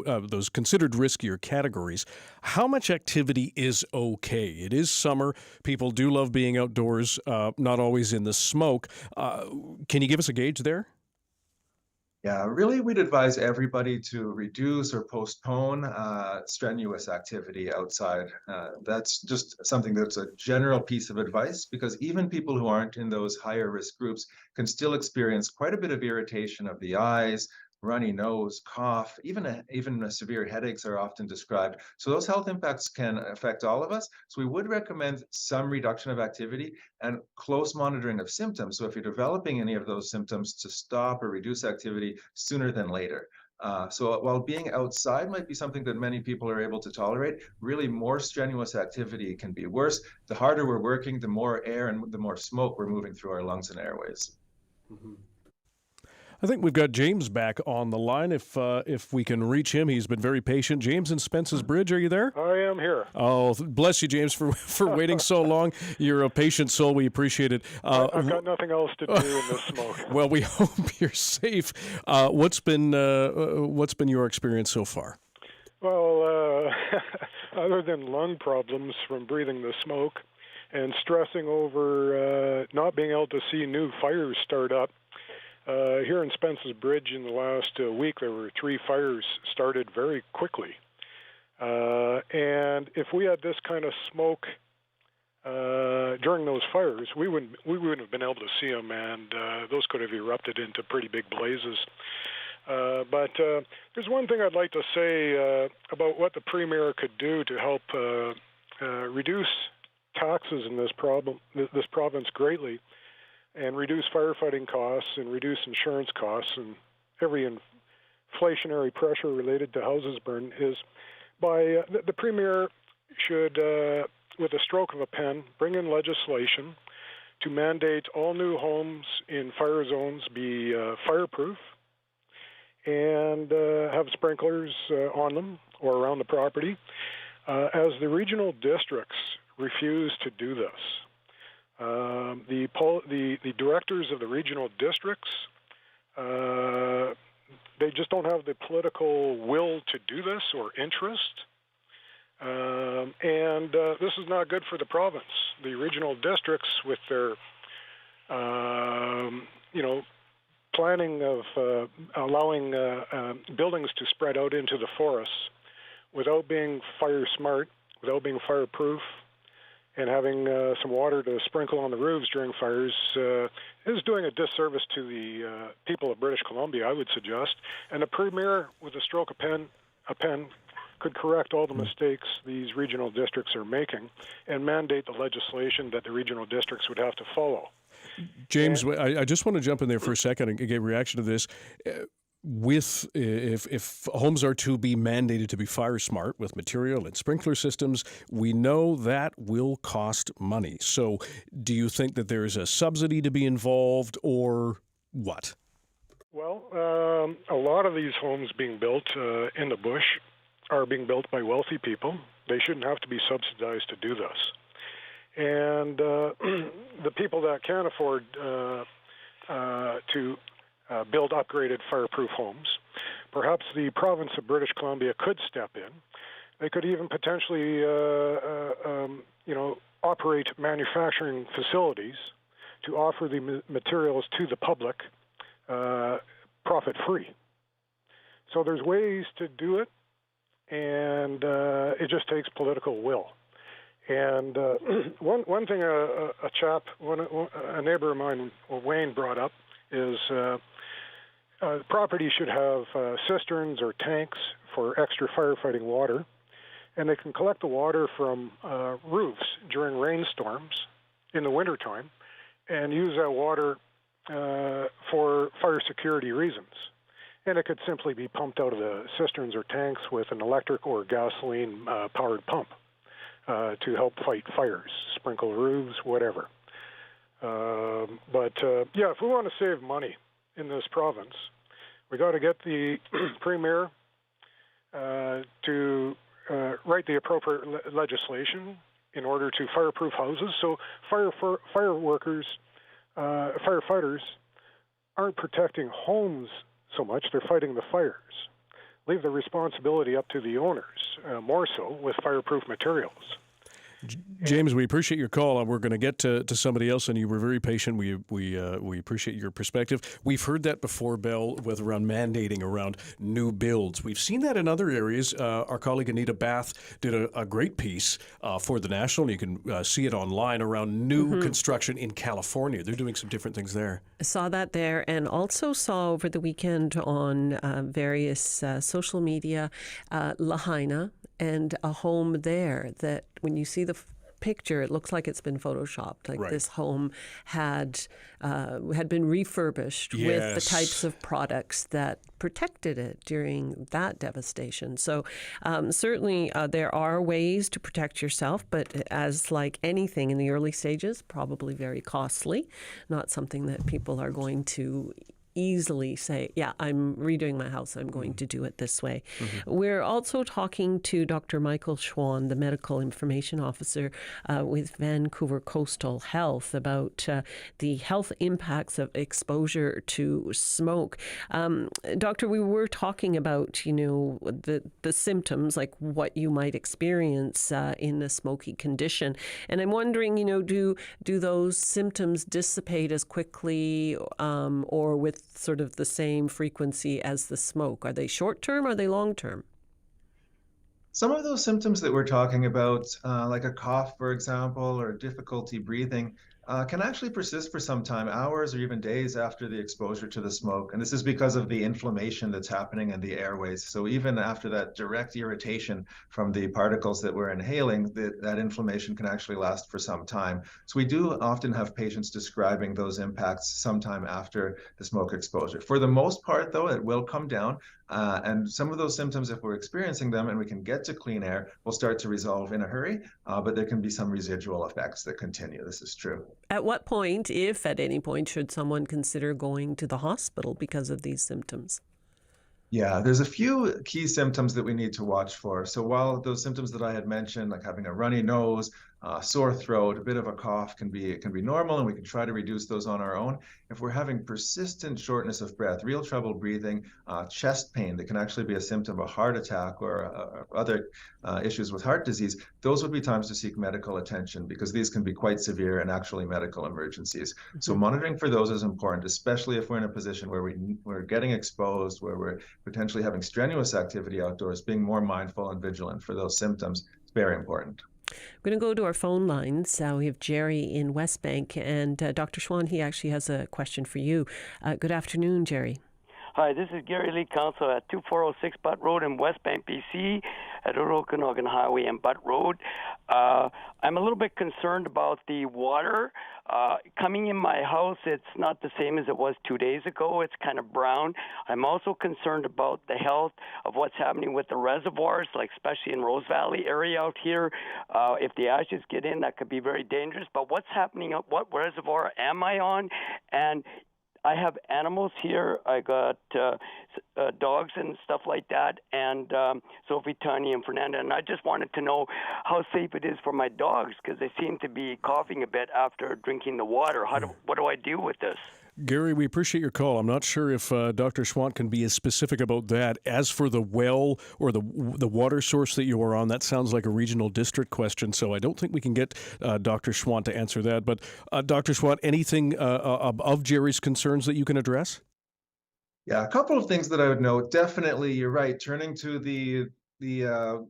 those considered riskier categories, how much activity is okay? It is summer. People do love being outdoors, not always in the smoke. Can you give us a gauge there? Yeah, really, we'd advise everybody to reduce or postpone strenuous activity outside. That's just something that's a general piece of advice, because even people who aren't in those higher risk groups can still experience quite a bit of irritation of the eyes, runny nose, cough, even severe headaches are often described. So those health impacts can affect all of us. So we would recommend some reduction of activity and close monitoring of symptoms. So if you're developing any of those symptoms, to stop or reduce activity sooner than later. So while being outside might be something that many people are able to tolerate, really more strenuous activity can be worse. The harder we're working, the more air and the more smoke we're moving through our lungs and airways. Mm-hmm. I think we've got James back on the line. If we can reach him, he's been very patient. James in Spence's Bridge, are you there? I am here. Oh, bless you, James, for waiting so long. You're a patient soul. We appreciate it. I've got nothing else to do in this smoke. Well, we hope you're safe. What's been your experience so far? Well, other than lung problems from breathing the smoke and stressing over not being able to see new fires start up, here in Spence's Bridge in the last week, there were 3 fires started very quickly. And if we had this kind of smoke during those fires, we wouldn't have been able to see them, and those could have erupted into pretty big blazes. But there's one thing I'd like to say about what the Premier could do to help reduce taxes in this province greatly, and reduce firefighting costs and reduce insurance costs and every inflationary pressure related to houses burn, is by the Premier should, with a stroke of a pen, bring in legislation to mandate all new homes in fire zones be fireproof and have sprinklers on them or around the property, as the regional districts refuse to do this. The directors of the regional districts, they just don't have the political will to do this or interest. And this is not good for the province. The regional districts, with their, planning of allowing buildings to spread out into the forests without being fire smart, without being fireproof, and having some water to sprinkle on the roofs during fires is doing a disservice to the people of British Columbia, I would suggest. And the Premier, with a stroke of a pen, could correct all the mistakes these regional districts are making and mandate the legislation that the regional districts would have to follow. James, I just want to jump in there for a second and get a reaction to this. If homes are to be mandated to be fire smart with material and sprinkler systems, we know that will cost money. So do you think that there is a subsidy to be involved, or what? Well, a lot of these homes being built in the bush are being built by wealthy people. They shouldn't have to be subsidized to do this. And the people that can't afford to build upgraded fireproof homes, perhaps the province of British Columbia could step in. They could even potentially, operate manufacturing facilities to offer the materials to the public profit-free. So there's ways to do it, and it just takes political will. And one thing a neighbor of mine, Wayne, brought up is property should have cisterns or tanks for extra firefighting water, and they can collect the water from roofs during rainstorms in the wintertime and use that water for fire security reasons. And it could simply be pumped out of the cisterns or tanks with an electric or gasoline powered pump to help fight fires, sprinkle roofs, whatever. But if we want to save money in this province, we got to get the Premier to write the appropriate legislation in order to fireproof houses. So firefighters aren't protecting homes so much, they're fighting the fires. Leave the responsibility up to the owners, more so with fireproof materials. James, we appreciate your call. We're going to get to somebody else, and you were very patient. We appreciate your perspective. We've heard that before, Bell, with around mandating around new builds. We've seen that in other areas. Our colleague Anita Bath did a great piece for The National, and you can see it online around new construction in California. They're doing some different things there. I saw that there, and also saw over the weekend on various social media Lahaina, and a home there that when you see the picture, it looks like it's been photoshopped. Like this home had been refurbished with the types of products that protected it during that devastation. So certainly there are ways to protect yourself, but as like anything in the early stages, probably very costly, not something that people are going to easily say, yeah, I'm redoing my house, I'm going to do it this way. We're also talking to Dr. Michael Schwan, the Medical Information Officer with Vancouver Coastal Health, about the health impacts of exposure to smoke. Doctor, we were talking about, the symptoms, like what you might experience in a smoky condition. And I'm wondering, do those symptoms dissipate as quickly or with sort of the same frequency as the smoke? Are they short-term or are they long-term? Some of those symptoms that we're talking about, like a cough, for example, or difficulty breathing, can actually persist for some time, hours or even days after the exposure to the smoke. And this is because of the inflammation that's happening in the airways. So even after that direct irritation from the particles that we're inhaling, that inflammation can actually last for some time. So we do often have patients describing those impacts sometime after the smoke exposure. For the most part, though, it will come down. And some of those symptoms, if we're experiencing them and we can get to clean air, will start to resolve in a hurry, but there can be some residual effects that continue. This is true. At what point, if at any point, should someone consider going to the hospital because of these symptoms? Yeah, there's a few key symptoms that we need to watch for. So while those symptoms that I had mentioned, like having a runny nose, sore throat, a bit of a cough can be normal, and we can try to reduce those on our own. If we're having persistent shortness of breath, real trouble breathing, chest pain that can actually be a symptom of a heart attack or other issues with heart disease, those would be times to seek medical attention, because these can be quite severe and actually medical emergencies. So monitoring for those is important, especially if we're in a position where we're getting exposed, where we're potentially having strenuous activity outdoors. Being more mindful and vigilant for those symptoms is very important. We're going to go to our phone lines. We have Jerry in West Bank, and Dr. Schwan, he actually has a question for you. Good afternoon, Jerry. Hi, this is Gary Lee, counsel at 2406 Butt Road in West Bank, BC, at Okanagan Highway and Butt Road. I'm a little bit concerned about the water coming in my house. It's not the same as it was 2 days ago. It's kind of brown. I'm also concerned about the health of what's happening with the reservoirs, like especially in Rose Valley area out here. If the ashes get in, that could be very dangerous. But what's happening? What reservoir am I on? And I have animals here. I got dogs and stuff like that, and Sophie, Tanya, and Fernanda. And I just wanted to know how safe it is for my dogs, because they seem to be coughing a bit after drinking the water. What do I do with this? Gary, we appreciate your call. I'm not sure if Dr. Schwant can be as specific about that. As for the well or the water source that you are on, that sounds like a regional district question, so I don't think we can get Dr. Schwant to answer that. But Dr. Schwant, anything of Jerry's concerns that you can address? Yeah, a couple of things that I would note. Definitely, you're right. Turning to the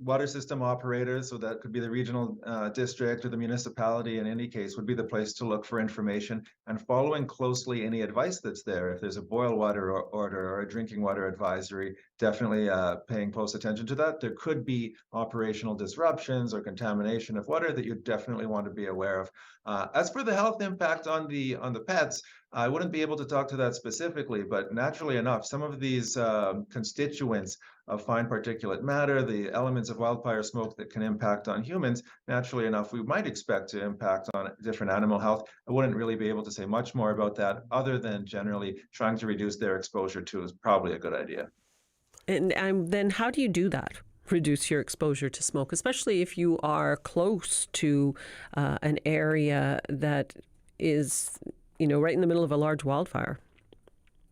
water system operators, so that could be the regional district or the municipality in any case, would be the place to look for information, and following closely any advice that's there. If there's a boil water order or a drinking water advisory, definitely paying close attention to that. There could be operational disruptions or contamination of water that you definitely want to be aware of. As for the health impact on the pets, I wouldn't be able to talk to that specifically, but naturally enough, some of these constituents of fine particulate matter, the elements of wildfire smoke that can impact on humans, naturally enough, we might expect to impact on different animal health. I wouldn't really be able to say much more about that, other than generally trying to reduce their exposure to is probably a good idea. And then how do you do that? reduce your exposure to smoke, especially if you are close to an area that is, right in the middle of a large wildfire?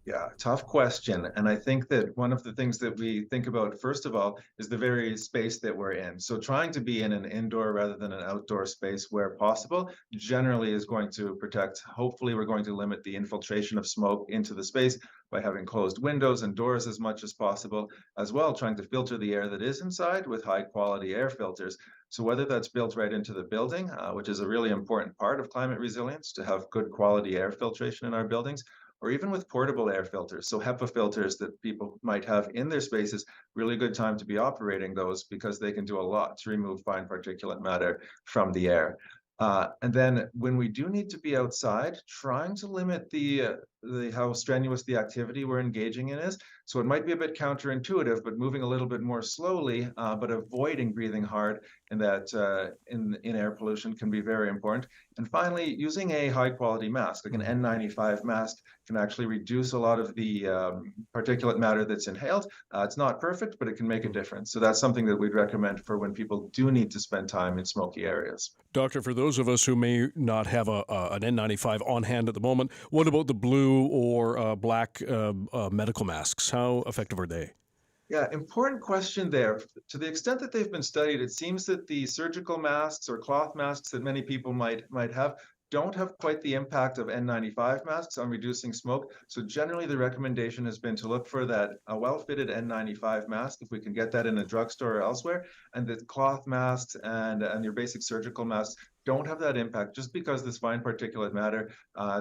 Yeah, tough question. And I think that one of the things that we think about, first of all, is the very space that we're in. So trying to be in an indoor rather than an outdoor space where possible generally is going to protect. Hopefully, we're going to limit the infiltration of smoke into the space by having closed windows and doors as much as possible, as well trying to filter the air that is inside with high quality air filters. So whether that's built right into the building, which is a really important part of climate resilience, to have good quality air filtration in our buildings, or even with portable air filters. So HEPA filters that people might have in their spaces, really good time to be operating those because they can do a lot to remove fine particulate matter from the air. And then when we do need to be outside, trying to limit the how strenuous the activity we're engaging in is. So it might be a bit counterintuitive, but moving a little bit more slowly, but avoiding breathing hard in that in air pollution can be very important. And finally, using a high quality mask, like an N95 mask, can actually reduce a lot of the particulate matter that's inhaled. It's not perfect, but it can make a difference. So that's something that we'd recommend for when people do need to spend time in smoky areas. Doctor, for those of us who may not have an N95 on hand at the moment, what about the blue or black medical masks? How effective are they? Yeah, important question there. To the extent that they've been studied, it seems that the surgical masks or cloth masks that many people might have don't have quite the impact of N95 masks on reducing smoke. So generally the recommendation has been to look for that a well-fitted N95 mask, if we can get that in a drugstore or elsewhere, and the cloth masks and your basic surgical masks don't have that impact just because this fine particulate matter,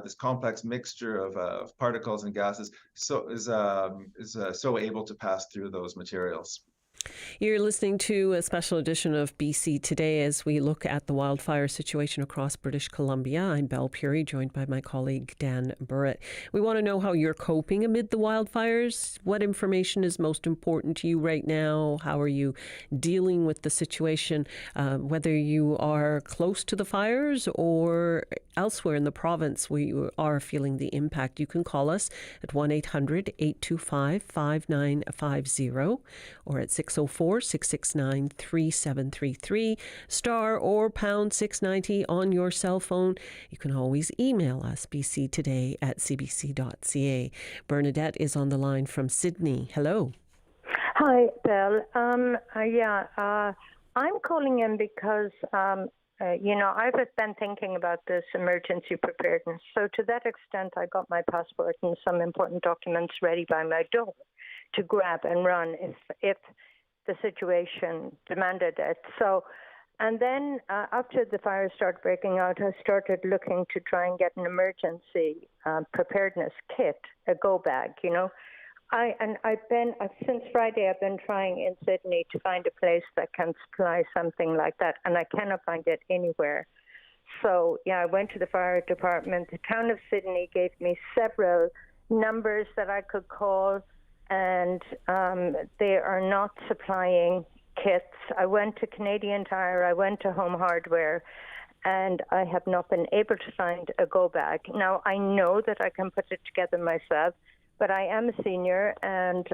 this complex mixture of particles and gases, is so able to pass through those materials. You're listening to a special edition of BC Today as we look at the wildfire situation across British Columbia. I'm Belle Puri, joined by my colleague Dan Burritt. We want to know how you're coping amid the wildfires. What information is most important to you right now? How are you dealing with the situation? Whether you are close to the fires or elsewhere in the province where you are feeling the impact, you can call us at 1-800-825-5950 or at 604-669-3733, star or pound 690 on your cell phone. You can always email us, bctoday@cbc.ca. Bernadette is on the line from Sydney. Hello. Hi, Belle. I'm calling in because I've been thinking about this emergency preparedness. So to that extent, I got my passport and some important documents ready by my door to grab and run if the situation demanded it. So, and then after the fire started breaking out, I started looking to try and get an emergency preparedness kit, a go bag, since Friday, I've been trying in Sydney to find a place that can supply something like that, and I cannot find it anywhere. So, I went to the fire department. The town of Sydney gave me several numbers that I could call, and they are not supplying kits. I went to Canadian Tire, I went to Home Hardware, and I have not been able to find a go bag. Now, I know that I can put it together myself, but I am a senior, and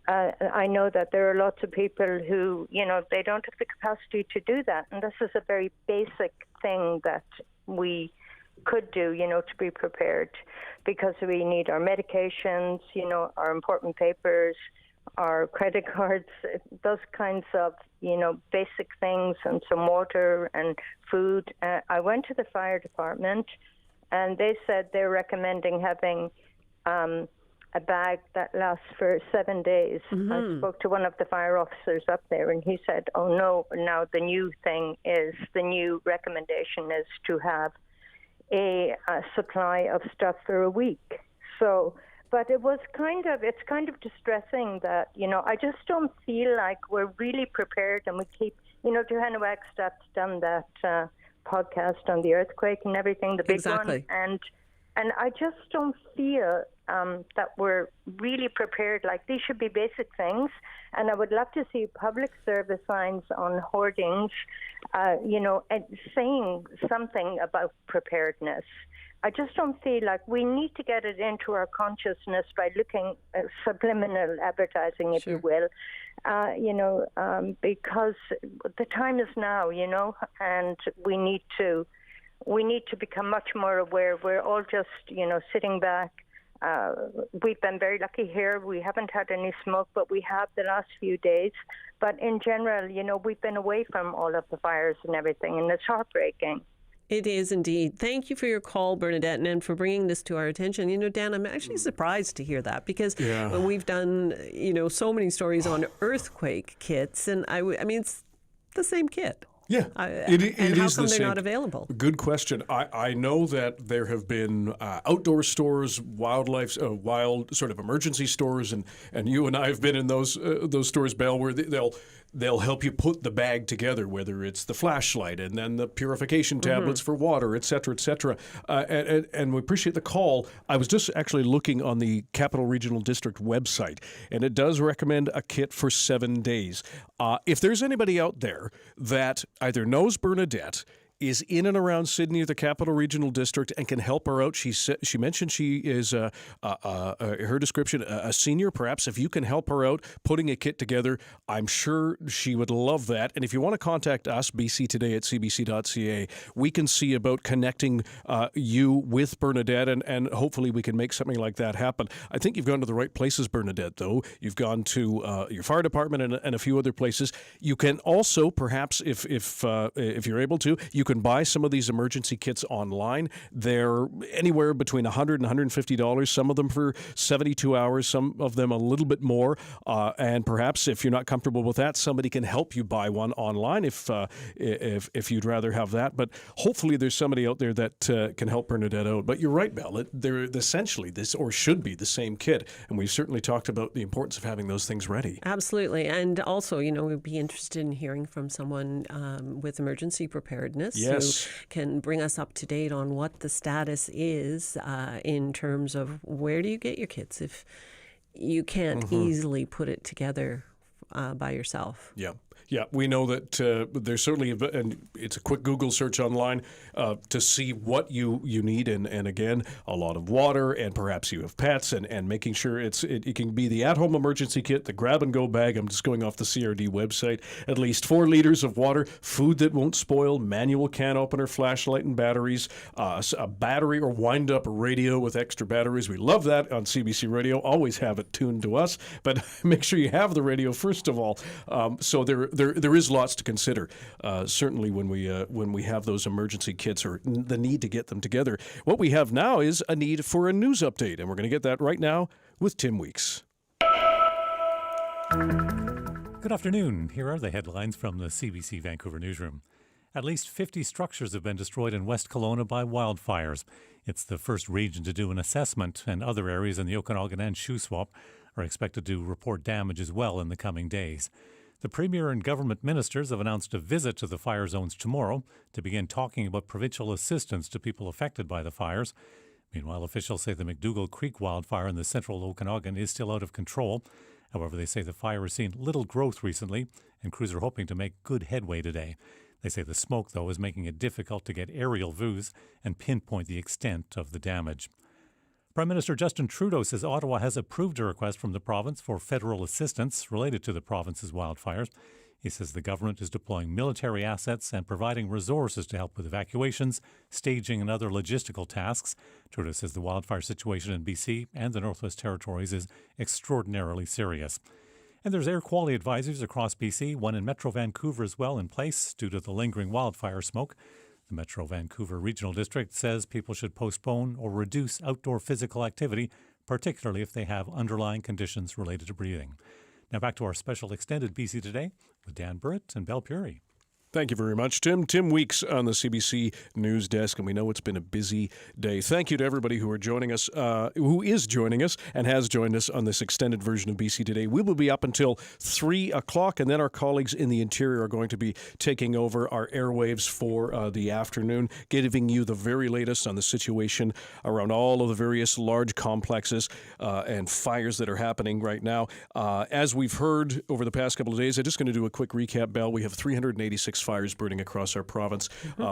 I know that there are lots of people who, they don't have the capacity to do that. And this is a very basic thing that we could do, to be prepared, because we need our medications, our important papers, our credit cards, those kinds of, basic things, and some water and food. I went to the fire department, and they said they're recommending having a bag that lasts for 7 days. Mm-hmm. I spoke to one of the fire officers up there, and he said, oh no, now the new recommendation is to have a supply of stuff for a week. So, but it's kind of distressing that, I just don't feel like we're really prepared, and we keep, Johanna Wagstad's done that podcast on the earthquake and everything, the big one, and I just don't feel that we're really prepared. Like, these should be basic things, and I would love to see public service signs on hoardings, and saying something about preparedness. I just don't feel like we need to get it into our consciousness by looking at subliminal advertising, if you will, because the time is now, and we need to become much more aware. We're all just, sitting back. We've been very lucky here. We haven't had any smoke, but we have the last few days. But in general, we've been away from all of the fires and everything, and it's heartbreaking. It is indeed. Thank you for your call, Bernadette, and for bringing this to our attention. Dan, I'm actually surprised to hear that because we've done, so many stories on earthquake kits, and I mean, it's the same kit. Yeah, and how come they're not available? Good question. I know that there have been outdoor stores, wild sort of emergency stores, and you and I have been in those stores, Belle, where they'll help you put the bag together, whether it's the flashlight and then the purification tablets for water, et cetera, et cetera. And we appreciate the call. I was just actually looking on the Capital Regional District website, and it does recommend a kit for 7 days. If there's anybody out there that either knows Bernadette, is in and around Sydney or the Capital Regional District and can help her out. She mentioned she is, her description, a senior. Perhaps if you can help her out putting a kit together, I'm sure she would love that. And if you want to contact us, bctoday@cbc.ca, we can see about connecting you with Bernadette, and hopefully we can make something like that happen. I think you've gone to the right places, Bernadette, though. You've gone to your fire department and a few other places. You can also, perhaps, if you're able to, you can buy some of these emergency kits online. They're anywhere between $100 and $150, some of them for 72 hours, some of them a little bit more. And perhaps if you're not comfortable with that, somebody can help you buy one online if you'd rather have that. But hopefully there's somebody out there that can help Bernadette out. But you're right, Belle. They're essentially this, or should be, the same kit. And we've certainly talked about the importance of having those things ready. Absolutely. And also, we'd be interested in hearing from someone with emergency preparedness. Yes. Who can bring us up to date on what the status is in terms of where do you get your kits if you can't easily put it together by yourself. Yeah, we know that there's certainly, and it's a quick Google search online to see what you need, and again, a lot of water, and perhaps you have pets, and making sure it can be the at-home emergency kit, the grab-and-go bag. I'm just going off the CRD website. At least 4 liters of water, food that won't spoil, manual can opener, flashlight and batteries, a battery or wind-up radio with extra batteries. We love that on CBC Radio. Always have it tuned to us, but make sure you have the radio first of all. So there is lots to consider, certainly when we have those emergency kits or the need to get them together. What we have now is a need for a news update, and we're going to get that right now with Tim Weeks. Good afternoon. Here are the headlines from the CBC Vancouver newsroom. At least 50 structures have been destroyed in West Kelowna by wildfires. It's the first region to do an assessment, and other areas in the Okanagan and Shuswap are expected to report damage as well in the coming days. The Premier and government ministers have announced a visit to the fire zones tomorrow to begin talking about provincial assistance to people affected by the fires. Meanwhile, officials say the McDougall Creek wildfire in the central Okanagan is still out of control. However, they say the fire has seen little growth recently, and crews are hoping to make good headway today. They say the smoke, though, is making it difficult to get aerial views and pinpoint the extent of the damage. Prime Minister Justin Trudeau says Ottawa has approved a request from the province for federal assistance related to the province's wildfires. He says the government is deploying military assets and providing resources to help with evacuations, staging, and other logistical tasks. Trudeau says the wildfire situation in BC and the Northwest Territories is extraordinarily serious. And there's air quality advisories across BC, one in Metro Vancouver as well, in place due to the lingering wildfire smoke. The Metro Vancouver Regional District says people should postpone or reduce outdoor physical activity, particularly if they have underlying conditions related to breathing. Now back to our special extended BC Today with Dan Burritt and Belle Puri. Thank you very much, Tim. Tim Weeks on the CBC News Desk, and we know it's been a busy day. Thank you to everybody who is joining us and has joined us on this extended version of BC Today. We will be up until 3 o'clock, and then our colleagues in the interior are going to be taking over our airwaves for the afternoon, giving you the very latest on the situation around all of the various large complexes and fires that are happening right now. As we've heard over the past couple of days, I'm just going to do a quick recap, Belle. We have 386 fires burning across our province,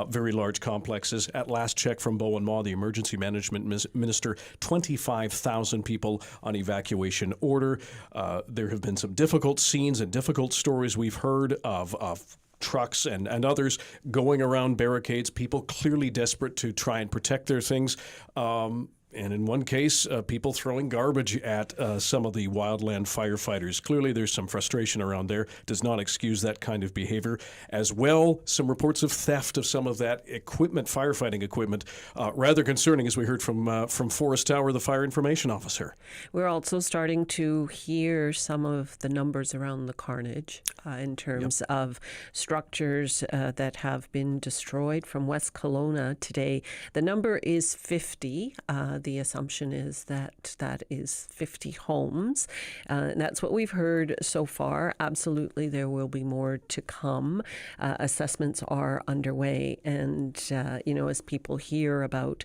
very large complexes. At last check from Bowen Ma, the emergency management minister, 25,000 people on evacuation order. There have been some difficult scenes and difficult stories we've heard of trucks and others going around barricades, people clearly desperate to try and protect their things. And in one case, people throwing garbage at some of the wildland firefighters. Clearly, there's some frustration around there. Does not excuse that kind of behavior. As well, some reports of theft of some of that equipment, firefighting equipment. Rather concerning, as we heard from Forrest Tower, the fire information officer. We're also starting to hear some of the numbers around the carnage in terms of structures that have been destroyed. From West Kelowna today, the number is 50. The assumption is that that is 50 homes. And that's what we've heard so far. Absolutely, there will be more to come. Assessments are underway. And, as people hear about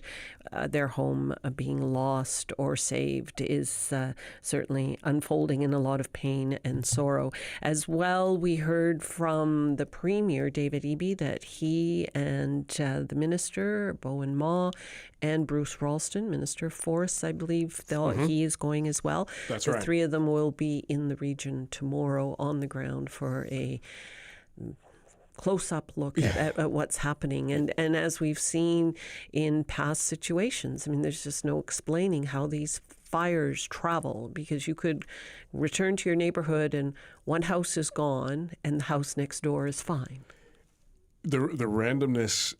their home being lost or saved is certainly unfolding in a lot of pain and sorrow. As well, we heard from the Premier, David Eby, that he and the Minister, Bowen Ma, and Bruce Ralston, Minister of Forests, I believe, he is going as well. That's the right. three of them will be in the region tomorrow on the ground for a close-up look at what's happening. And as we've seen in past situations, I mean, there's just no explaining how these fires travel, because you could return to your neighborhood and one house is gone and the house next door is fine. The randomness,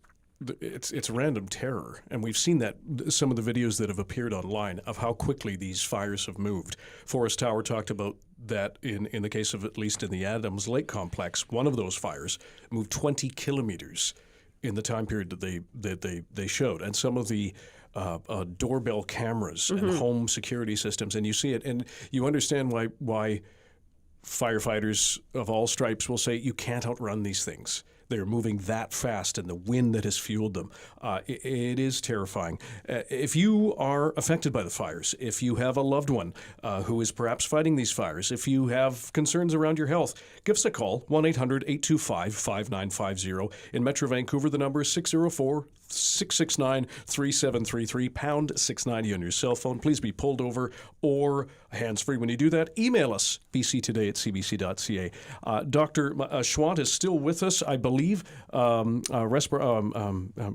it's random terror, and we've seen that some of the videos that have appeared online of how quickly these fires have moved. Forrest Tower talked about that in the case of, at least in the Adams Lake complex, one of those fires moved 20 kilometers in the time period that they showed, and some of the doorbell cameras and home security systems, and you see it, and you understand why firefighters of all stripes will say you can't outrun these things. They're moving that fast, and the wind that has fueled them. It is terrifying. If you are affected by the fires, if you have a loved one who is perhaps fighting these fires, if you have concerns around your health, give us a call, 1-800-825-5950. In Metro Vancouver, the number is 604-669-3733, pound 690 on your cell phone. Please be pulled over or hands-free when you do that. Email us, bctoday@cbc.ca. Dr. Schwant is still with us, I believe,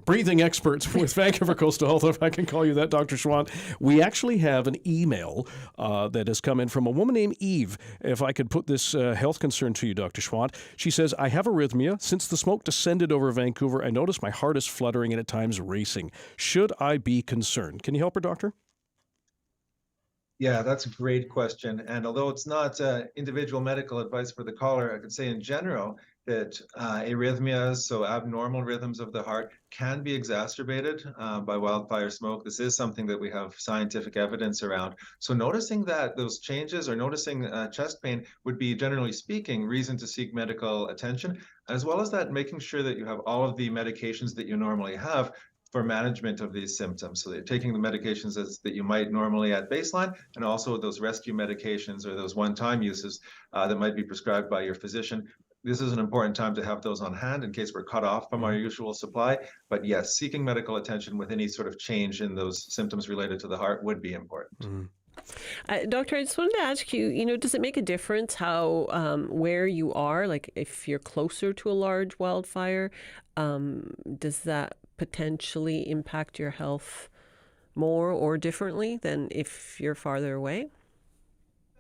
breathing experts with Vancouver Coastal Health, if I can call you that, Dr. Schwant. We actually have an email that has come in from a woman named Eve. If I could put this health concern to you, Dr. Schwant. She says, I have arrhythmia. Since the smoke descended over Vancouver, I notice my heart is fluttering and at times racing. Should I be concerned? Can you help her, doctor? Yeah, that's a great question. And although it's not individual medical advice for the caller, I could say in general that arrhythmias, so abnormal rhythms of the heart, can be exacerbated by wildfire smoke. This is something that we have scientific evidence around. So noticing that those changes or noticing chest pain would be, generally speaking, reason to seek medical attention, as well as that making sure that you have all of the medications that you normally have for management of these symptoms. So you're taking the medications that you might normally at baseline, and also those rescue medications or those one-time uses that might be prescribed by your physician. This is an important time to have those on hand in case we're cut off from our usual supply. But yes, seeking medical attention with any sort of change in those symptoms related to the heart would be important. Doctor, I just wanted to ask you, does it make a difference how, where you are, like if you're closer to a large wildfire, does that potentially impact your health more or differently than if you're farther away?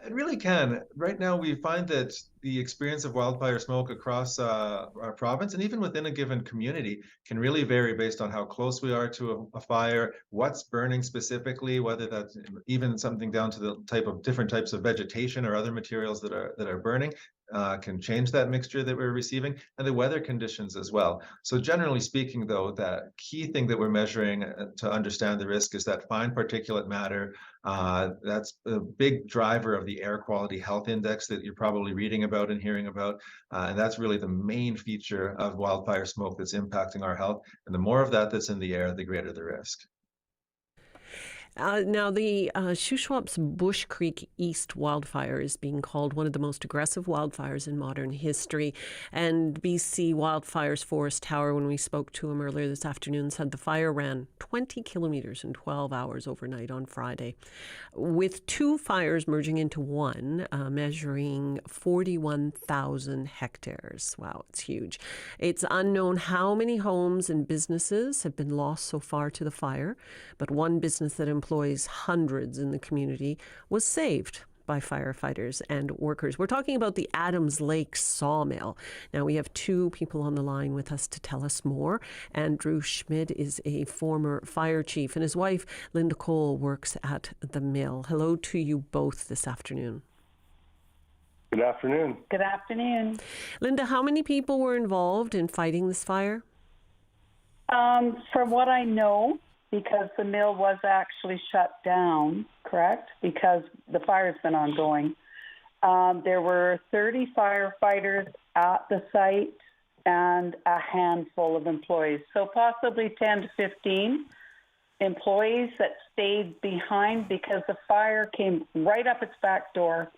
It really can. Right now, we find that the experience of wildfire smoke across our province and even within a given community can really vary based on how close we are to a fire, what's burning specifically, whether that's even something down to the different types of vegetation or other materials that are burning. Can change that mixture that we're receiving, and the weather conditions as well. So generally speaking, though, that key thing that we're measuring to understand the risk is that fine particulate matter. That's a big driver of the air quality health index that you're probably reading about and hearing about. And that's really the main feature of wildfire smoke that's impacting our health. And the more of that that's in the air, the greater the risk. Now, the Shuswap's Bush Creek East wildfire is being called one of the most aggressive wildfires in modern history. And BC Wildfires Forest Tower, when we spoke to him earlier this afternoon, said the fire ran 20 kilometers in 12 hours overnight on Friday, with two fires merging into one, measuring 41,000 hectares. Wow, it's huge. It's unknown how many homes and businesses have been lost so far to the fire, but one business that employs hundreds in the community was saved by firefighters and workers. We're talking about the Adams Lake sawmill. Now, we have two people on the line with us to tell us more. Andrew Schmidt is a former fire chief, and his wife, Linda Cole, works at the mill. Hello to you both this afternoon. Good afternoon. Good afternoon. Linda, how many people were involved in fighting this fire? From what I know, because the mill was actually shut down, correct? Because the fire's been ongoing. There were 30 firefighters at the site and a handful of employees. So possibly 10 to 15 employees that stayed behind because the fire came right up its back door.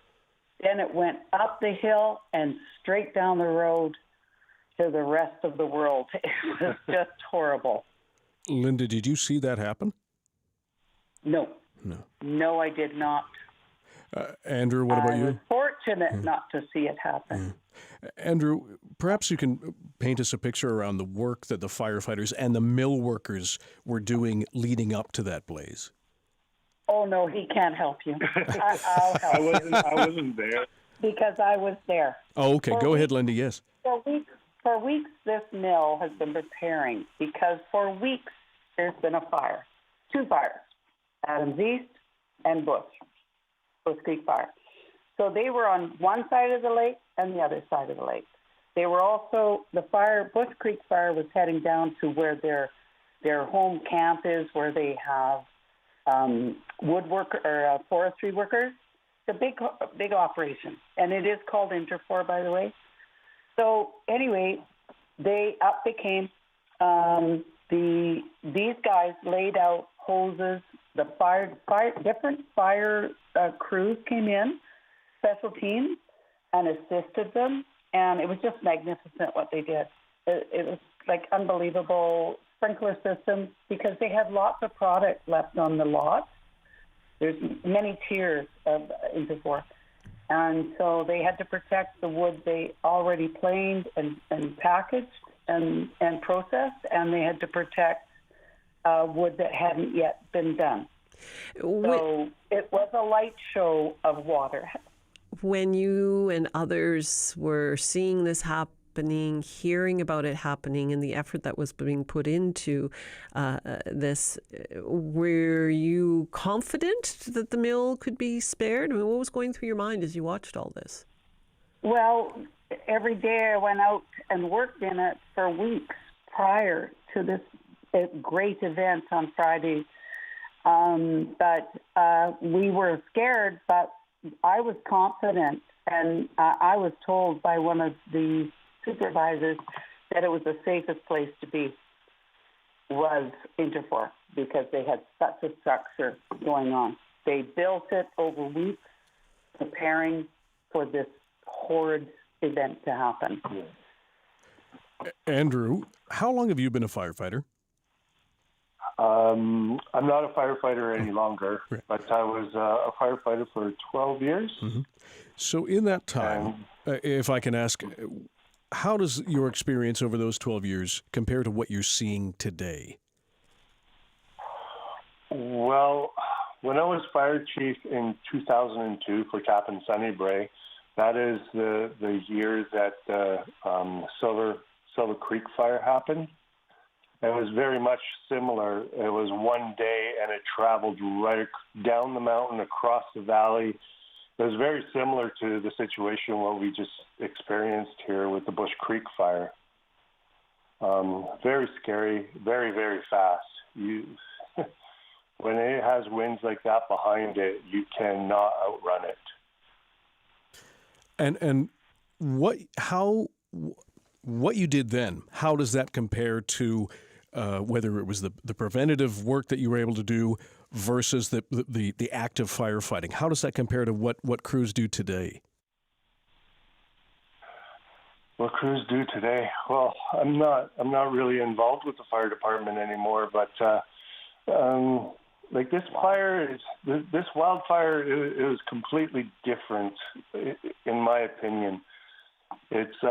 Then it went up the hill and straight down the road to the rest of the world. It was just horrible. Linda, did you see that happen? No. No, I did not. Andrew, what about you? I was fortunate not to see it happen. Andrew, perhaps you can paint us a picture around the work that the firefighters and the mill workers were doing leading up to that blaze. Oh, no, he can't help you. I'll help. I wasn't there. Because I was there. Oh, okay. Go ahead, Linda. Yes. For weeks, this mill has been preparing because for weeks there's been a fire. Two fires, Adams East and Bush Creek Fire. So they were on one side of the lake and the other side of the lake. They were also, Bush Creek Fire was heading down to where their home camp is, where they have forestry workers. It's a big operation, and it is called Interfor, by the way. So anyway, up they came. These guys laid out hoses. Different fire crews came in, special teams, and assisted them. And it was just magnificent what they did. It was like unbelievable sprinkler systems because they had lots of product left on the lot. There's many tiers of Interfor. And so they had to protect the wood they already planed and packaged and processed, and they had to protect wood that hadn't yet been done. So it was a light show of water. When you and others were seeing this happening, hearing about it happening, and the effort that was being put into this, were you confident that the mill could be spared? I mean, what was going through your mind as you watched all this? Well, every day I went out and worked in it for weeks prior to this great event on Friday. But we were scared, but I was confident, and I was told by one of the supervisors that it was the safest place to be was Interfor because they had such a structure going on. They built it over weeks preparing for this horrid event to happen. Andrew, how long have you been a firefighter? I'm not a firefighter any longer, but I was a firefighter for 12 years. Mm-hmm. So in that time, if I can ask, how does your experience over those 12 years compare to what you're seeing today? Well, when I was fire chief in 2002 for Tappan Sunnybray, that is the year that the Silver Creek fire happened. It was very much similar. It was one day, and it traveled right down the mountain, across the valley. It was very similar to the situation what we just experienced here with the Bush Creek fire. Very scary, very, very fast. When it has winds like that behind it, you cannot outrun it. And what you did then, how does that compare to whether it was the preventative work that you were able to do versus the active firefighting? How does that compare to what crews do today? What crews do today? Well, I'm not really involved with the fire department anymore, but like this fire, this wildfire, it was completely different, in my opinion. It's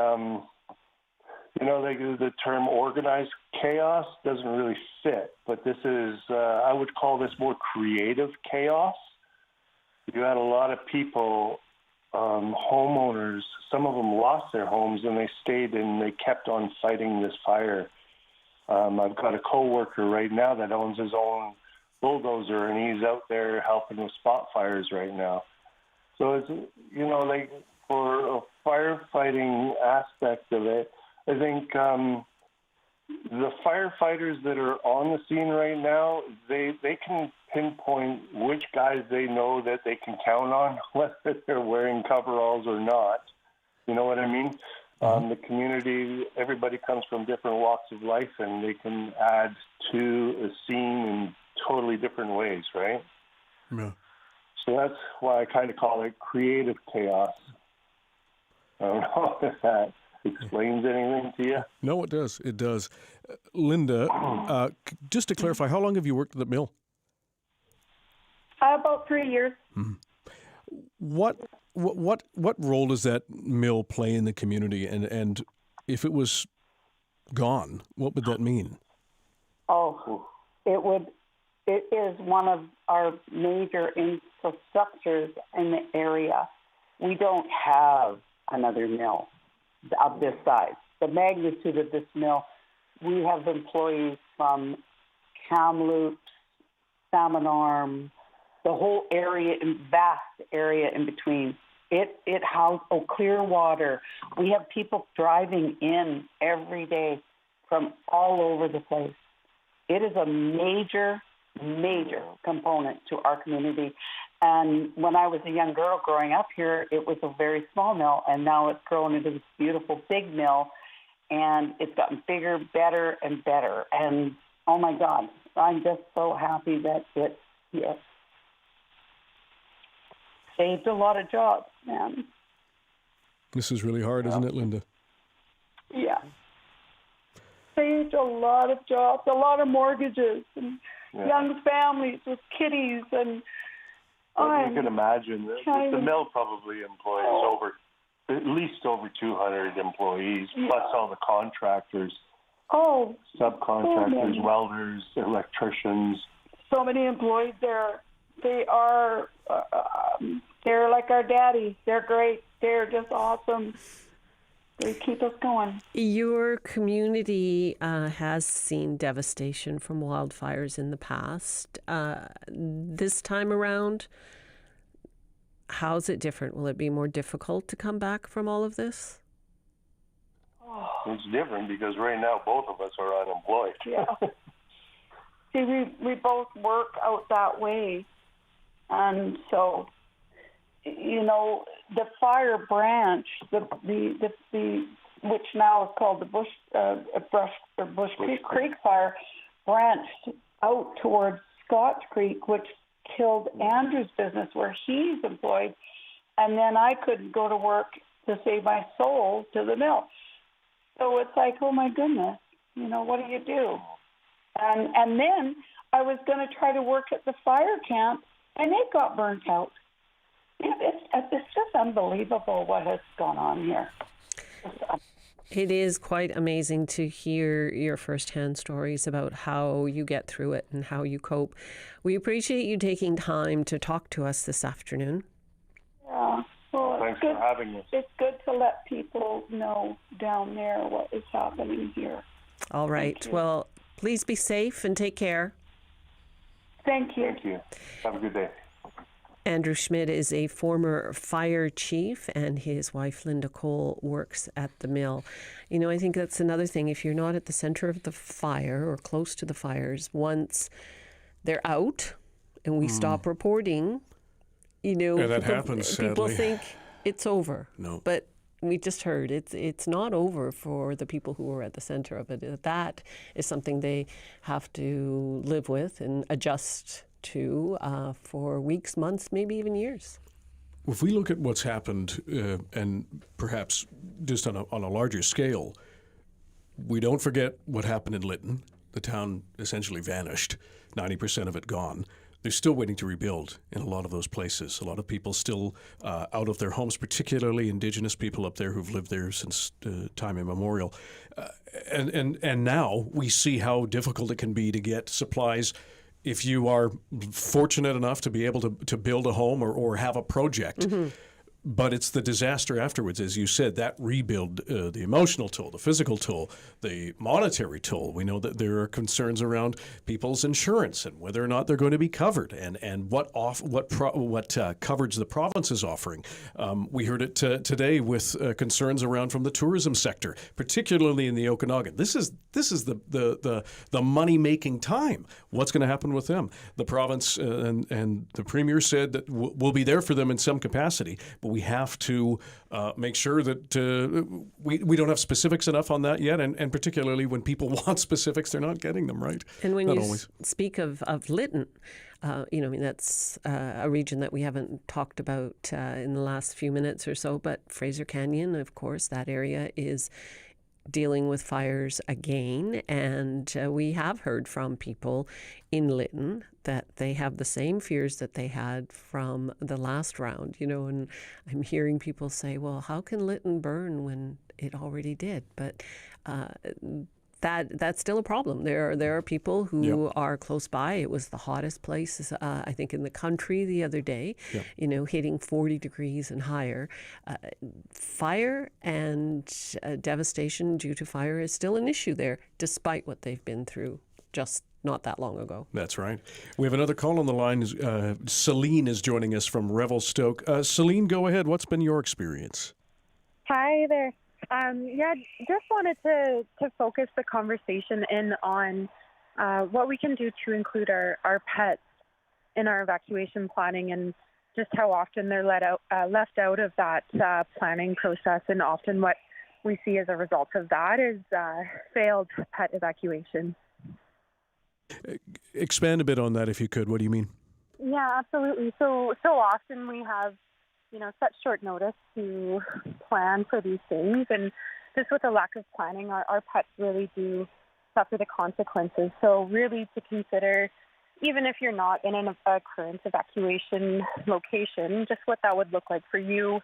like the term organized chaos doesn't really fit, but this is, I would call this more creative chaos. You had a lot of people, homeowners, some of them lost their homes and they stayed and they kept on fighting this fire. I've got a coworker right now that owns his own bulldozer and he's out there helping with spot fires right now. So it's, like for a firefighting aspect of it, I think the firefighters that are on the scene right now, they can pinpoint which guys they know that they can count on, whether they're wearing coveralls or not. You know what I mean? The community, everybody comes from different walks of life, and they can add to a scene in totally different ways, right? Yeah. So that's why I kind of call it creative chaos. I don't know if that explains anything to you. No, it does. It does. Linda, just to clarify, how long have you worked at the mill? About 3 years. What role does that mill play in the community? And if it was gone, what would that mean? Oh, it is one of our major infrastructures in the area. We don't have another mill of this size. The magnitude of this mill, we have employees from Kamloops, Salmon Arm, the whole area, vast area in between. It houses Clearwater. We have people driving in every day from all over the place. It is a major component to our community. And when I was a young girl growing up here, it was a very small mill, and now it's grown into this beautiful big mill, and it's gotten bigger, better, and better. And oh my God, I'm just so happy that it saved a lot of jobs, man. This is really hard, isn't it, Linda? Yeah. Saved a lot of jobs, a lot of mortgages, and young families with kiddies. And you can imagine the mill probably employs at least over 200 employees, plus all the contractors, subcontractors, welders, electricians. So many employees there. They are, they're like our daddy. They're great. They're just awesome. They keep us going. Your community has seen devastation from wildfires in the past. This time around, how's it different? Will it be more difficult to come back from all of this? It's different because right now both of us are unemployed. Yeah. See, we both work out that way. And so, the fire branch, the which now is called the Bush Creek Fire, branched out towards Scotch Creek, which killed Andrew's business where he's employed, and then I couldn't go to work to save my soul to the mill. So it's like, oh my goodness, what do you do? And then I was going to try to work at the fire camp, and it got burnt out. It's just unbelievable what has gone on here. It is quite amazing to hear your firsthand stories about how you get through it and how you cope. We appreciate you taking time to talk to us this afternoon. Yeah. Well, thanks for having us. It's good to let people know down there what is happening here. All right. Well, please be safe and take care. Thank you. Thank you. Have a good day. Andrew Schmidt is a former fire chief, and his wife, Linda Cole, works at the mill. I think that's another thing. If you're not at the center of the fire or close to the fires, once they're out and we stop reporting, that happens, people sadly. think it's over. No. But we just heard it's not over for the people who are at the center of it. That is something they have to live with and adjust to for weeks, months, maybe even years. If we look at what's happened, and perhaps just on a larger scale, we don't forget what happened in Lytton. The town essentially vanished, 90% of it gone. They're still waiting to rebuild in a lot of those places. A lot of people still out of their homes, particularly Indigenous people up there who've lived there since time immemorial. And now we see how difficult it can be to get supplies if you are fortunate enough to be able to build a home or have a project. Mm-hmm. But it's the disaster afterwards, as you said, that rebuild, the emotional toll, the physical toll, the monetary toll. We know that there are concerns around people's insurance and whether or not they're going to be covered, and what coverage the province is offering. We heard it today with concerns around from the tourism sector, particularly in the Okanagan. This is the money making time. What's going to happen with them? The province and the premier said that we'll be there for them in some capacity, but we have to make sure that we don't have specifics enough on that yet, and particularly when people want specifics, they're not getting them right. And when not you always. Speak of Lytton, that's a region that we haven't talked about in the last few minutes or so, but Fraser Canyon, of course, that area is dealing with fires again, and we have heard from people in Lytton that they have the same fears that they had from the last round, and I'm hearing people say, well, how can Lytton burn when it already did? But that's still a problem. There are people who are close by. It was the hottest place, I think, in the country the other day, hitting 40 degrees and higher. Fire and devastation due to fire is still an issue there, despite what they've been through just not that long ago. That's right. We have another call on the line. Celine is joining us from Revelstoke. Celine, go ahead. What's been your experience? Hi there. Just wanted to focus the conversation in on what we can do to include our pets in our evacuation planning, and just how often they're left out of that planning process. And often what we see as a result of that is failed pet evacuation. Expand a bit on that if you could. What do you mean? Yeah, absolutely. So often we have such short notice to plan for these things, and just with a lack of planning, our pets really do suffer the consequences. So really to consider, even if you're not in a current evacuation location, just what that would look like for you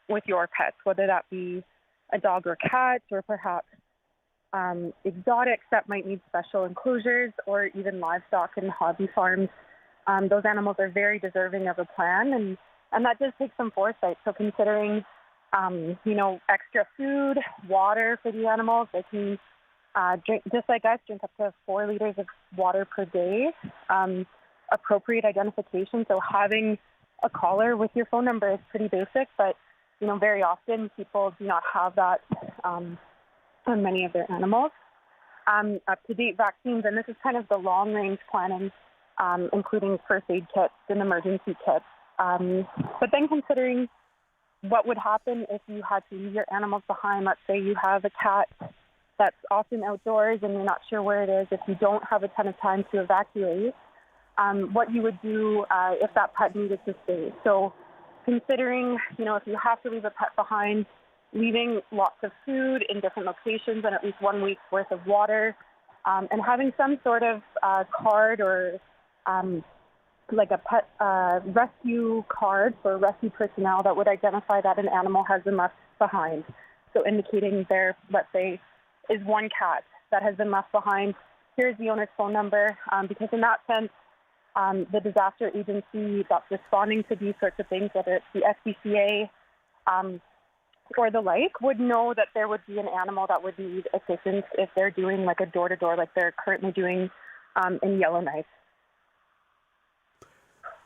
with your pets, whether that be a dog or cat, or perhaps exotics that might need special enclosures, or even livestock and hobby farms. Those animals are very deserving of a plan, and that does take some foresight. So considering, extra food, water for the animals, they can drink, just like us, drink up to 4 liters of water per day. Appropriate identification. So having a collar with your phone number is pretty basic, but very often people do not have that on many of their animals. Up-to-date vaccines, and this is kind of the long-range planning, including first aid kits and emergency kits. But then considering what would happen if you had to leave your animals behind. Let's say you have a cat that's often outdoors and you're not sure where it is. If you don't have a ton of time to evacuate, what you would do if that pet needed to stay. So considering, if you have to leave a pet behind, leaving lots of food in different locations and at least 1 week's worth of water, and having some sort of card or like a pet rescue card for rescue personnel that would identify that an animal has been left behind. So indicating there, let's say, is one cat that has been left behind. Here's the owner's phone number, because in that sense, the disaster agency that's responding to these sorts of things, whether it's the SPCA or the like, would know that there would be an animal that would need assistance if they're doing like a door-to-door like they're currently doing in Yellowknife.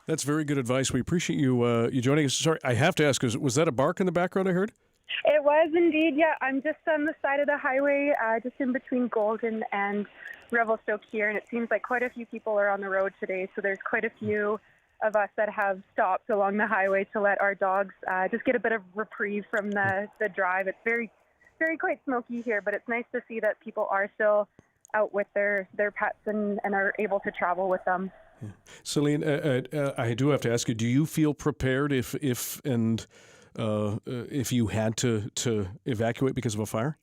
That's very good advice. We appreciate you joining us. Sorry, I have to ask, was that a bark in the background I heard? It was indeed, yeah. I'm just on the side of the highway, just in between Golden and Revelstoke here, and it seems like quite a few people are on the road today, so there's quite a few of us that have stopped along the highway to let our dogs just get a bit of reprieve from the drive. It's very, very quite smoky here, but it's nice to see that people are still out with their pets and are able to travel with them. Celine, I do have to ask you, do you feel prepared if you had to evacuate because of a fire?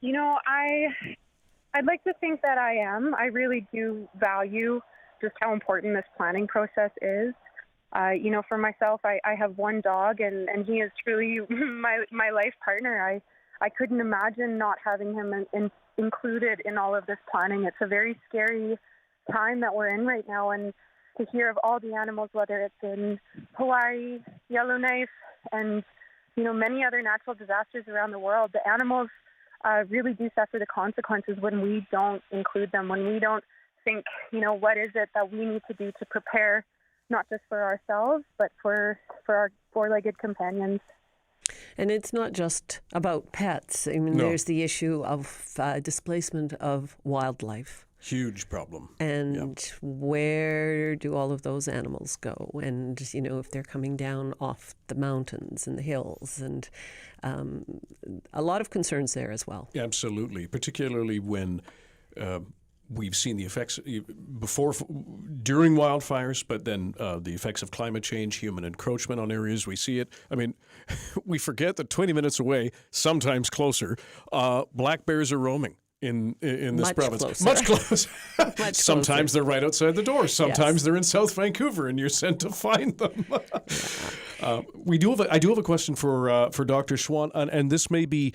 You know, I'd like to think that I am. I really do value just how important this planning process is. You know, for myself, I have one dog, and he is truly my life partner. I couldn't imagine not having him included in all of this planning. It's a very scary time that we're in right now, and to hear of all the animals, whether it's in Hawaii, Yellowknife, and, you know, many other natural disasters around the world, the animals really do suffer the consequences when we don't include them, when we don't think, you know, what is it that we need to do to prepare not just for ourselves, but for our four-legged companions. And it's not just about pets. I mean, there's the issue of displacement of wildlife. Huge problem. And where do all of those animals go? And, you know, if they're coming down off the mountains and the hills, and a lot of concerns there as well. Absolutely, particularly when we've seen the effects during wildfires, but then the effects of climate change, human encroachment on areas. We see it. I mean, we forget that 20 minutes away, sometimes closer, black bears are roaming in this province. Closer. Much closer. Much Sometimes closer. they're right outside the door. Sometimes they're in South Vancouver, and you're sent to find them. I do have a question for Dr. Schwan, and this may be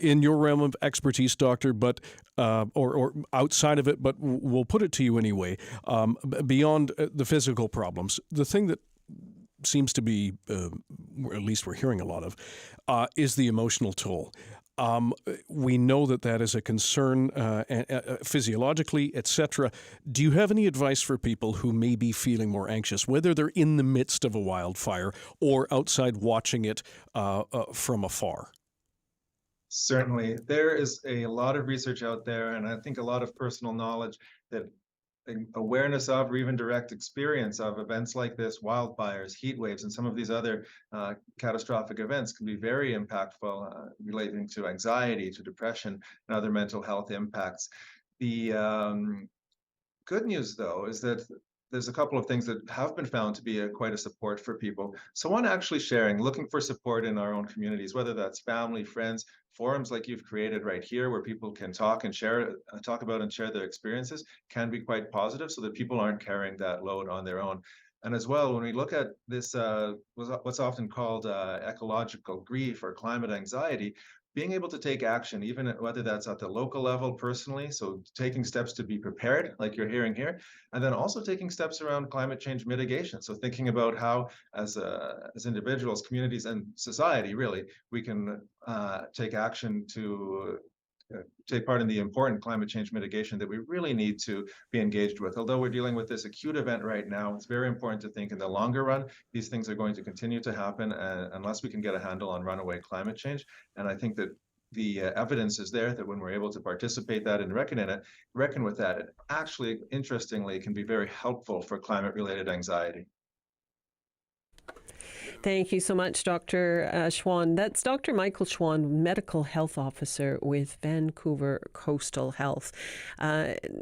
in your realm of expertise, Doctor, but or outside of it, but we'll put it to you anyway. Beyond the physical problems, the thing that seems to be, at least we're hearing a lot of, is the emotional toll. We know that is a concern physiologically, etc. Do you have any advice for people who may be feeling more anxious, whether they're in the midst of a wildfire or outside watching it from afar? Certainly. There is a lot of research out there, and I think a lot of personal knowledge that awareness of or even direct experience of events like this, wildfires, heat waves, and some of these other catastrophic events can be very impactful, relating to anxiety, to depression, and other mental health impacts. The good news, though, is that there's a couple of things that have been found to be quite a support for people. So one, actually sharing, looking for support in our own communities, whether that's family, friends, forums like you've created right here where people can talk about and share their experiences, can be quite positive so that people aren't carrying that load on their own. And as well, when we look at this, what's often called ecological grief or climate anxiety, being able to take action, even whether that's at the local level personally, so taking steps to be prepared, like you're hearing here, and then also taking steps around climate change mitigation. So thinking about how, as individuals, communities, and society, really, we can take action to take part in the important climate change mitigation that we really need to be engaged with. Although we're dealing with this acute event right now, it's very important to think in the longer run, these things are going to continue to happen unless we can get a handle on runaway climate change. And I think that the evidence is there that when we're able to participate that and reckon with that, it actually, interestingly, can be very helpful for climate-related anxiety. Thank you so much, Dr. Schwan. That's Dr. Michael Schwan, Medical Health Officer with Vancouver Coastal Health.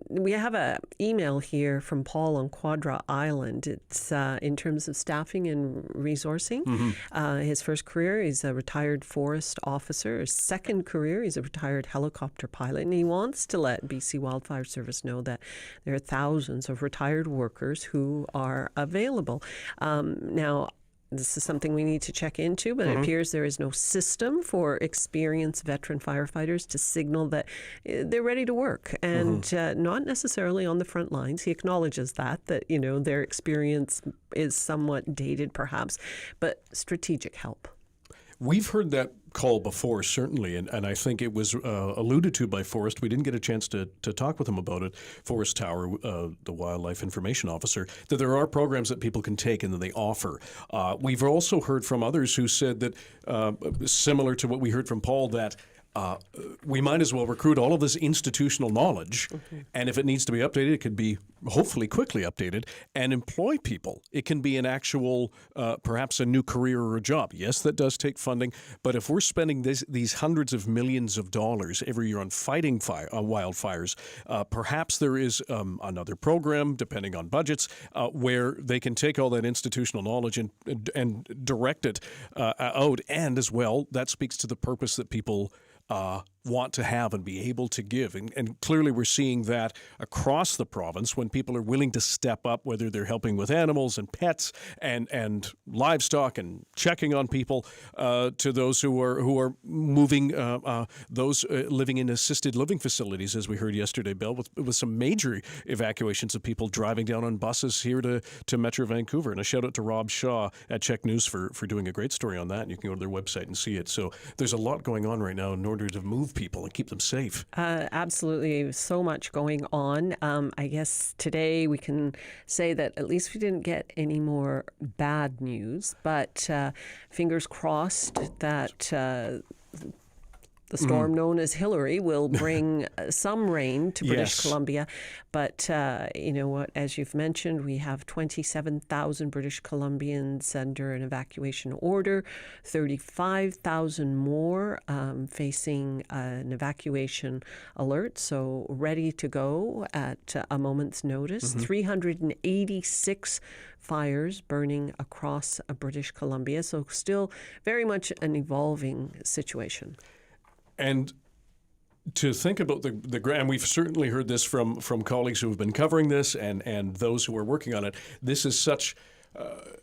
We have an email here from Paul on Quadra Island. It's in terms of staffing and resourcing. His first career, he's a retired forest officer. His second career, he's a retired helicopter pilot. And he wants to let BC Wildfire Service know that there are thousands of retired workers who are available. Now, this is something we need to check into, but it appears there is no system for experienced veteran firefighters to signal that they're ready to work, and not necessarily on the front lines. He acknowledges that you know, their experience is somewhat dated perhaps, but strategic help. We've heard that call before, certainly, and I think it was alluded to by Forrest. We didn't get a chance to talk with him about it. Forrest Tower, the Wildlife Information Officer, that there are programs that people can take and that they offer. We've also heard from others who said that, similar to what we heard from Paul, that we might as well recruit all of this institutional knowledge, and if it needs to be updated, it could be hopefully quickly updated, and employ people. It can be an actual, perhaps a new career or a job. Yes, that does take funding, but if we're spending these hundreds of millions of dollars every year on fighting wildfires, perhaps there is another program, depending on budgets, where they can take all that institutional knowledge and direct it out, and as well, that speaks to the purpose that people want to have and be able to give. And clearly we're seeing that across the province when people are willing to step up, whether they're helping with animals and pets and livestock and checking on people, to those who are moving, those living in assisted living facilities, as we heard yesterday, Bill, with some major evacuations of people driving down on buses here to Metro Vancouver. And a shout out to Rob Shaw at Check News for doing a great story on that. And you can go to their website and see it. So there's a lot going on right now in order to move people and keep them safe. Absolutely. So much going on. I guess today we can say that at least we didn't get any more bad news, but fingers crossed that the storm known as Hillary will bring some rain to British Columbia. But you know what, as you've mentioned, we have 27,000 British Columbians under an evacuation order, 35,000 more facing an evacuation alert, so ready to go at a moment's notice. 386 fires burning across British Columbia, so still very much an evolving situation. And to think about and we've certainly heard this from colleagues who have been covering this and those who are working on it, this is such...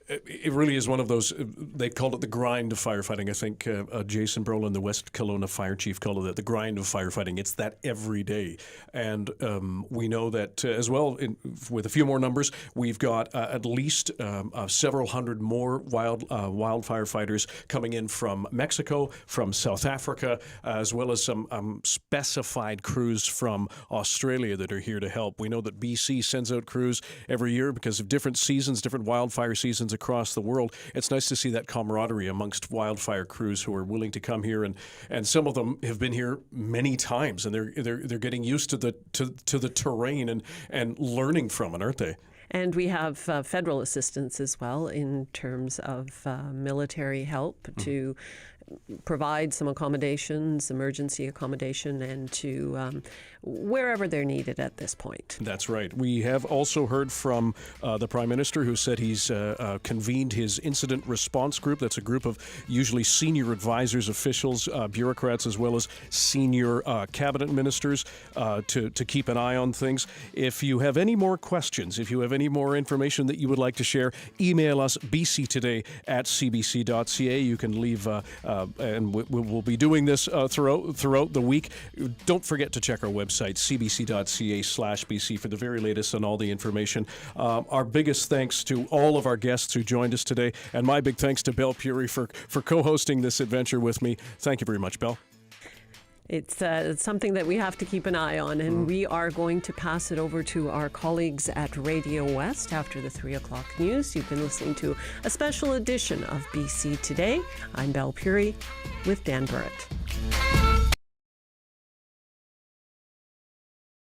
it really is one of those, they called it the grind of firefighting. I think Jason Brolin, the West Kelowna fire chief, called it the grind of firefighting. It's that every day. And we know that as well, with a few more numbers, we've got at least several hundred more wildfire fighters coming in from Mexico, from South Africa, as well as some specified crews from Australia that are here to help. We know that BC sends out crews every year because of different seasons, different wildfire seasons across the world. It's nice to see that camaraderie amongst wildfire crews who are willing to come here, and some of them have been here many times, and they're getting used to the terrain and learning from it, aren't they? And we have federal assistance as well in terms of military help to provide some accommodations, emergency accommodation, and to wherever they're needed at this point. That's right. We have also heard from the Prime Minister, who said he's convened his incident response group. That's a group of usually senior advisors, officials, bureaucrats, as well as senior cabinet ministers to keep an eye on things. If you have any more questions, if you have any more information that you would like to share, email us bctoday@cbc.ca. You can leave and we'll be doing this throughout the week. Don't forget to check our website, cbc.ca/BC, for the very latest on all the information. Our biggest thanks to all of our guests who joined us today, and my big thanks to Belle Puri for co-hosting this adventure with me. Thank you very much, Belle. It's something that we have to keep an eye on, and we are going to pass it over to our colleagues at Radio West after the 3 o'clock news. You've been listening to a special edition of BC Today. I'm Belle Puri with Dan Burritt.